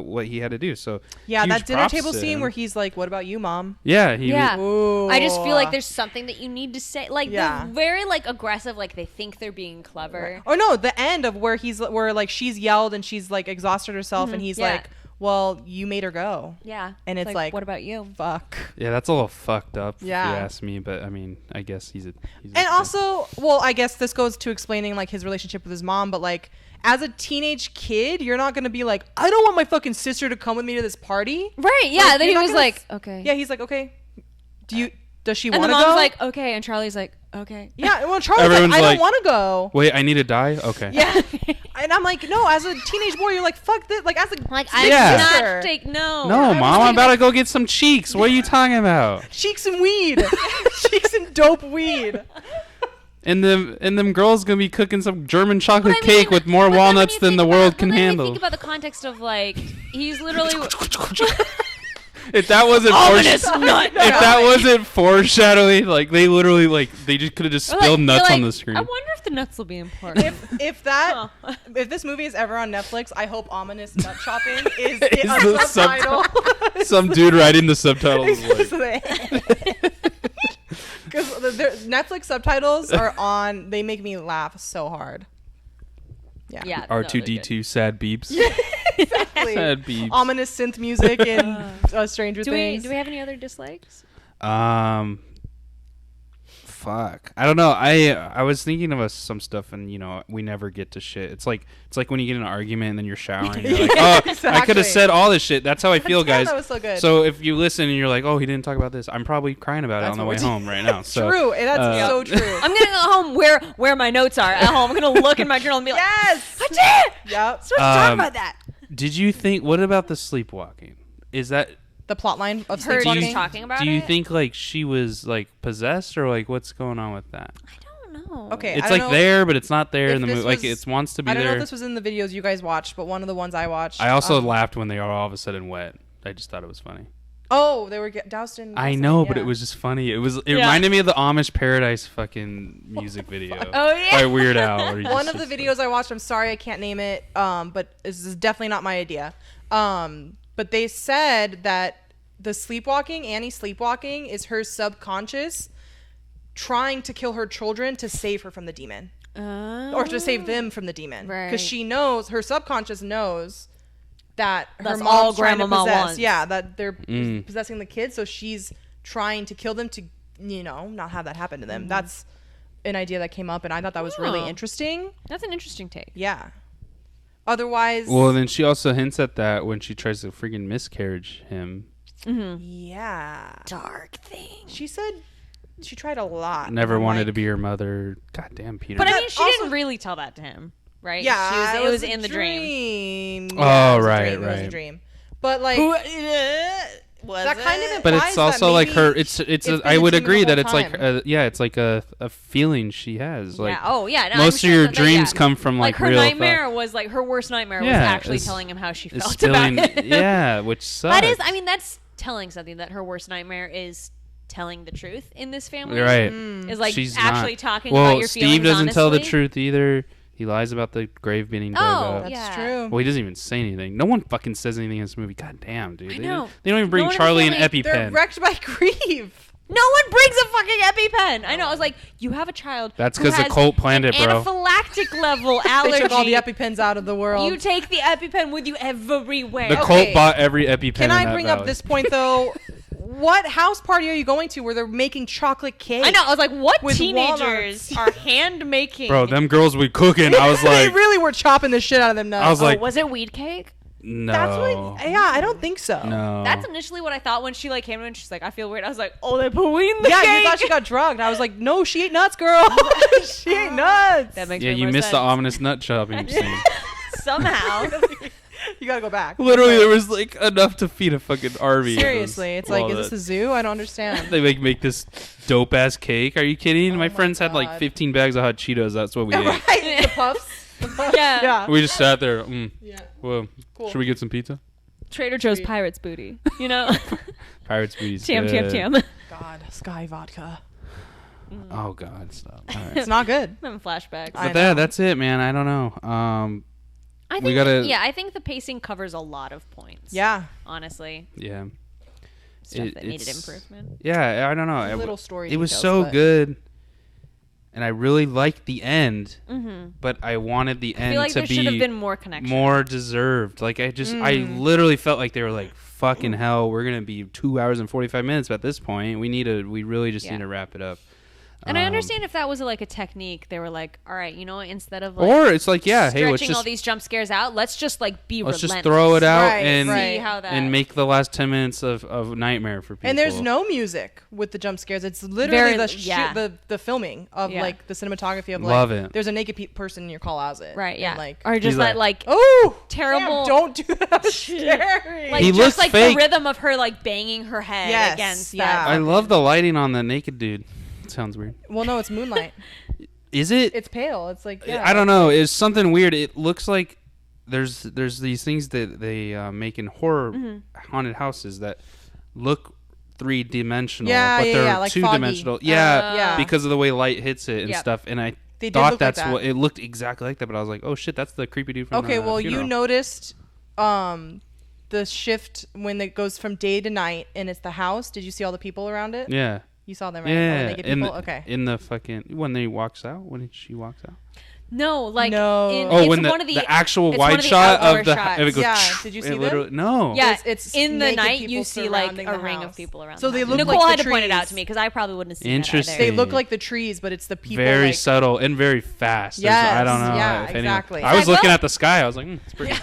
Speaker 4: what he had to do. So,
Speaker 3: yeah, that dinner table scene where he's like, what about you, Mom?
Speaker 4: Yeah.
Speaker 2: I just feel like there's something that you need to say. Like, they're very, like, aggressive. Like, they think they're being clever.
Speaker 3: Or no, the end of where like, she's yelled and she's, like, exhausted herself, and he's like, well, you made her go.
Speaker 2: Yeah.
Speaker 3: And it's like,
Speaker 2: what about you?
Speaker 3: Fuck.
Speaker 4: Yeah, that's a little fucked up if you
Speaker 3: Yeah.
Speaker 4: ask me, but I mean, I guess he's a
Speaker 3: And also, well, I guess this goes to explaining like his relationship with his mom, but like as a teenage kid, you're not going to be like, I don't want my fucking sister to come with me to this party.
Speaker 2: Right, yeah.
Speaker 3: Like,
Speaker 2: then he
Speaker 3: you're not
Speaker 2: was
Speaker 3: gonna
Speaker 2: like, okay.
Speaker 3: Yeah, he's like, okay. Does she
Speaker 2: And
Speaker 3: want
Speaker 2: the
Speaker 3: to go?
Speaker 2: mom's like, okay. And Charlie's like, okay.
Speaker 3: Yeah, well, Charlie's
Speaker 4: Everyone's
Speaker 3: like, I
Speaker 4: like,
Speaker 3: don't want to go.
Speaker 4: Wait, I need to die? Okay.
Speaker 3: Yeah. And I'm like, no, as a teenage boy, you're like, fuck this. Like, as a
Speaker 2: Like,
Speaker 3: big
Speaker 2: I
Speaker 3: sister.
Speaker 2: did not take, no.
Speaker 4: No, Mom, I'm about to go get some cheeks. What are you talking about?
Speaker 3: Cheeks and weed. Cheeks and dope weed.
Speaker 4: And them girls gonna be cooking some German chocolate
Speaker 2: But I mean,
Speaker 4: cake with more
Speaker 2: but then when
Speaker 4: walnuts
Speaker 2: you
Speaker 4: than
Speaker 2: think
Speaker 4: the
Speaker 2: about-
Speaker 4: world
Speaker 2: but
Speaker 4: can
Speaker 2: then when you
Speaker 4: handle.
Speaker 2: think about the context of, like, he's literally...
Speaker 4: If that wasn't
Speaker 2: nut.
Speaker 4: if that wasn't foreshadowing, like they literally like they just could have just spilled nuts on the screen.
Speaker 2: I wonder if the nuts will be important.
Speaker 3: If this movie is ever on Netflix, I hope ominous nut chopping is
Speaker 4: Is
Speaker 3: a
Speaker 4: the
Speaker 3: subtitle.
Speaker 4: Some dude writing the subtitles.
Speaker 3: Because
Speaker 4: Like,
Speaker 3: Netflix subtitles are on. They make me laugh so hard.
Speaker 2: Yeah.
Speaker 4: R2D2 sad beeps.
Speaker 3: Exactly.
Speaker 4: Sad beeps.
Speaker 3: Ominous synth music and Stranger Things.
Speaker 2: Do we have any other dislikes?
Speaker 4: Fuck. I don't know. I was thinking of some stuff, and we never get to shit. It's like when you get in an argument and then you're showering. You're like, oh,
Speaker 3: Exactly.
Speaker 4: I could have said all this shit. That's how I feel,
Speaker 3: Damn,
Speaker 4: guys.
Speaker 3: that was so good.
Speaker 4: So if you listen and you're like, oh, he didn't talk about this, I'm probably crying about it on the way home right now. So
Speaker 3: True. That's so true.
Speaker 2: I'm gonna go home where my notes are at home. I'm gonna look in my journal and be like,
Speaker 3: Yes.
Speaker 2: I did.
Speaker 3: Yep.
Speaker 2: So let's talk about that.
Speaker 4: Did you think? What about the sleepwalking? Is that?
Speaker 3: The plot line of
Speaker 2: Heard
Speaker 3: sleepwalking.
Speaker 2: you talking about
Speaker 4: Do you
Speaker 2: it?
Speaker 4: think like she was like possessed, or like what's going on with that?
Speaker 2: I don't know.
Speaker 3: Okay.
Speaker 4: It's
Speaker 3: I don't
Speaker 4: like
Speaker 3: know
Speaker 4: there, but it's not there
Speaker 3: if
Speaker 4: in the
Speaker 3: this
Speaker 4: movie. Like
Speaker 3: was-
Speaker 4: it wants to be
Speaker 3: I don't know
Speaker 4: there.
Speaker 3: if this was in the videos you guys watched, but one of the ones I watched.
Speaker 4: I also laughed when they are all of a sudden wet. I just thought it was funny.
Speaker 3: Oh, they were doused in.
Speaker 4: I know, but it was just funny. It reminded me of the Amish Paradise fucking music video.
Speaker 2: Oh, yeah.
Speaker 4: By Weird Al. where he
Speaker 3: One
Speaker 4: just
Speaker 3: of the
Speaker 4: sits
Speaker 3: videos I watched. I'm sorry I can't name it. But this is definitely not my idea. But they said that the sleepwalking, Annie's sleepwalking, is her subconscious trying to kill her children to save her from the demon, or to save them from the demon,
Speaker 2: Right.
Speaker 3: because she knows, her subconscious knows that her
Speaker 2: That's all
Speaker 3: mom's trying to
Speaker 2: Grandmama
Speaker 3: possess.
Speaker 2: wants.
Speaker 3: Yeah, that they're possessing the kids, so she's trying to kill them to, not have that happen to them. That's an idea that came up, and I thought that was really
Speaker 2: Oh.
Speaker 3: interesting.
Speaker 2: That's an interesting take.
Speaker 3: Yeah. Otherwise,
Speaker 4: Well, then she also hints at that when she tries to freaking miscarriage him.
Speaker 3: yeah.
Speaker 2: Dark thing.
Speaker 3: She said she tried a lot.
Speaker 4: Never
Speaker 3: I'm
Speaker 4: wanted
Speaker 3: like,
Speaker 4: to be her mother. God damn, Peter.
Speaker 2: But I
Speaker 3: That
Speaker 2: mean, she
Speaker 3: also-
Speaker 2: didn't really tell that to him, right?
Speaker 3: Yeah,
Speaker 2: it was
Speaker 3: a
Speaker 2: in the dream.
Speaker 3: dream.
Speaker 4: Oh,
Speaker 3: Yeah, it was a
Speaker 4: right,
Speaker 3: dream. It was a
Speaker 4: right.
Speaker 3: dream. But like that kind of implies
Speaker 4: But it's also
Speaker 3: that
Speaker 4: like
Speaker 3: maybe
Speaker 4: her. It's.
Speaker 3: been
Speaker 4: I
Speaker 3: a
Speaker 4: would
Speaker 3: dream the
Speaker 4: agree
Speaker 3: whole
Speaker 4: that it's like.
Speaker 3: time.
Speaker 4: It's like a feeling she has. Like
Speaker 2: Yeah. Oh, yeah. No,
Speaker 4: most
Speaker 2: I'm
Speaker 4: of your
Speaker 2: sure that-
Speaker 4: dreams
Speaker 2: yeah.
Speaker 4: come from like
Speaker 2: her
Speaker 4: real
Speaker 2: nightmare was like her worst nightmare was
Speaker 4: Yeah,
Speaker 2: actually
Speaker 4: it's-
Speaker 2: telling him how she
Speaker 4: It's
Speaker 2: felt
Speaker 4: spilling.
Speaker 2: about it.
Speaker 4: Yeah, which sucks.
Speaker 2: That is, I mean, that's telling something that her worst nightmare is telling the truth in this family.
Speaker 4: Right.
Speaker 2: Is like
Speaker 4: She's
Speaker 2: actually
Speaker 4: not.
Speaker 2: talking
Speaker 4: Well,
Speaker 2: about your feelings.
Speaker 4: Steve doesn't tell the
Speaker 2: honestly.
Speaker 4: truth either. He lies about the grave being dug
Speaker 2: Oh,
Speaker 4: up.
Speaker 3: That's
Speaker 2: yeah.
Speaker 3: true.
Speaker 4: Well, he doesn't even say anything. No one fucking says anything in this movie. God damn, dude.
Speaker 2: I know.
Speaker 4: They don't even bring
Speaker 2: No one in
Speaker 4: Charlie
Speaker 2: the
Speaker 4: an
Speaker 2: family-
Speaker 3: They're
Speaker 4: EpiPen.
Speaker 3: wrecked by grief.
Speaker 2: No one brings a fucking EpiPen. I know. I was like, you have a child.
Speaker 4: That's
Speaker 2: who
Speaker 4: 'cause the
Speaker 2: has
Speaker 4: cult planned
Speaker 2: an
Speaker 4: it, bro.
Speaker 2: Anaphylactic level
Speaker 3: They
Speaker 2: allergy.
Speaker 3: took all the EpiPens out of the world.
Speaker 2: You take the EpiPen with you everywhere.
Speaker 4: The
Speaker 3: Okay.
Speaker 4: cult bought every EpiPen.
Speaker 3: Can
Speaker 4: in
Speaker 3: I
Speaker 4: that
Speaker 3: bring
Speaker 4: valley.
Speaker 3: up this point though? What house party are you going to where they're making chocolate cake?
Speaker 2: I know. I was like, what
Speaker 3: With
Speaker 2: teenagers
Speaker 3: walnuts.
Speaker 2: are hand making?
Speaker 4: Bro, them girls were cooking. I was
Speaker 3: they
Speaker 4: like,
Speaker 3: really were chopping the shit out of them nuts.
Speaker 4: I was like,
Speaker 2: was it weed cake?
Speaker 4: no.
Speaker 3: That's what. Yeah, I don't think so.
Speaker 4: No.
Speaker 2: That's initially what I thought when she like came in and she's like, I feel weird. I was like, oh, they put weed in the
Speaker 3: Yeah,
Speaker 2: cake.
Speaker 3: you thought she got drugged. I was like, no, she ate nuts, girl. she ate nuts.
Speaker 2: That makes
Speaker 4: Yeah,
Speaker 2: way
Speaker 4: you
Speaker 2: more
Speaker 4: missed the
Speaker 2: sense.
Speaker 4: ominous nut chopping scene.
Speaker 2: Somehow.
Speaker 3: You gotta go back.
Speaker 4: Literally, there was like enough to feed a fucking army.
Speaker 3: Seriously, it's like, is this a zoo? I don't understand.
Speaker 4: They make this dope ass cake. Are you kidding? My friends had like
Speaker 3: God.
Speaker 4: 15 bags of hot Cheetos. That's what we ate.
Speaker 3: Right, the puffs. The puffs.
Speaker 2: Yeah.
Speaker 3: Yeah.
Speaker 4: We just sat there.
Speaker 3: Yeah.
Speaker 4: Well,
Speaker 3: Cool.
Speaker 4: should we get some pizza?
Speaker 2: Trader Joe's Pirates Booty. You know?
Speaker 4: Pirates booties.
Speaker 2: Tam, tam,
Speaker 4: good.
Speaker 2: tam.
Speaker 3: God, Sky vodka.
Speaker 4: Oh God, stop. All right.
Speaker 3: It's not good.
Speaker 2: Them flashbacks.
Speaker 3: I
Speaker 4: But
Speaker 3: know.
Speaker 4: that's it, man. I don't know.
Speaker 2: I think,
Speaker 4: we gotta-
Speaker 2: yeah, I think the pacing covers a lot of points.
Speaker 3: Yeah.
Speaker 2: Honestly.
Speaker 4: Yeah.
Speaker 2: Stuff that needed
Speaker 4: it's-
Speaker 2: improvement.
Speaker 4: Yeah, I don't know.
Speaker 3: Little story
Speaker 4: It was
Speaker 3: details,
Speaker 4: so
Speaker 3: but-
Speaker 4: good. and I really liked the end,
Speaker 2: Mm-hmm.
Speaker 4: but I wanted the end
Speaker 2: like
Speaker 4: to
Speaker 2: there should have
Speaker 4: be
Speaker 2: been more connection,
Speaker 4: more deserved. Like I literally felt like they were like, fucking hell, we're gonna be 2 hours and 45 minutes at this point. We really just need to wrap it up.
Speaker 2: And I understand if that was like a technique, they were like, all right, you know, instead of like,
Speaker 4: or it's like, yeah, hey,
Speaker 2: stretching all these jump scares out, let's just like be
Speaker 4: let's
Speaker 2: relentless.
Speaker 4: just throw it out
Speaker 2: See how that
Speaker 4: and make the last 10 minutes of nightmare for people.
Speaker 3: And there's no music with the jump scares. It's literally the filming of like the cinematography of like,
Speaker 4: love it.
Speaker 3: There's a naked person in your closet.
Speaker 2: Right, yeah.
Speaker 3: And, like,
Speaker 2: or just that like,
Speaker 3: oh,
Speaker 2: terrible.
Speaker 3: Sam, don't do that. That's scary.
Speaker 2: Like
Speaker 4: he
Speaker 2: just like
Speaker 4: fake.
Speaker 2: the rhythm of her like banging her head against that.
Speaker 4: I love the lighting on the naked dude. Sounds weird.
Speaker 3: Well, no, it's moonlight.
Speaker 4: Is it?
Speaker 3: It's pale. It's like
Speaker 4: I don't know. It's something weird. It looks like there's these things that they make in horror haunted houses that look 3-dimensional, but they're
Speaker 3: like
Speaker 4: 2-dimensional. Because of the way light hits it and stuff. And I thought that's what it looked exactly like that. But I was like, oh shit, that's the creepy dude from.
Speaker 3: Okay, well,
Speaker 4: Funeral.
Speaker 3: you noticed the shift when it goes from day to night, and it's the house. Did you see all the people around it?
Speaker 4: Yeah.
Speaker 3: You saw them, right?
Speaker 4: Yeah.
Speaker 3: All the naked people? Okay.
Speaker 4: In the fucking when she walks out.
Speaker 2: No, like
Speaker 4: when the actual wide shot of the it goes,
Speaker 3: did you see that?
Speaker 4: No.
Speaker 2: Yeah,
Speaker 3: it's
Speaker 2: in the night you see like a ring of people around. So they look Nicole had to point it out to me because I probably wouldn't have seen it either.
Speaker 3: They look like the trees, but it's the people.
Speaker 4: Very subtle and very fast.
Speaker 3: Yes,
Speaker 4: I don't know.
Speaker 3: Yeah, exactly.
Speaker 4: I was looking at the sky. I was like, it's pretty.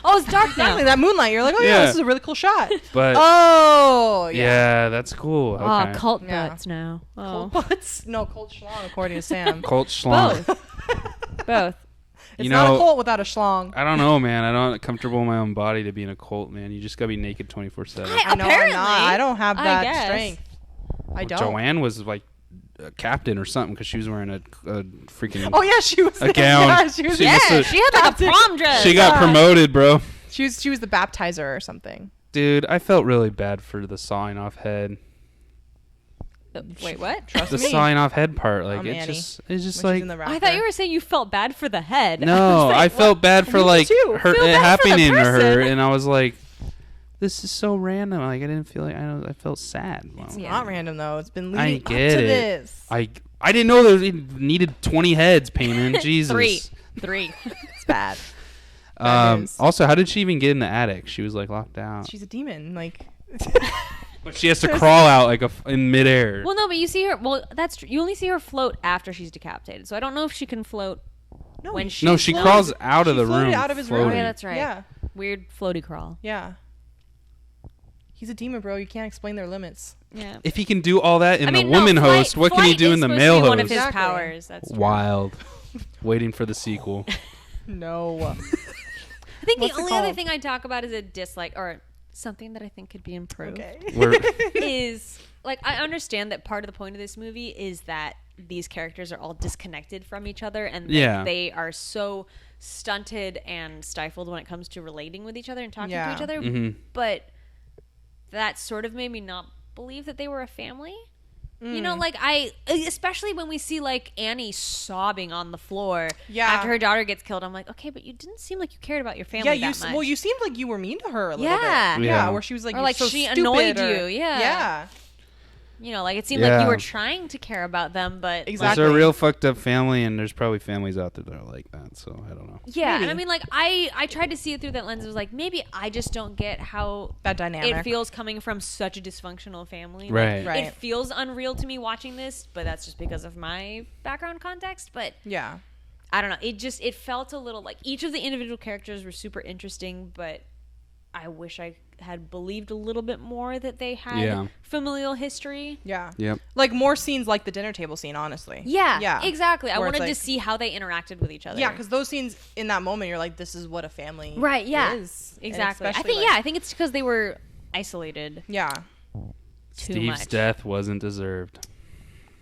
Speaker 2: Oh, it's dark now.
Speaker 3: Exactly, that moonlight. You're like, oh yeah, this is a really cool shot.
Speaker 4: But yeah, that's cool.
Speaker 2: Oh, cult butts now.
Speaker 3: Cult butts? No, cult schlong, according to Sam.
Speaker 4: Cult schlong.
Speaker 2: Both.
Speaker 3: It's not a cult without a schlong.
Speaker 4: I don't know, man. I'm not comfortable in my own body to be in a cult, man. You just gotta be naked 24/7.
Speaker 3: I know I'm not. I don't have that strength. I don't.
Speaker 4: Joanne was like a captain or something because she was wearing a freaking.
Speaker 3: Oh yeah, she was
Speaker 4: a gown.
Speaker 3: Yeah, she was.
Speaker 2: She had like a prom dress.
Speaker 4: She got promoted, bro.
Speaker 3: She was the baptizer or something.
Speaker 4: Dude, I felt really bad for the sawing off head.
Speaker 2: Wait, what?
Speaker 3: Trust
Speaker 4: the
Speaker 3: me.
Speaker 4: sawing off head part, like
Speaker 3: it's
Speaker 4: just like.
Speaker 2: I thought you were saying you felt bad for the head.
Speaker 4: No, I felt bad for like her it happening to her, and I was like, "This is so random." Like I didn't feel like I felt sad.
Speaker 3: It's not random though. It's been
Speaker 4: I
Speaker 3: leading up
Speaker 4: get
Speaker 3: to
Speaker 4: it.
Speaker 3: this.
Speaker 4: I didn't know it needed 20 heads painted. Jesus.
Speaker 2: 3.
Speaker 3: It's bad.
Speaker 4: Also, how did she even get in the attic? She was like locked out.
Speaker 3: She's a demon, like.
Speaker 4: But she has to crawl out like in midair.
Speaker 2: Well, no, but you see her. Well, that's true. You only see her float after she's decapitated. So I don't know if she can float when she.
Speaker 4: No, she crawls out of the room.
Speaker 3: Out of his
Speaker 2: room.
Speaker 3: room.
Speaker 2: Oh, yeah, that's right.
Speaker 3: Yeah.
Speaker 2: Weird floaty crawl.
Speaker 3: Yeah. He's a demon, bro. You can't explain their limits.
Speaker 2: Yeah.
Speaker 4: If he can do all that in the woman host, what can he do in the male host?
Speaker 2: One of his powers. That's true.
Speaker 4: Wild. Waiting for the sequel.
Speaker 3: No.
Speaker 2: I think the only other thing I talk about is a dislike or something that I think could be improved.
Speaker 3: Okay.
Speaker 2: Is like I understand that part of the point of this movie is that these characters are all disconnected from each other and that they are so stunted and stifled when it comes to relating with each other and talking to each other.
Speaker 4: Mm-hmm.
Speaker 2: But that sort of made me not believe that they were a family. You know, like especially when we see like Annie sobbing on the floor after her daughter gets killed. I'm like, okay, but you didn't seem like you cared about your family that much.
Speaker 3: Well, you seemed like you were mean to her a little bit.
Speaker 2: Yeah,
Speaker 3: where she was like,
Speaker 2: or like
Speaker 3: so
Speaker 2: she
Speaker 3: stupid
Speaker 2: annoyed
Speaker 3: or,
Speaker 2: you. Yeah. You know, like it seemed like you were trying to care about them, but
Speaker 3: exactly.
Speaker 4: They're a real fucked up family, and there's probably families out there that are like that. So I don't know.
Speaker 2: Yeah, maybe. And I mean, like I tried to see it through that lens. It was like maybe I just don't get how
Speaker 3: that dynamic
Speaker 2: it feels coming from such a dysfunctional family.
Speaker 4: Right.
Speaker 2: Like, it feels unreal to me watching this, but that's just because of my background context. But
Speaker 3: yeah,
Speaker 2: I don't know. It felt a little like each of the individual characters were super interesting, but I wish I had believed a little bit more that they had familial history.
Speaker 3: Yeah.
Speaker 4: Yep.
Speaker 3: Like more scenes like the dinner table scene, honestly.
Speaker 2: Yeah. Yeah. Exactly. I wanted
Speaker 3: like,
Speaker 2: to see how they interacted with each other.
Speaker 3: Yeah, because those scenes in that moment, you're like, this is what a family is.
Speaker 2: Exactly. I think it's because they were isolated.
Speaker 3: Yeah.
Speaker 4: Steve's death wasn't deserved.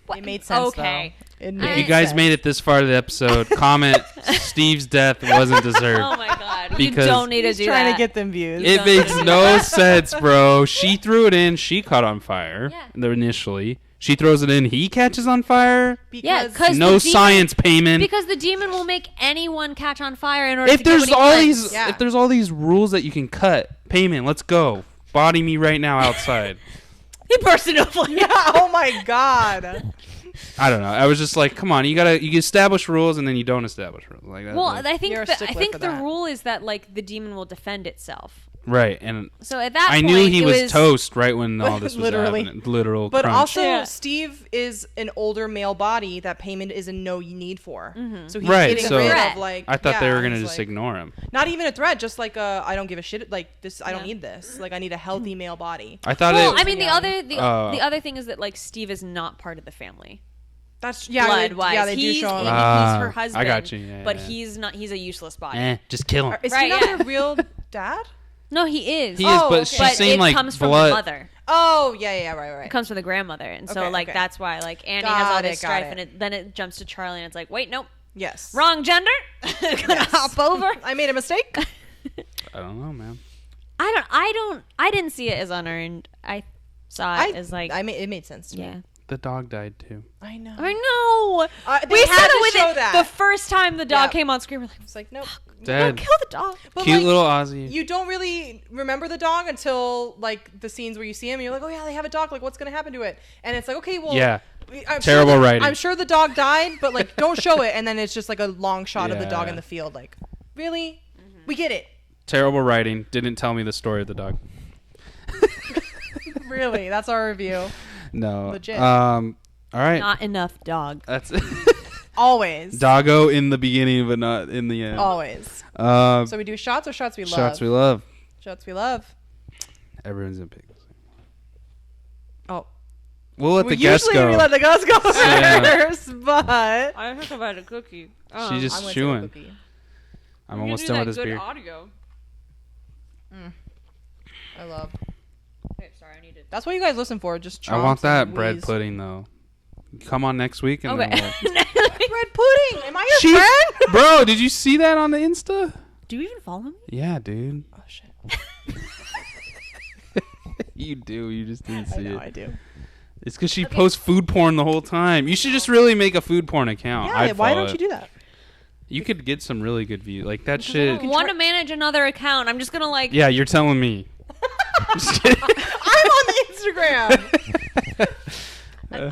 Speaker 3: What? It made sense,
Speaker 2: okay.
Speaker 3: Though.
Speaker 4: If you guys made it this far to the episode, comment Steve's death wasn't deserved.
Speaker 2: Oh my god. Because you don't need to do that.
Speaker 3: Trying to get them views.
Speaker 4: It makes no sense, bro. She threw it in. She caught on fire initially. She throws it in. He catches on fire.
Speaker 2: Because
Speaker 4: no science payment.
Speaker 2: Because the demon will make anyone catch on fire in order
Speaker 4: to
Speaker 2: get what he wants.
Speaker 4: If there's all these rules that you can cut, payment, let's go. Body me right now outside.
Speaker 2: He burst into flame.
Speaker 3: Yeah, oh my god.
Speaker 4: I don't know. I was just like, come on, you establish rules and then you don't establish rules. Like that.
Speaker 2: Well,
Speaker 4: like,
Speaker 2: I think the rule is that like the demon will defend itself.
Speaker 4: Right, and
Speaker 2: so at that
Speaker 4: point, I knew he was toast right when all this was happening. Literal
Speaker 3: but
Speaker 4: crunch.
Speaker 3: Also, Steve is an older male body that payment is in no need for.
Speaker 2: Mm-hmm.
Speaker 3: So he's getting rid of like.
Speaker 4: I thought they were gonna just ignore him.
Speaker 3: Not even a threat, just like I don't give a shit. Like this, I don't need this. Like I need a healthy male body.
Speaker 4: I thought.
Speaker 2: Well, I mean, the other thing is that like Steve is not part of the family.
Speaker 3: That's
Speaker 2: blood-wise.
Speaker 3: They do show him.
Speaker 2: He's her husband.
Speaker 4: I got you.
Speaker 2: But he's not. He's a useless body.
Speaker 4: Just kill him.
Speaker 3: Is he not a real dad?
Speaker 2: No, he is.
Speaker 4: He is, but she's saying like
Speaker 2: comes from
Speaker 4: blood.
Speaker 2: the mother.
Speaker 3: Oh, yeah, right.
Speaker 2: It comes from the grandmother, and so that's why like Annie has all this strife, and then it jumps to Charlie, and it's like, wait, nope,
Speaker 3: yes,
Speaker 2: wrong gender. Gonna hop over.
Speaker 3: I made a mistake.
Speaker 4: I don't know, man.
Speaker 2: I didn't see it as unearned. I saw it as like
Speaker 3: it made sense to me.
Speaker 4: The dog died too.
Speaker 3: I know.
Speaker 2: We said it with it the first time the dog came on screen. We're like,
Speaker 3: it's like nope.
Speaker 4: Dead.
Speaker 2: Kill the dog.
Speaker 3: But
Speaker 4: cute little Ozzy.
Speaker 3: You don't really remember the dog until like the scenes where you see him and you're like, oh yeah, they have a dog, like what's gonna happen to it? And it's like, okay, well,
Speaker 4: terrible writing.
Speaker 3: I'm sure the dog died, but like don't show it. And then it's just like a long shot of the dog in the field. Like, really? We get it.
Speaker 4: Terrible writing. Didn't tell me the story of the dog.
Speaker 3: Really? That's our review.
Speaker 4: No.
Speaker 3: Legit.
Speaker 4: All right.
Speaker 2: Not enough dog.
Speaker 4: That's
Speaker 3: Always.
Speaker 4: Doggo in the beginning, but not in the end.
Speaker 3: Always. So we do shots or shots we love?
Speaker 4: Shots we love.
Speaker 3: Shots we love.
Speaker 4: Everyone's in pick.
Speaker 3: Oh.
Speaker 4: We'll let the guests go.
Speaker 3: Usually we let the guests go first, but...
Speaker 2: I think about a cookie.
Speaker 4: She's just chewing. I'm almost done with this beer.
Speaker 2: Audio.
Speaker 3: I love.
Speaker 2: Hey, sorry, I need it.
Speaker 3: That's what you guys listen for. Just
Speaker 4: I want that bread pudding though. Come on next week and
Speaker 2: then
Speaker 3: we'll... bread pudding. Am I your friend?
Speaker 4: Bro, did you see that on the Insta?
Speaker 2: Do you even follow me?
Speaker 4: Yeah, dude.
Speaker 3: Oh shit.
Speaker 4: You do. You just didn't see it.
Speaker 3: I do.
Speaker 4: It's because she posts food porn the whole time. You should just really make a food porn account.
Speaker 3: Yeah, why don't you do that?
Speaker 4: You could get some really good views. Like that shit.
Speaker 2: I want to manage another account. I'm just gonna like.
Speaker 4: Yeah, you're telling me.
Speaker 3: I'm on the Instagram.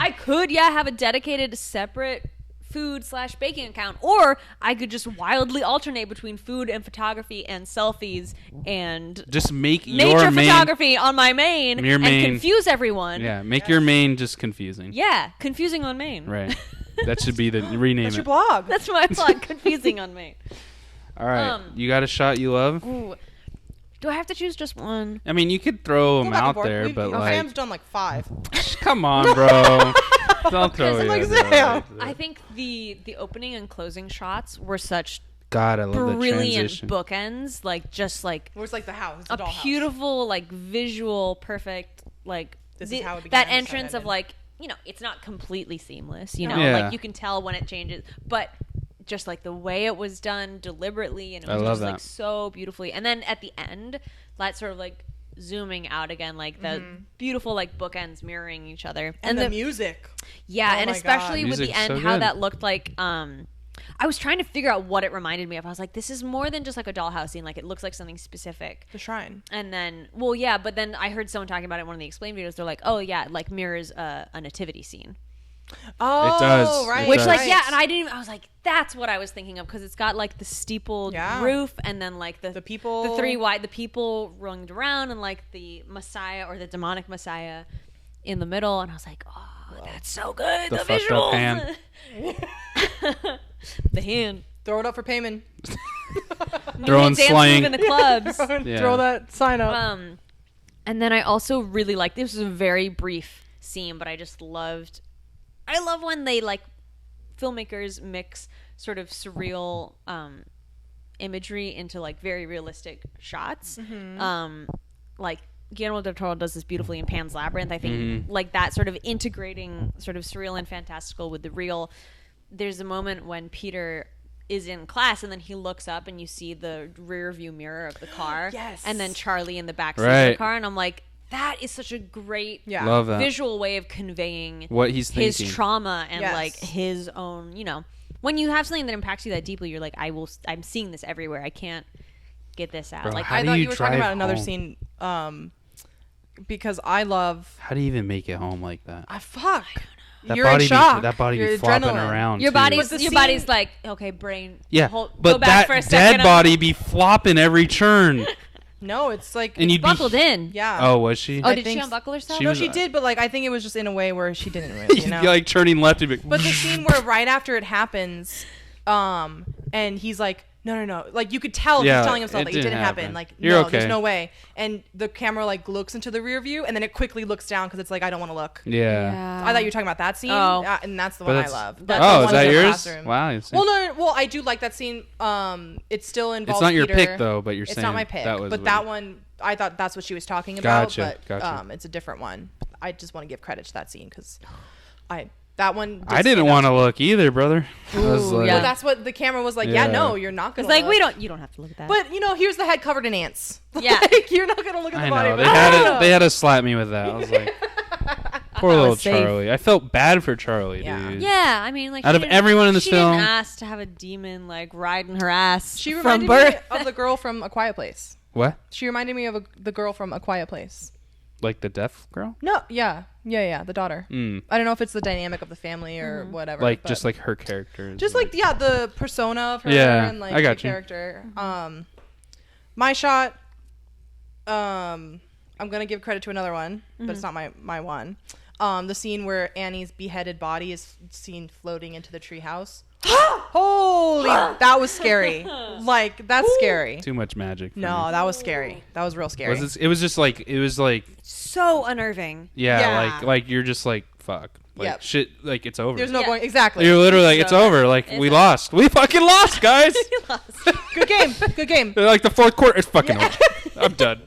Speaker 2: I could, have a dedicated separate food/baking account, or I could just wildly alternate between food and photography and selfies and
Speaker 4: just make
Speaker 2: nature
Speaker 4: your main
Speaker 2: photography on my main
Speaker 4: and
Speaker 2: confuse everyone.
Speaker 4: Yeah, make your main just confusing.
Speaker 2: Yeah, confusing on main.
Speaker 4: Right. That should be the rename.
Speaker 3: That's your blog.
Speaker 2: That's my blog. Confusing on main.
Speaker 4: All right, you got a shot you love?
Speaker 2: Ooh. Do I have to choose just one?
Speaker 4: I mean, you could throw them out there, but like
Speaker 3: Sam's done like 5.
Speaker 4: Come on, bro. Don't throw it.
Speaker 3: Like Sam.
Speaker 2: I think the opening and closing shots were such
Speaker 4: God, I love the
Speaker 2: brilliant
Speaker 4: transition.
Speaker 2: bookends. Like just like
Speaker 3: it was like the house,
Speaker 2: a beautiful like visual, perfect like
Speaker 3: this is how it began,
Speaker 2: that entrance of like it's not completely seamless. Like you can tell when it changes, but just like the way it was done deliberately and it was just like so beautifully. And then at the end, that sort of like zooming out again, like the beautiful like bookends mirroring each other.
Speaker 3: And the music.
Speaker 2: Yeah, and especially with the end, how
Speaker 4: good.
Speaker 2: that looked like I was trying to figure out what it reminded me of. I was like, this is more than just like a dollhouse scene. Like it looks like something specific.
Speaker 3: The shrine.
Speaker 2: And then, but then I heard someone talking about it in one of the explain videos. They're like, oh yeah, it like mirrors a nativity scene.
Speaker 3: Oh,
Speaker 4: it does.
Speaker 3: Right.
Speaker 2: Which, like, and I was like, that's what I was thinking of because it's got like the steepled roof and then like the
Speaker 3: people,
Speaker 2: the people runged around and like the Messiah or the demonic Messiah in the middle. And I was like, oh, that's so good. The visuals.
Speaker 4: Hand.
Speaker 2: The hand.
Speaker 3: Throw it up for payment.
Speaker 4: Throwing slang
Speaker 2: in the clubs.
Speaker 3: Throw that sign up.
Speaker 2: And then I also really liked, this was a very brief scene, but I love when they like filmmakers mix sort of surreal imagery into like very realistic shots. Like Guillermo del Toro does this beautifully in Pan's Labyrinth. I think like that sort of integrating sort of surreal and fantastical with the real. There's a moment when Peter is in class and then he looks up and you see the rear view mirror of the car.
Speaker 3: Yes.
Speaker 2: And then Charlie in the back seat of the car, and I'm like, that is such a great
Speaker 4: Love that.
Speaker 2: visual way of conveying
Speaker 4: what he's
Speaker 2: his
Speaker 4: thinking.
Speaker 2: Trauma and like his own, when you have something that impacts you that deeply, you're like, I'm seeing this everywhere. I can't get this out.
Speaker 4: Bro,
Speaker 2: like
Speaker 3: I thought you were talking about another
Speaker 4: home?
Speaker 3: scene because I love.
Speaker 4: How do you even make it home like that?
Speaker 3: Fuck. you're in shock.
Speaker 4: That body
Speaker 3: your
Speaker 4: be flopping
Speaker 3: adrenaline.
Speaker 4: around.
Speaker 2: Your
Speaker 4: too.
Speaker 2: body's like, okay, brain.
Speaker 4: Yeah,
Speaker 2: go
Speaker 4: but
Speaker 2: back
Speaker 4: that
Speaker 2: for a second.
Speaker 4: dead body be flopping every turn.
Speaker 3: No, it's like
Speaker 4: And you'd
Speaker 2: buckled
Speaker 4: be,
Speaker 2: in.
Speaker 3: Yeah.
Speaker 4: Oh, was she?
Speaker 2: Oh, did she unbuckle herself?
Speaker 3: No, she did, but like I think it was just in a way where she didn't really,
Speaker 4: You're like turning left. And
Speaker 3: But the scene where right after it happens, and he's like, no, like you could tell he's telling himself like it didn't happen. Like
Speaker 4: You're
Speaker 3: no,
Speaker 4: okay.
Speaker 3: there's no way. And the camera like looks into the rear view, and then it quickly looks down because it's like I don't want to look.
Speaker 4: Yeah.
Speaker 3: I thought you were talking about that scene, and that's the one I love. That's
Speaker 4: oh,
Speaker 3: the
Speaker 4: is
Speaker 3: one
Speaker 4: that
Speaker 3: in the
Speaker 4: yours?
Speaker 3: classroom.
Speaker 4: Wow.
Speaker 3: Well, I do like that scene. It still involves.
Speaker 4: It's not your
Speaker 3: Peter.
Speaker 4: pick though, but you're
Speaker 3: it's
Speaker 4: saying
Speaker 3: not my pick. But that one, I thought that's what she was talking about.
Speaker 4: Gotcha.
Speaker 3: It's a different one. I just want to give credit to that scene because that one.
Speaker 4: I didn't want to look either, brother. I was like,
Speaker 3: But that's what the camera was like. Yeah, no, you're not gonna.
Speaker 2: It's like
Speaker 3: look.
Speaker 2: you don't have to look at that.
Speaker 3: But here's the head covered in ants.
Speaker 2: Yeah,
Speaker 3: like, you're not gonna look at the
Speaker 4: I
Speaker 3: body.
Speaker 4: know. They had to slap me with that. I was like, poor little
Speaker 2: safe.
Speaker 4: Charlie. I felt bad for Charlie,
Speaker 3: Yeah.
Speaker 4: dude.
Speaker 2: yeah. I mean, like
Speaker 4: Out of everyone in this
Speaker 2: she
Speaker 4: film,
Speaker 2: didn't ask to have a demon like riding her ass
Speaker 3: She
Speaker 2: from
Speaker 3: reminded
Speaker 2: birth.
Speaker 3: me of the girl from A Quiet Place.
Speaker 4: what?
Speaker 3: She reminded me of the girl from A Quiet Place.
Speaker 4: Like the deaf girl?
Speaker 3: No, yeah, the daughter.
Speaker 4: Mm.
Speaker 3: I don't know if it's the dynamic of the family or whatever.
Speaker 4: Like
Speaker 3: but
Speaker 4: just like her character.
Speaker 3: just like the persona of her and like
Speaker 4: I got
Speaker 3: the
Speaker 4: you.
Speaker 3: character. My shot. I'm gonna give credit to another one, but it's not my one. The scene where Annie's beheaded body is seen floating into the treehouse. Holy, that was scary. Like that's scary.
Speaker 4: too much magic. For
Speaker 3: No,
Speaker 4: me.
Speaker 3: that was scary. That was real scary.
Speaker 4: It was just like
Speaker 2: So unnerving.
Speaker 3: Yeah.
Speaker 4: like you're just like fuck. Like
Speaker 3: Yep.
Speaker 4: shit like it's over.
Speaker 3: There's no
Speaker 2: Yeah.
Speaker 3: going exactly.
Speaker 4: You're literally like it's over. Like
Speaker 2: It's
Speaker 4: we
Speaker 2: over.
Speaker 4: lost. We fucking lost, guys.
Speaker 3: Good game. Good game.
Speaker 4: They're like the fourth quarter. It's fucking over. I'm done.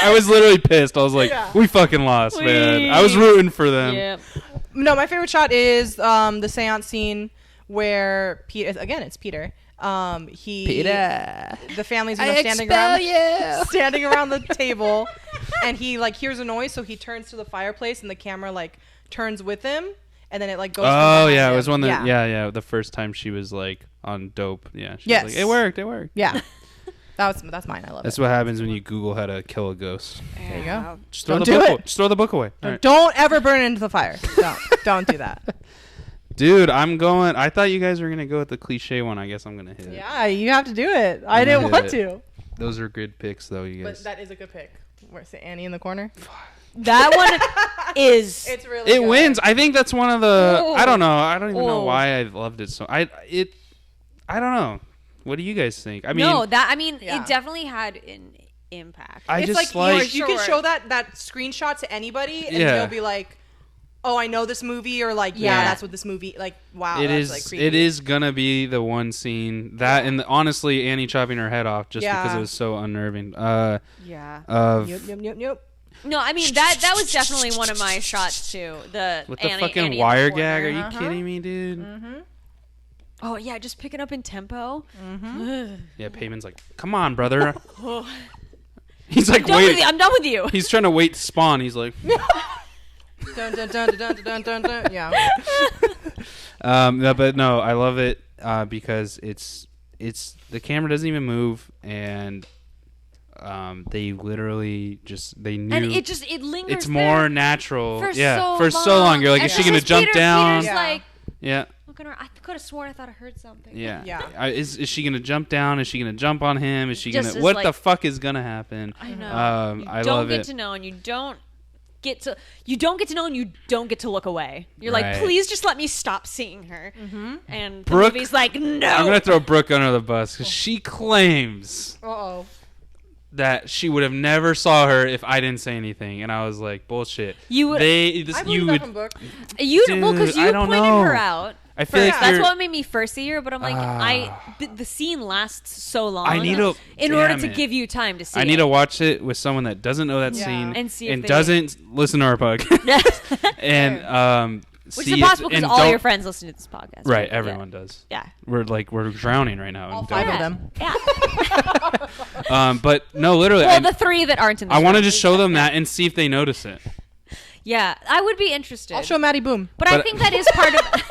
Speaker 4: I was literally pissed. I was like, we fucking lost, man. I was rooting for them.
Speaker 2: Yep.
Speaker 3: No, my favorite shot is the seance scene where Peter. Again, it's Peter. The family's standing around the table, and he like hears a noise, so he turns to the fireplace, and the camera like turns with him, and then it like goes.
Speaker 4: Oh
Speaker 3: from
Speaker 4: yeah,
Speaker 3: behind
Speaker 4: it was
Speaker 3: him.
Speaker 4: one that yeah. The first time she was like on dope. Yeah. She
Speaker 3: Yes.
Speaker 4: was like, it worked.
Speaker 3: Yeah. That's mine. I love
Speaker 4: That's
Speaker 3: it.
Speaker 4: what happens when you Google how to kill a ghost.
Speaker 3: There you go.
Speaker 4: Just throw
Speaker 3: Don't
Speaker 4: the
Speaker 3: do
Speaker 4: book.
Speaker 3: it.
Speaker 4: Just throw the book away. All right.
Speaker 3: Don't ever burn it into the fire. Don't do that.
Speaker 4: Dude, I'm going. I thought you guys were gonna go with the cliche one. I guess I'm gonna hit it.
Speaker 3: Yeah, you have to do it. I didn't
Speaker 4: hit
Speaker 3: want
Speaker 4: it.
Speaker 3: to.
Speaker 4: Those are good picks, though, you
Speaker 3: But
Speaker 4: guys.
Speaker 3: that is a good pick. Where's the Annie in the corner?
Speaker 2: That one is.
Speaker 3: It's really.
Speaker 4: It
Speaker 3: good.
Speaker 4: wins. I think that's one of the.
Speaker 2: Ooh.
Speaker 4: I don't know. I don't even know
Speaker 2: Ooh.
Speaker 4: why I loved it so. I don't know. What do you guys think? I mean,
Speaker 3: Yeah.
Speaker 2: It definitely had an impact.
Speaker 4: I
Speaker 3: It's
Speaker 4: just
Speaker 3: like you can
Speaker 2: Sure.
Speaker 3: show that screenshot to anybody, and
Speaker 4: Yeah.
Speaker 3: they'll be like, "Oh, I know this movie," or like, "Yeah,
Speaker 2: Yeah.
Speaker 3: that's what this movie." Like, wow,
Speaker 4: it
Speaker 3: that's
Speaker 4: is.
Speaker 3: like creepy.
Speaker 4: It is gonna be the one scene that, and honestly, Annie chopping her head off just because
Speaker 3: Yeah.
Speaker 4: it was so unnerving.
Speaker 2: Yeah.
Speaker 4: Of
Speaker 3: Yep.
Speaker 2: No, I mean that was definitely one of my shots too. The
Speaker 4: with the
Speaker 2: Annie,
Speaker 4: fucking
Speaker 2: Annie in the
Speaker 4: wire
Speaker 2: corner.
Speaker 4: gag. Are you kidding me, dude?
Speaker 2: Oh yeah, just pick it up in tempo.
Speaker 4: Yeah, Payman's like, come on, brother. He's like,
Speaker 2: I'm done with
Speaker 4: wait.
Speaker 2: you. I'm done with you.
Speaker 4: He's trying to wait to spawn. He's like,
Speaker 3: Dun, dun, dun, dun, dun, dun, dun. Yeah.
Speaker 4: no, but no, I love it because it's the camera doesn't even move, and they literally they knew.
Speaker 2: And it lingers.
Speaker 4: It's more natural.
Speaker 2: for
Speaker 4: For so long. You're like,
Speaker 2: And
Speaker 4: is she
Speaker 2: just
Speaker 4: gonna jump
Speaker 2: Peter,
Speaker 4: down?
Speaker 2: Peter's like,
Speaker 4: Yeah.
Speaker 2: look at her. I could have sworn I thought I heard something.
Speaker 4: Yeah.
Speaker 3: Yeah.
Speaker 4: Is she gonna jump down? Is she gonna jump on him? Is she
Speaker 2: Just
Speaker 4: gonna?
Speaker 2: as,
Speaker 4: What
Speaker 2: like-
Speaker 4: the fuck is gonna happen?
Speaker 2: I know.
Speaker 4: I
Speaker 2: don't
Speaker 4: love
Speaker 2: get
Speaker 4: it.
Speaker 2: to know, and you don't get to know, and you don't get to look away. You're
Speaker 4: Right.
Speaker 2: like, please just let me stop seeing her. And the
Speaker 4: Brooke-
Speaker 2: movie's like, no.
Speaker 4: I'm gonna throw Brooke under the bus because she claims
Speaker 3: Uh-oh.
Speaker 4: that she would have never saw her if I didn't say anything, and I was like, bullshit.
Speaker 2: You would-
Speaker 3: I believe that from Book.
Speaker 2: well, because
Speaker 4: Dude, I
Speaker 2: you
Speaker 4: don't
Speaker 2: pointed
Speaker 4: know.
Speaker 2: her out.
Speaker 4: I feel like
Speaker 2: That's
Speaker 4: you're-
Speaker 2: what made me first see her, but I'm like, the scene lasts so long.
Speaker 4: I need to
Speaker 2: in order
Speaker 4: damn
Speaker 2: to
Speaker 4: it.
Speaker 2: give you time to see.
Speaker 4: I need
Speaker 2: it.
Speaker 4: to watch it with someone that doesn't know that
Speaker 3: Yeah.
Speaker 4: scene
Speaker 2: And see if they-
Speaker 4: doesn't listen to our podcast. And
Speaker 2: Which
Speaker 4: see
Speaker 2: is
Speaker 4: it
Speaker 2: possible because
Speaker 4: and
Speaker 2: all
Speaker 4: don't-
Speaker 2: your friends listen to this podcast.
Speaker 4: Right, everyone does.
Speaker 2: Yeah.
Speaker 4: We're drowning right now.
Speaker 3: All
Speaker 4: in
Speaker 3: 5
Speaker 4: dope.
Speaker 3: of them.
Speaker 2: Yeah.
Speaker 4: But no, literally.
Speaker 2: Well, the 3 that aren't in this
Speaker 4: I want to
Speaker 2: room.
Speaker 4: just show them that and see if they notice it.
Speaker 2: Yeah, I would be interested.
Speaker 3: I'll show Maddie Boom.
Speaker 2: but I
Speaker 4: But-
Speaker 2: think that is part of.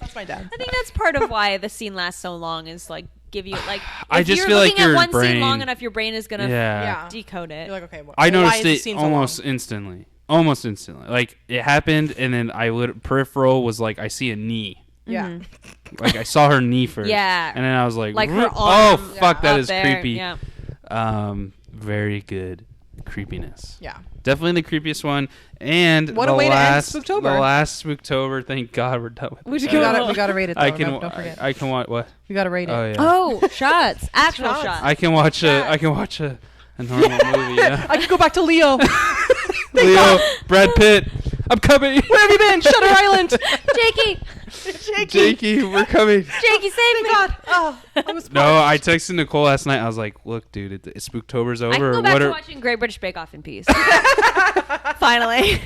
Speaker 3: That's my dad.
Speaker 2: I think that's part of why the scene lasts so long is like give you like.
Speaker 4: I
Speaker 2: if
Speaker 4: just
Speaker 2: you're
Speaker 4: feel like
Speaker 2: looking at
Speaker 4: your
Speaker 2: one
Speaker 4: brain-
Speaker 2: scene long enough, your brain is gonna
Speaker 4: Yeah.
Speaker 3: Yeah.
Speaker 2: decode it.
Speaker 3: You're like, okay.
Speaker 4: I
Speaker 3: well, why
Speaker 4: noticed
Speaker 3: is this
Speaker 4: it
Speaker 3: scene so
Speaker 4: almost
Speaker 3: long?
Speaker 4: instantly. almost instantly. Like it happened, and then peripheral was like I see a knee.
Speaker 3: Yeah.
Speaker 4: Like I saw her knee first.
Speaker 2: Yeah.
Speaker 4: And then I was like
Speaker 2: her
Speaker 4: oh
Speaker 2: arm,
Speaker 4: fuck, that is
Speaker 2: there.
Speaker 4: creepy.
Speaker 2: Yeah.
Speaker 4: Very good creepiness.
Speaker 3: Yeah.
Speaker 4: Definitely the creepiest one. And
Speaker 3: what
Speaker 4: the
Speaker 3: a way
Speaker 4: last,
Speaker 3: to end Spooktober.
Speaker 4: The last Spooktober. Thank God we're done with it.
Speaker 3: We gotta rate it though.
Speaker 4: I can
Speaker 3: Don't forget.
Speaker 4: I can watch what?
Speaker 3: We gotta rate it.
Speaker 4: Oh yeah.
Speaker 2: Oh, shots. Actual shots.
Speaker 4: I can watch a normal movie. Yeah.
Speaker 3: I can go back to Leo.
Speaker 4: Leo, Brad Pitt, I'm coming.
Speaker 3: Where have you been? Shutter Island.
Speaker 4: Jakey, we're coming.
Speaker 2: Jakey, save me.
Speaker 3: God. Oh, I was
Speaker 4: No, I texted Nicole last night. I was like, "Look, dude, Spooktober's over.
Speaker 2: I can go back to watching Great British Bake Off in peace. Finally.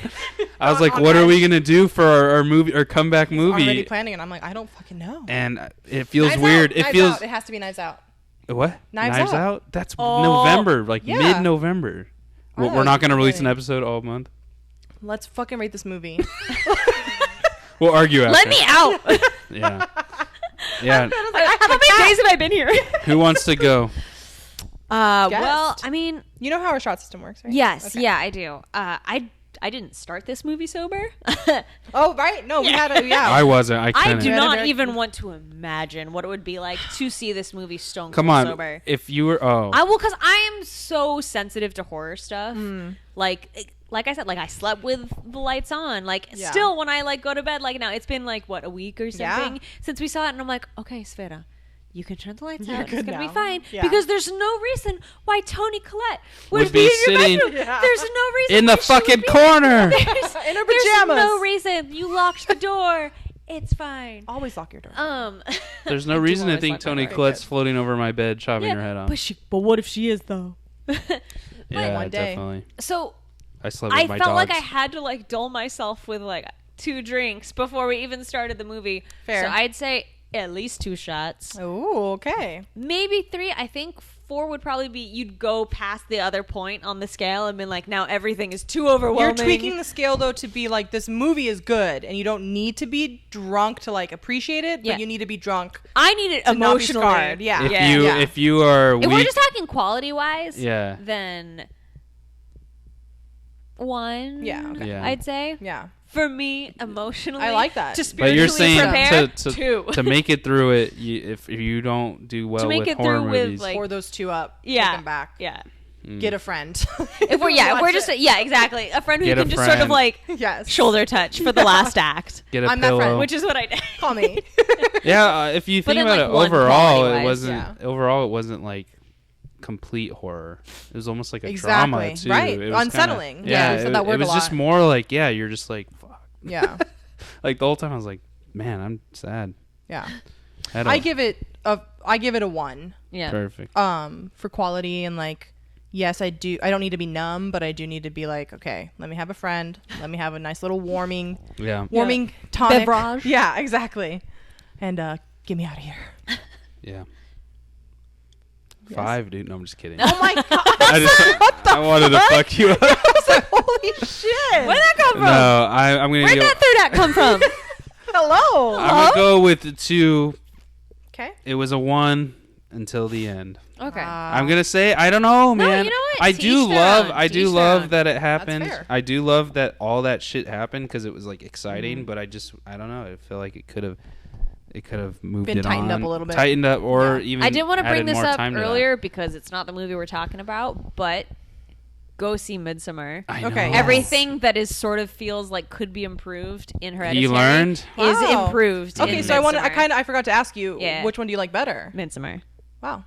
Speaker 4: I was like, "What are we gonna do for our movie or comeback movie?"
Speaker 3: already planning, and I'm like, I don't fucking know.
Speaker 4: And it feels
Speaker 3: Knives
Speaker 4: weird.
Speaker 3: Out.
Speaker 4: It
Speaker 3: Knives
Speaker 4: feels.
Speaker 3: Out. It has to be Knives Out.
Speaker 4: What?
Speaker 3: Knives Out.
Speaker 4: That's November, like
Speaker 3: Yeah.
Speaker 4: mid-November.
Speaker 3: I know,
Speaker 4: We're not gonna
Speaker 3: it's
Speaker 4: release an
Speaker 3: really-
Speaker 4: episode all month.
Speaker 3: Let's fucking rate this movie.
Speaker 4: We'll argue after.
Speaker 2: Let me out.
Speaker 4: Yeah. Yeah.
Speaker 2: How many days have I been here?
Speaker 4: Who wants to go?
Speaker 2: Well, I mean,
Speaker 3: You know how our shot system works, right?
Speaker 2: yes,
Speaker 3: Okay.
Speaker 2: yeah, I do. I didn't start this movie sober.
Speaker 3: Oh, right. No, we had a
Speaker 4: I wasn't. I
Speaker 2: I
Speaker 4: couldn't.
Speaker 2: do
Speaker 3: You had a
Speaker 2: not
Speaker 3: very-
Speaker 2: even want to imagine what it would be like to see this movie stone
Speaker 4: Come
Speaker 2: cold
Speaker 4: on.
Speaker 2: sober.
Speaker 4: If you were,
Speaker 2: I will, because I am so sensitive to horror stuff. Like I said, like I slept with the lights on. Like
Speaker 3: Yeah.
Speaker 2: still, when I like go to bed, like now it's been like what, a week or something
Speaker 3: Yeah.
Speaker 2: since we saw it, and I'm like, okay, Sveta, you can turn the lights
Speaker 3: You're
Speaker 2: out. It's
Speaker 3: good
Speaker 2: gonna
Speaker 3: now.
Speaker 2: be fine
Speaker 3: Yeah.
Speaker 2: because there's no reason why Toni Collette
Speaker 4: Would
Speaker 2: would
Speaker 4: be
Speaker 2: be in your
Speaker 4: sitting-
Speaker 2: bedroom.
Speaker 3: Yeah.
Speaker 2: There's no reason
Speaker 4: in the
Speaker 2: why she would
Speaker 4: fucking
Speaker 2: be
Speaker 4: corner.
Speaker 2: There's,
Speaker 3: In her
Speaker 2: there's
Speaker 3: pajamas.
Speaker 2: no reason. You locked the door. It's fine.
Speaker 3: Always lock your door.
Speaker 4: There's no
Speaker 2: I do
Speaker 4: reason to
Speaker 2: always
Speaker 4: think
Speaker 2: lock my
Speaker 4: Toni
Speaker 2: door.
Speaker 4: Collette's floating over my bed, chopping her head off.
Speaker 2: But what if she is though?
Speaker 4: Yeah,
Speaker 3: one day.
Speaker 4: definitely.
Speaker 2: So
Speaker 4: I slept with
Speaker 2: I
Speaker 4: my
Speaker 2: felt like I
Speaker 4: dogs.
Speaker 2: had to like dull myself with like 2 drinks before we even started the movie.
Speaker 3: Fair.
Speaker 2: So I'd say at least 2 shots,
Speaker 3: Oh, okay.
Speaker 2: maybe 3. I think 4 would probably be you'd go past the other point on the scale and been like, now everything is too overwhelming.
Speaker 3: You're tweaking the scale though to be like this movie is good, and you don't need to be drunk to like appreciate it,
Speaker 2: Yeah.
Speaker 3: but you need to be drunk.
Speaker 2: I need it
Speaker 3: to not be
Speaker 2: emotionally.
Speaker 3: scarred. Yeah.
Speaker 4: If you are
Speaker 2: If we're
Speaker 4: weak,
Speaker 2: just talking quality wise,
Speaker 4: Yeah.
Speaker 2: then 1.
Speaker 3: Yeah, okay.
Speaker 4: Yeah.
Speaker 2: I'd say.
Speaker 3: Yeah.
Speaker 2: For me, emotionally,
Speaker 3: I like that.
Speaker 2: To
Speaker 3: But
Speaker 2: spiritually
Speaker 4: but you're saying
Speaker 2: prepare,
Speaker 4: to
Speaker 2: 2.
Speaker 4: to make it through it, if you don't do well
Speaker 2: make
Speaker 4: with
Speaker 2: it
Speaker 4: horror
Speaker 2: through with,
Speaker 4: movies,
Speaker 2: like-
Speaker 3: Pour those 2 up.
Speaker 2: Yeah.
Speaker 3: Take them back.
Speaker 2: Yeah.
Speaker 3: Get a friend.
Speaker 2: If we're
Speaker 3: Watch
Speaker 2: we're just
Speaker 3: it.
Speaker 2: exactly a friend who
Speaker 4: Get a
Speaker 2: can just sort of
Speaker 4: friend.
Speaker 2: like
Speaker 3: Yes.
Speaker 2: shoulder touch for the last act,
Speaker 4: get a
Speaker 3: I'm that
Speaker 4: pillow.
Speaker 3: friend.
Speaker 2: which is what I did.
Speaker 3: Call me.
Speaker 4: Yeah, if you
Speaker 2: But
Speaker 4: think
Speaker 2: in,
Speaker 4: about
Speaker 2: like,
Speaker 4: it,
Speaker 2: one
Speaker 4: overall,
Speaker 2: quality-wise,
Speaker 4: it wasn't.
Speaker 3: yeah.
Speaker 4: Overall, it wasn't like complete horror. It was almost like a
Speaker 3: Exactly.
Speaker 4: drama too.
Speaker 3: Right.
Speaker 4: It was
Speaker 3: Unsettling.
Speaker 4: Kinda,
Speaker 3: Yeah,
Speaker 4: yeah,
Speaker 3: we said that word
Speaker 4: it was
Speaker 3: a
Speaker 4: just
Speaker 3: lot.
Speaker 4: more like you're just like fuck.
Speaker 3: Yeah.
Speaker 4: Like the whole time I was like, man, I'm sad.
Speaker 3: Yeah.
Speaker 4: I
Speaker 3: I give it a 1.
Speaker 2: Yeah.
Speaker 4: perfect.
Speaker 3: For quality and like, yes, I don't need to be numb, but I do need to be like, okay, let me have a friend. Let me have a nice little warming tonic.
Speaker 2: Beverage.
Speaker 3: Yeah, exactly. And get me out of here.
Speaker 4: Yeah. 5, dude. No, I'm just kidding.
Speaker 3: Oh my god.
Speaker 4: I wanted to fuck you up.
Speaker 3: Holy shit.
Speaker 2: Where'd that come from?
Speaker 4: No, I'm gonna
Speaker 2: Where'd
Speaker 4: go.
Speaker 2: that third act come from?
Speaker 3: Hello.
Speaker 4: I'm gonna go with the 2.
Speaker 3: Okay.
Speaker 4: It was a 1 until the end.
Speaker 2: Okay.
Speaker 4: I'm gonna say I don't know, man.
Speaker 2: you know what?
Speaker 4: I
Speaker 2: To
Speaker 4: do
Speaker 2: each their
Speaker 4: love.
Speaker 2: own.
Speaker 4: I
Speaker 2: To
Speaker 4: do
Speaker 2: each their
Speaker 4: love
Speaker 2: own.
Speaker 4: that it happened.
Speaker 3: fair.
Speaker 4: I do love that all that shit happened because it was like exciting. But I don't know. I feel like it could have moved
Speaker 3: Been
Speaker 4: it
Speaker 3: tightened
Speaker 4: on,
Speaker 3: up a little bit.
Speaker 4: tightened up, or
Speaker 3: Yeah.
Speaker 4: even.
Speaker 2: I didn't want to bring
Speaker 4: added
Speaker 2: this
Speaker 4: more
Speaker 2: up
Speaker 4: time to that.
Speaker 2: earlier because it's not the movie we're talking about, but go see Midsommar.
Speaker 4: I
Speaker 3: Okay.
Speaker 4: know.
Speaker 2: Everything that is sort of feels like could be improved in Hereditary
Speaker 4: You learned?
Speaker 2: is
Speaker 3: Wow.
Speaker 2: improved.
Speaker 3: Okay,
Speaker 2: in
Speaker 3: so
Speaker 2: Midsommar.
Speaker 3: I forgot to ask you,
Speaker 2: Yeah.
Speaker 3: which one do you like better?
Speaker 2: Midsommar.
Speaker 3: Wow.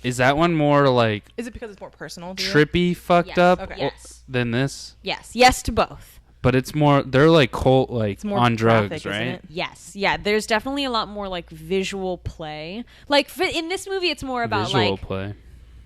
Speaker 4: Is that one more like
Speaker 3: Is it because it's more personal to you?
Speaker 4: trippy, fucked
Speaker 2: Yes.
Speaker 4: up
Speaker 3: Okay.
Speaker 2: Yes.
Speaker 4: than this?
Speaker 2: Yes to both.
Speaker 4: But it's more. They're like cult, like
Speaker 3: more
Speaker 4: on drugs,
Speaker 3: graphic, isn't
Speaker 4: right?
Speaker 3: it?
Speaker 2: Yes, yeah. There's definitely a lot more like visual play. Like in this movie, it's more about
Speaker 4: Visual
Speaker 2: like
Speaker 4: play.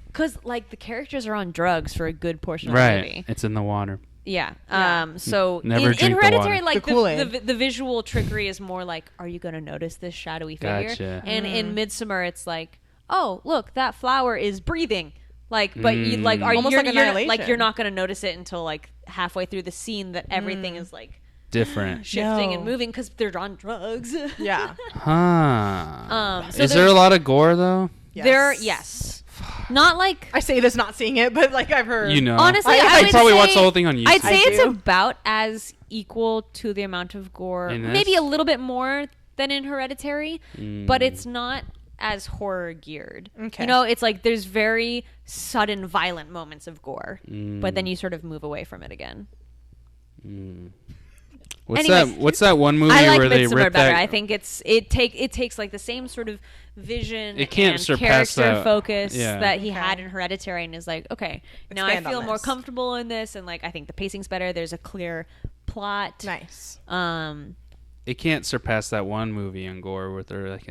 Speaker 2: because like the characters are on drugs for a good portion of
Speaker 4: Right.
Speaker 2: the movie.
Speaker 4: It's in the water.
Speaker 2: Yeah.
Speaker 3: Yeah.
Speaker 2: So
Speaker 4: Never
Speaker 2: in
Speaker 4: drink the
Speaker 2: Hereditary,
Speaker 4: water.
Speaker 2: like
Speaker 3: The Kool-Aid.
Speaker 2: the visual trickery is more like, are you going to notice this shadowy figure?
Speaker 4: Gotcha.
Speaker 2: And in Midsommar, it's like, oh, look, that flower is breathing. Like, but you like, are
Speaker 3: Almost
Speaker 2: you're,
Speaker 3: like
Speaker 2: you're
Speaker 3: Annihilation.
Speaker 2: like you're not going to notice it until like halfway through the scene that everything is like
Speaker 4: Different.
Speaker 2: shifting and
Speaker 3: No.
Speaker 2: moving because they're on drugs.
Speaker 3: Yeah.
Speaker 4: Huh.
Speaker 2: So
Speaker 4: Is there a lot of gore though?
Speaker 3: Yes.
Speaker 2: There, yes. Not like
Speaker 3: I say this not seeing it, but like I've heard.
Speaker 4: You know,
Speaker 2: honestly,
Speaker 4: I
Speaker 2: would
Speaker 4: probably
Speaker 2: say,
Speaker 4: watched the whole thing on YouTube.
Speaker 2: I'd say it's
Speaker 3: do.
Speaker 2: about as equal to the amount of gore,
Speaker 4: In this?
Speaker 2: maybe a little bit more than in Hereditary, but
Speaker 4: Mm.
Speaker 2: it's not as horror geared.
Speaker 3: Okay.
Speaker 2: You know, it's like there's very sudden, violent moments of gore,
Speaker 4: Mm.
Speaker 2: but then you sort of move away from it again.
Speaker 4: What's
Speaker 2: Anyways,
Speaker 4: that? What's that one movie
Speaker 2: I like
Speaker 4: where they
Speaker 2: Midsommar
Speaker 4: rip
Speaker 2: better.
Speaker 4: that?
Speaker 2: I think it takes like the same sort of vision
Speaker 4: It can't
Speaker 2: and
Speaker 4: surpass
Speaker 2: character
Speaker 4: that.
Speaker 2: focus
Speaker 4: Yeah.
Speaker 2: that he
Speaker 3: Okay.
Speaker 2: had in Hereditary, and is like, okay, now I
Speaker 3: Expand on
Speaker 2: feel more
Speaker 3: this.
Speaker 2: comfortable in this, and like I think the pacing's better. There's a clear plot.
Speaker 3: Nice.
Speaker 4: It can't surpass that one movie in gore where they're like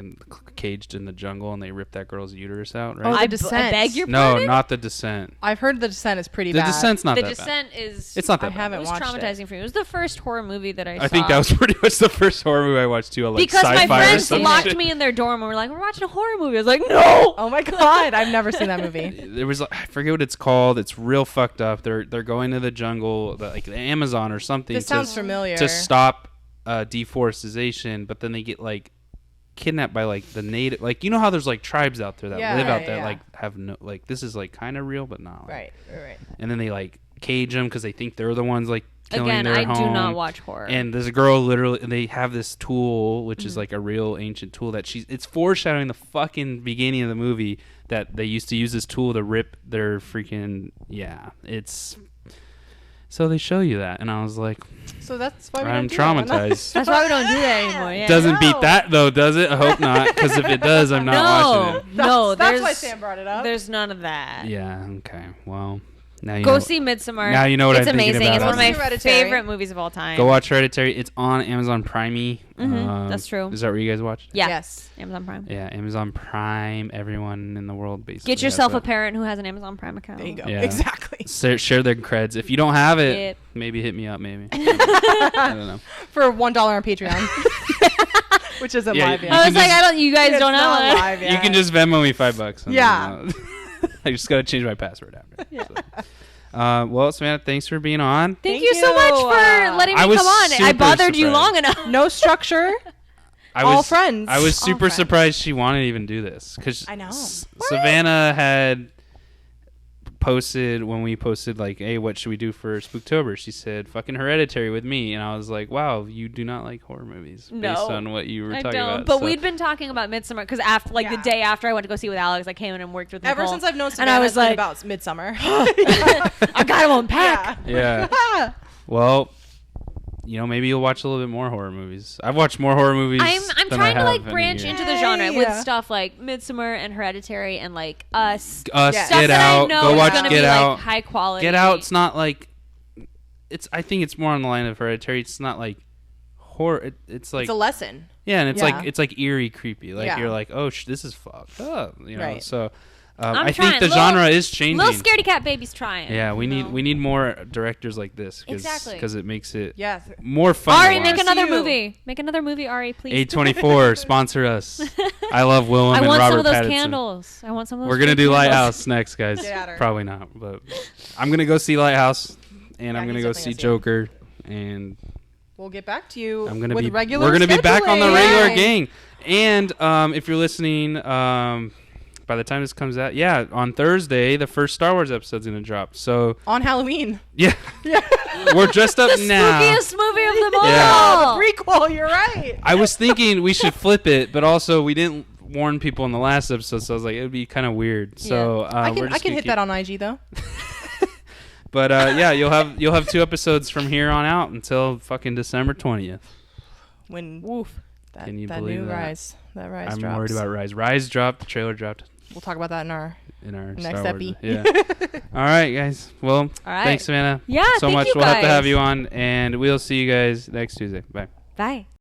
Speaker 4: caged in the jungle and they rip that girl's uterus out, right?
Speaker 3: Oh, The
Speaker 2: I
Speaker 3: Descent.
Speaker 2: beg your
Speaker 4: No,
Speaker 2: pardon?
Speaker 4: not The Descent.
Speaker 3: I've heard The Descent is pretty
Speaker 4: The
Speaker 3: bad.
Speaker 4: Descent's not
Speaker 2: The
Speaker 4: that
Speaker 2: Descent is.
Speaker 4: bad. It's not that
Speaker 3: I
Speaker 4: bad.
Speaker 3: haven't
Speaker 2: It was
Speaker 3: watched
Speaker 2: traumatizing for me. It was the first horror movie that I saw.
Speaker 4: I think that was pretty much the first horror movie I watched too. Like
Speaker 2: because
Speaker 4: sci-fi
Speaker 2: my
Speaker 4: or
Speaker 2: friends
Speaker 4: some
Speaker 2: locked
Speaker 4: shit.
Speaker 2: me in their dorm and were like, "We're watching a horror movie." I was like, "No."
Speaker 3: Oh my god, I've never seen that movie.
Speaker 4: There was I forget what it's called. It's real fucked up. They're going to the jungle, like the Amazon or something.
Speaker 3: This sounds familiar.
Speaker 4: To stop deforestation, but then they get like kidnapped by like the native, like you know how there's like tribes out there that
Speaker 3: Yeah,
Speaker 4: live out
Speaker 3: yeah,
Speaker 4: there
Speaker 3: yeah.
Speaker 4: like have no, like this is like kind of real but not like,
Speaker 3: Right.
Speaker 4: and then they like cage them because they think they're the ones like killing
Speaker 2: Again,
Speaker 4: their
Speaker 2: I
Speaker 4: home.
Speaker 2: do not watch horror.
Speaker 4: And there's a girl literally, they have this tool which
Speaker 2: Mm-hmm.
Speaker 4: is like a real ancient tool that it's foreshadowing the fucking beginning of the movie that they used to use this tool to rip their freaking it's. So they show you that, and I was like,
Speaker 3: So that's why we
Speaker 4: I'm
Speaker 3: don't do that one.
Speaker 4: traumatized.
Speaker 2: That's why we don't do that anymore. Yeah.
Speaker 4: Doesn't
Speaker 3: No.
Speaker 4: beat that though, does it? I hope not, because if it does, I'm not watching it.
Speaker 2: No,
Speaker 3: That's why
Speaker 2: there's
Speaker 3: Sam brought it up.
Speaker 2: there's none of that.
Speaker 4: Yeah. Okay. Well, now you
Speaker 2: Go
Speaker 4: know.
Speaker 2: see Midsommar.
Speaker 4: Now you know what
Speaker 2: it's
Speaker 4: I'm thinking
Speaker 2: amazing.
Speaker 4: about
Speaker 2: It's one of
Speaker 3: it.
Speaker 2: my
Speaker 3: Go see Hereditary.
Speaker 2: favorite movies of all time.
Speaker 4: Go watch Hereditary. It's on Amazon Prime.
Speaker 2: That's true.
Speaker 4: Is that where you guys watch?
Speaker 2: Yeah.
Speaker 3: Yes.
Speaker 2: Amazon Prime.
Speaker 4: Yeah, Amazon Prime. Everyone in the world basically.
Speaker 2: Get yourself
Speaker 4: has
Speaker 2: a parent who has an Amazon Prime account.
Speaker 3: There you go.
Speaker 4: Yeah.
Speaker 3: Exactly.
Speaker 4: that. Share their creds. If you don't have it,
Speaker 2: Yep.
Speaker 4: maybe hit me up. Maybe. I don't know.
Speaker 3: For $1 on Patreon, which isn't
Speaker 4: Yeah,
Speaker 3: live
Speaker 4: you
Speaker 3: yet.
Speaker 2: I
Speaker 4: can
Speaker 2: was like,
Speaker 4: just-
Speaker 2: you guys
Speaker 3: It's
Speaker 2: don't
Speaker 3: not
Speaker 2: have it.
Speaker 3: live yet.
Speaker 4: You can just Venmo me $5. and
Speaker 3: Yeah.
Speaker 4: then, I just gotta change my password after. So. Well, Samantha, thanks for being on.
Speaker 2: Thank you so much for letting me
Speaker 4: I
Speaker 2: come
Speaker 4: was
Speaker 2: on. I
Speaker 4: super
Speaker 2: bothered you
Speaker 4: surprised.
Speaker 2: long enough.
Speaker 3: No structure.
Speaker 4: I
Speaker 3: friends.
Speaker 4: I was
Speaker 3: All
Speaker 4: super
Speaker 3: friends.
Speaker 4: surprised she wanted to even do this because
Speaker 3: I know.
Speaker 4: Savannah had posted when we posted like, "Hey, what should we do for Spooktober?" She said, "Fucking Hereditary with me," and I was like, "Wow, you do not like horror movies
Speaker 2: No,
Speaker 4: based on what you were
Speaker 2: I
Speaker 4: talking
Speaker 2: don't.
Speaker 4: about."
Speaker 2: But
Speaker 4: So-
Speaker 2: we'd been talking about Midsommar because after, like,
Speaker 3: Yeah.
Speaker 2: the day after I went to go see it with Alex, I came in and worked with
Speaker 3: Ever
Speaker 2: Nicole.
Speaker 3: since I've known
Speaker 2: and
Speaker 3: Savannah,
Speaker 2: I was like,
Speaker 3: about Midsummer.
Speaker 2: I gotta unpack.
Speaker 4: yeah. Well, maybe you'll watch a little bit more horror movies. I've watched more horror movies.
Speaker 2: I'm
Speaker 4: than
Speaker 2: trying
Speaker 4: I
Speaker 2: to like
Speaker 4: have in a
Speaker 2: branch
Speaker 4: year.
Speaker 2: into the genre with
Speaker 3: Yay.
Speaker 2: stuff like Midsommar and Hereditary and like Us.
Speaker 4: Us,
Speaker 3: Yeah.
Speaker 2: Stuff
Speaker 4: Get
Speaker 2: that
Speaker 4: Out.
Speaker 2: I know
Speaker 4: Go
Speaker 2: is
Speaker 4: watch
Speaker 2: gonna
Speaker 4: Get
Speaker 2: be
Speaker 4: Out.
Speaker 2: like high quality.
Speaker 4: Get Out's not like. I think it's more on the line of Hereditary. It's not like horror. It's like
Speaker 3: It's a lesson.
Speaker 4: yeah, and
Speaker 3: Yeah.
Speaker 4: it's like eerie, creepy. Like
Speaker 3: Yeah.
Speaker 4: you're like, oh, this is fucked up.
Speaker 3: Right.
Speaker 4: So
Speaker 2: I'm
Speaker 4: I
Speaker 2: trying.
Speaker 4: think the
Speaker 2: Little-
Speaker 4: genre is changing.
Speaker 2: Little scaredy cat baby's trying.
Speaker 4: Yeah, we
Speaker 2: you know?
Speaker 4: need more directors like this
Speaker 2: Exactly.
Speaker 4: because it makes it
Speaker 3: Yes.
Speaker 4: more fun.
Speaker 2: Ari,
Speaker 4: to
Speaker 2: make
Speaker 4: watch.
Speaker 2: another
Speaker 3: you.
Speaker 2: movie. Make another movie, Ari, please.
Speaker 4: A24 sponsor us. I love Willem
Speaker 2: I
Speaker 4: and
Speaker 2: want
Speaker 4: Robert
Speaker 2: some of those
Speaker 4: Pattinson.
Speaker 2: candles. I want some of those.
Speaker 4: We're gonna
Speaker 2: free
Speaker 4: do
Speaker 2: candles.
Speaker 4: Lighthouse next, guys.
Speaker 3: Get at her.
Speaker 4: Probably not, but I'm gonna go see Lighthouse, and
Speaker 3: Yeah,
Speaker 4: I'm gonna
Speaker 3: he's
Speaker 4: go
Speaker 3: definitely
Speaker 4: see
Speaker 3: gonna see it.
Speaker 4: Joker, and
Speaker 3: We'll get back to you.
Speaker 4: I'm gonna
Speaker 3: with
Speaker 4: be
Speaker 3: regular
Speaker 4: we're gonna be back on the
Speaker 3: scheduling.
Speaker 4: regular
Speaker 3: Yay.
Speaker 4: gang. And if you're listening, by the time this comes out, yeah, on Thursday the first Star Wars episode's gonna drop. So
Speaker 3: On Halloween.
Speaker 4: yeah, we're dressed up
Speaker 2: The
Speaker 4: now.
Speaker 2: spookiest movie of them all.
Speaker 4: Yeah.
Speaker 3: Oh, the prequel. You're right.
Speaker 4: I was thinking we should flip it, but also we didn't warn people in the last episode, so I was like, it would be kind of weird. So
Speaker 3: I
Speaker 4: we're
Speaker 3: can
Speaker 4: just gonna
Speaker 3: hit
Speaker 4: keep-
Speaker 3: that on IG though.
Speaker 4: But yeah, you'll have 2 episodes from here on out until fucking December 20th.
Speaker 3: When that,
Speaker 4: Can you
Speaker 3: that
Speaker 4: believe
Speaker 3: new
Speaker 4: that?
Speaker 3: Rise. That Rise
Speaker 4: I'm
Speaker 3: drops.
Speaker 4: worried about Rise. Rise dropped. The trailer dropped
Speaker 3: We'll talk about that in our
Speaker 4: in our
Speaker 3: next
Speaker 4: Star Wars.
Speaker 3: epi.
Speaker 4: Yeah. All right, guys. Well,
Speaker 2: All right.
Speaker 4: thanks, Savannah.
Speaker 2: Yeah,
Speaker 4: so
Speaker 2: thank
Speaker 4: much.
Speaker 2: you
Speaker 4: We'll have to have
Speaker 2: guys.
Speaker 4: you on, and we'll see you guys next Tuesday. Bye.
Speaker 2: Bye.